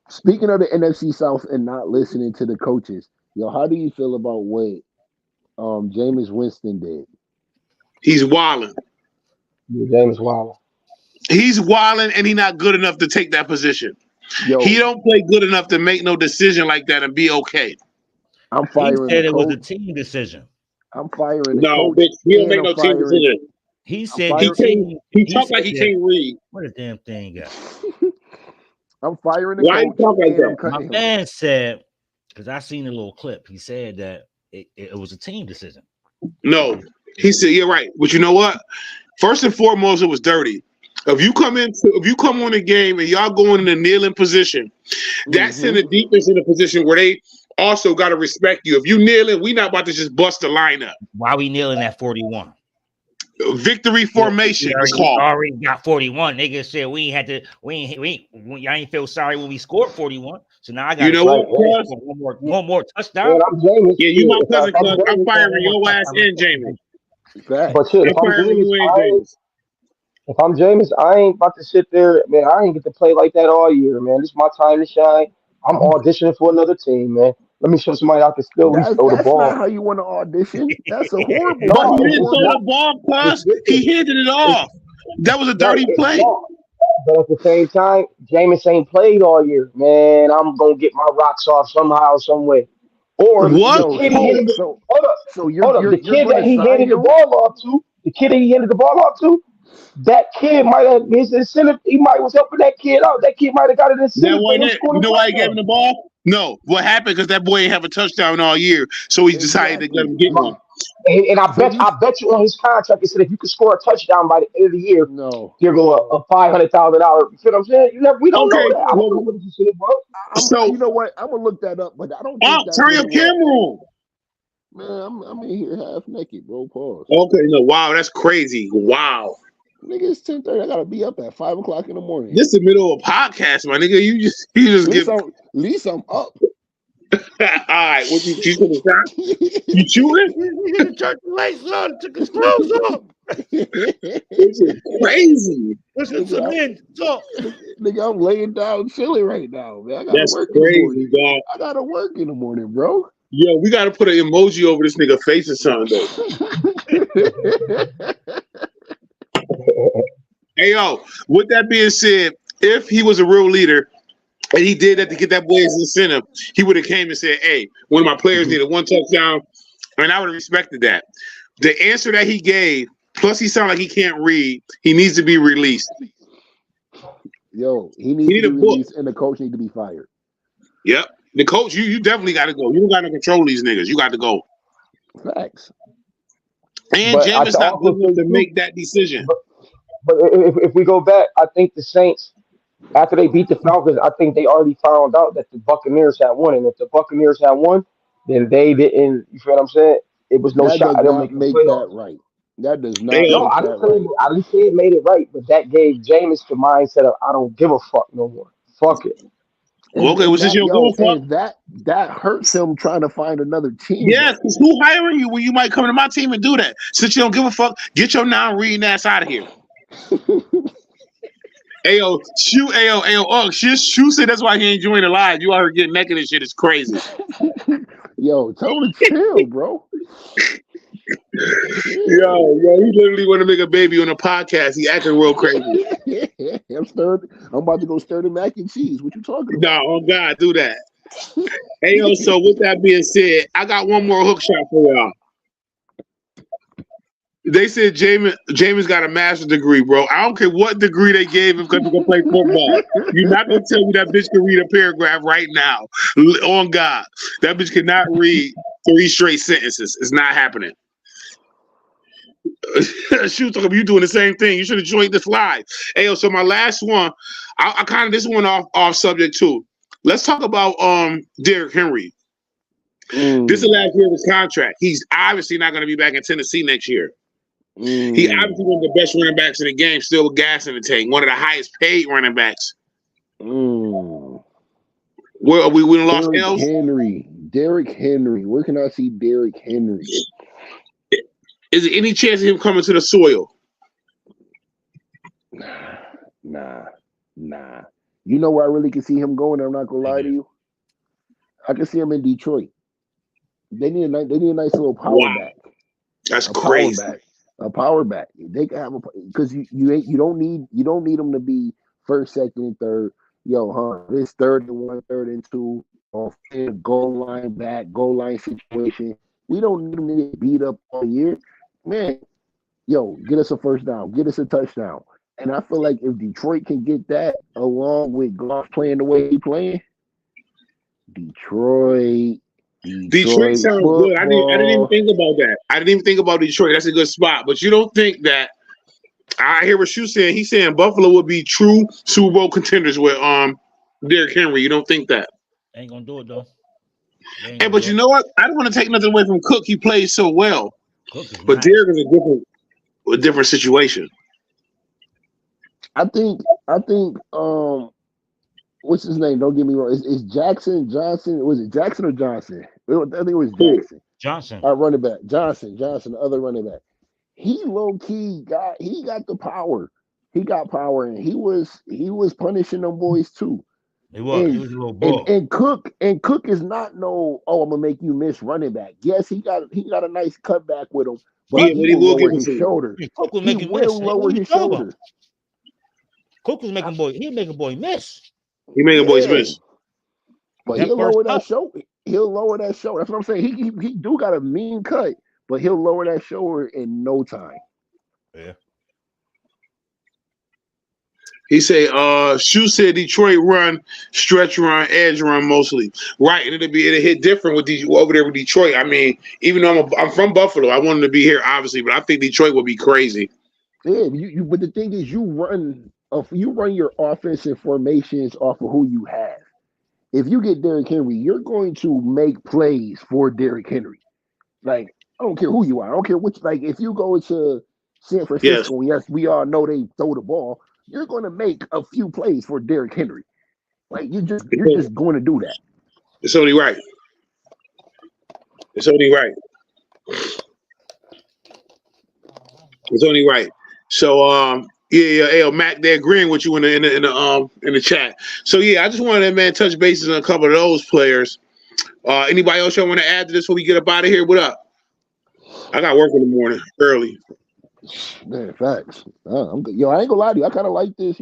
speaking of the NFC South and not listening to the coaches, yo, how do you feel about what Jameis Winston did? he's wilding. James Wilder. He's wilding, and he's not good enough to take that position. Yo, He don't play good enough to make no decision like that and be okay. I'm He firing the said it was a coach. team decision. I'm firing the No, coach, bitch, he don't and make no team decision. He I'm said He the firing. can't. team. He He talk said like he that. can't read. What a damn thing got. I'm firing the Why he coach, talk like and I'm that? My cutting him. man said, because I seen a little clip. He said that it was a team decision. No, he said you're right. But you know what? First and foremost, it was dirty. If you come on the game and y'all going in a kneeling position, that's in the defense in a position where they also got to respect you. If you kneeling, we not about to just bust the lineup. Why we kneeling at 41? Victory formation is called. Already got 41. Niggas said we ain't had to. I ain't feel sorry when we scored 41. So now I got You to know Right, what, right. cuz? one more touchdown. Man, I'm James. Yeah, you my If cousin, I'm cuz. I'm James, firing your ass and Jamie. Facts. but shit, I'm if I'm firing James, you and James. If I'm Jameis, I ain't about to sit there, man. I ain't get to play like that all year, man. This is my time to shine. I'm auditioning for another team, man. Let me show somebody I can still at least throw the That's not ball. how you want to audition. That's a horrible But No, he a didn't throw horrible. not. the ball, It's cuz different. he handed it It's off. That was a right. dirty play. But at the same time, Jameis ain't played all year, man. I'm gonna get my rocks off somehow, some way. Or the What? Yo, kid he so handed the, so hold up, so hold up. The you're kid gonna that he sign handed the him? ball off to, the kid that he handed the ball off to, that kid might have his incentive. He might was helping that kid out. That kid might have got an That incentive for wasn't him it. scoring You a know why he gave him touchdown. the ball? No. What happened? Because that boy ain't have a touchdown all year, so he decided to let Exactly. him get one. And I So bet you you on his contract it said if you could score a touchdown by the end of the year, no. you're going a $500,000. You feel what I'm saying? We don't know Okay. that. I don't know Well, what he said, bro. I'm so you know what? I'm gonna look that up, but I don't think that's turn what your it was. camera on. Man, I'm in here half naked, bro. Pause. Okay. No. Wow. That's crazy. Wow. Nigga, it's 10:30. I gotta be up at 5 o'clock in the morning. This is the middle of a podcast, my nigga. You just At give. least I'm up. All right. What you shoot the shot? You shooting? He had to turn the lights on, took his clothes off. This is crazy. Listen to nigga, men talk. nigga, I'm laying down chilling right now, man. I gotta That's work in the morning. crazy, dog. I gotta work in the morning, bro. Yo, we gotta put an emoji over this nigga face or something though. Hey yo, with that being said, if he was a real leader and he did that to get that boy his incentive, he would have came and said, "Hey, one of my players needed one touchdown," and I would have respected that. The answer that he gave, plus he sounded like he can't read, he needs to be released. Yo, he He needs to need a be book. released, and the coach needs to be fired. Yep. The coach, you definitely got to go. You don't got to control these niggas. You got to go. Facts. And But I Jameis not good also enough think to too. make that decision. But if we go back, I think the Saints after they beat the Falcons, I think they already found out that the Buccaneers had won, and if the Buccaneers had won, then they didn't. You feel what I'm saying? It was no That shot does at them not making the make that playoffs. right. That does Hey, not No, make that right. I didn't say it made it right, but that gave Jameis the mindset of I don't give a fuck no more. Fuck it. okay, And was this that your yo, going for? and that hurts him trying to find another team Yes, though. because who hiring you when you might come to my team and do that? Since you don't give a fuck, get your non-reading ass out of here. Ayo, shoot, ayo, oh, shoot said that's why he ain't joining the live. You out here getting naked and shit. It's crazy. Yo, tell him to chill, bro. Chill. Yo, he literally want to make a baby on a podcast. He acting real crazy. I'm about to go stir the mac and cheese. What you talking No, about? oh God, do that. Ayo, so with that being said, I got one more hook shot for y'all. They said James got a master's degree, bro. I don't care what degree they gave him because he can play football. You're not gonna tell me that bitch can read a paragraph right now. On God, that bitch cannot read 3 straight sentences. It's not happening. Shoot, you doing the same thing. You should have joined this live. Hey, so my last one, I kind of this one off subject too. Let's talk about Derrick Henry. This is the last year of his contract. He's obviously not going to be back in Tennessee next year. He obviously one of the best running backs in the game, still with gas in the tank. One of the highest paid running backs. Where we lost Derrick L's. Henry. Derrick Henry. Where can I see Derrick Henry? Is there any chance of him coming to the soil? Nah. You know where I really can see him going? I'm not gonna lie to you. I can see him in Detroit. They need a nice little power back. That's crazy. A power back. They can have because you don't need them to be first, second, and third. This third and 1, third and 2, or goal line situation. We don't need them to get beat up all year, man. Get us a first down, get us a touchdown, and I feel like if Detroit can get that along with Goff playing the way he playing, Detroit Sounds football. good. I didn't even think about that. I didn't even think about Detroit. That's a good spot. But you don't think that I hear what you saying. He's saying Buffalo would be true Super Bowl contenders with Derrick Henry. You don't think that? Ain't gonna do it though. Hey, but you know what? I don't want to take nothing away from Cook. He plays so well. But nice. Derrick is a different situation. I think what's his name? Don't get me wrong. Is Jackson Johnson? Was it Jackson or Johnson? I think it was Jackson. Johnson. Our running back. Johnson, the other running back. He low key got the power. He got power, and he was punishing them boys too. He was a little boy. And Cook is not no, oh, I'm gonna make you miss running back. Yes, he got a nice cutback with him, but he will lower his shoulder. Cook was He making will miss. lower his shoulder. Cook was making boy. He make a boy miss. He making boys miss. But he'll lower that shoulder. He'll lower that shoulder. That's what I'm saying. He do got a mean cut, but he'll lower that shoulder in no time. Yeah. He say, Shu said Detroit run, stretch run, edge run mostly. Right, and it'll hit different with over there with Detroit. I mean, even though I'm from Buffalo, I wanted to be here obviously, but I think Detroit would be crazy. Yeah, but the thing is, you run your offensive formations off of who you have. If you get Derrick Henry, you're going to make plays for Derrick Henry. Like, I don't care who you are. I don't care which. Like, if you go to San Francisco, yes, we all know they throw the ball. You're going to make a few plays for Derrick Henry. Like, you're just going to do that. It's only right. It's only right. It's only right. So, yeah, Mac, they're agreeing with you in the chat. So yeah, I just wanted to, man, touch bases on a couple of those players. Anybody else y'all want to add to this before we get up out of here? What up? I got work in the morning early. Man, facts. I'm good. Yo, I ain't gonna lie to you. I kind of like this.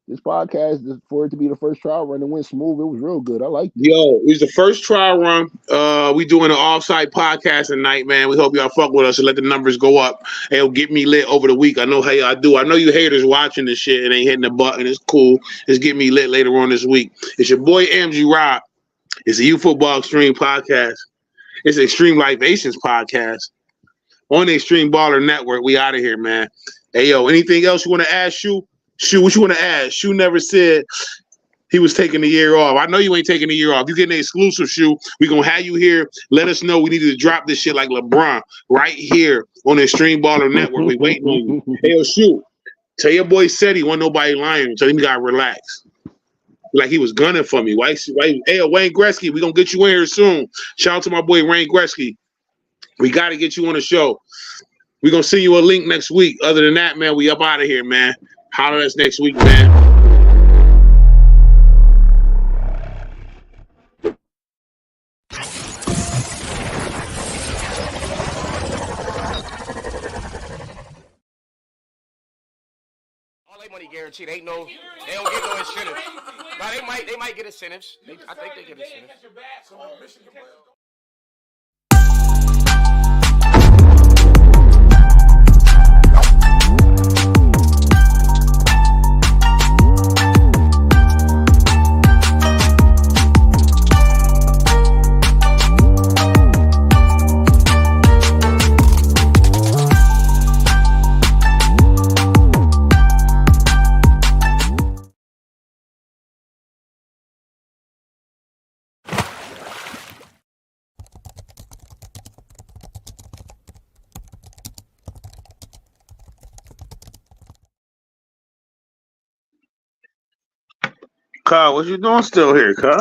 This podcast for it to be the first trial run and went smooth. It was real good. I like it. Yo, it was the first trial run. We doing an off-site podcast tonight, man. We hope y'all fuck with us and let the numbers go up. It'll get me lit over the week. I know how y'all do. I know you haters watching this shit and ain't hitting the button. It's cool. It's get me lit later on this week. It's your boy MG Rob. It's a U-Football Extreme podcast. It's an Xtreme Livations podcast on the Extreme Baller Network. We out of here, man. Hey, yo, anything else you want to add, Shu? Shu, what you want to add? Shu never said he was taking the year off. I know you ain't taking the year off. You getting an exclusive, Shu. We gonna have you here. Let us know we need to drop this shit like LeBron right here on the Extreme Baller Network. We waiting on you. Hey, yo, Shu, tell your boy said he wasn't nobody lying. Tell him he gotta relax. Like he was gunning for me. Why? Hey, yo, Wayne Gretzky, we gonna get you in here soon. Shout out to my boy Wayne Gretzky. We gotta get you on the show. We gonna send you a link next week. Other than that, man, we up out of here, man. Holler at us next week, man. All they money guaranteed. They don't get no incentives. Now they might get incentives. I think they get incentives. Kyle, what you doing still here, Kyle?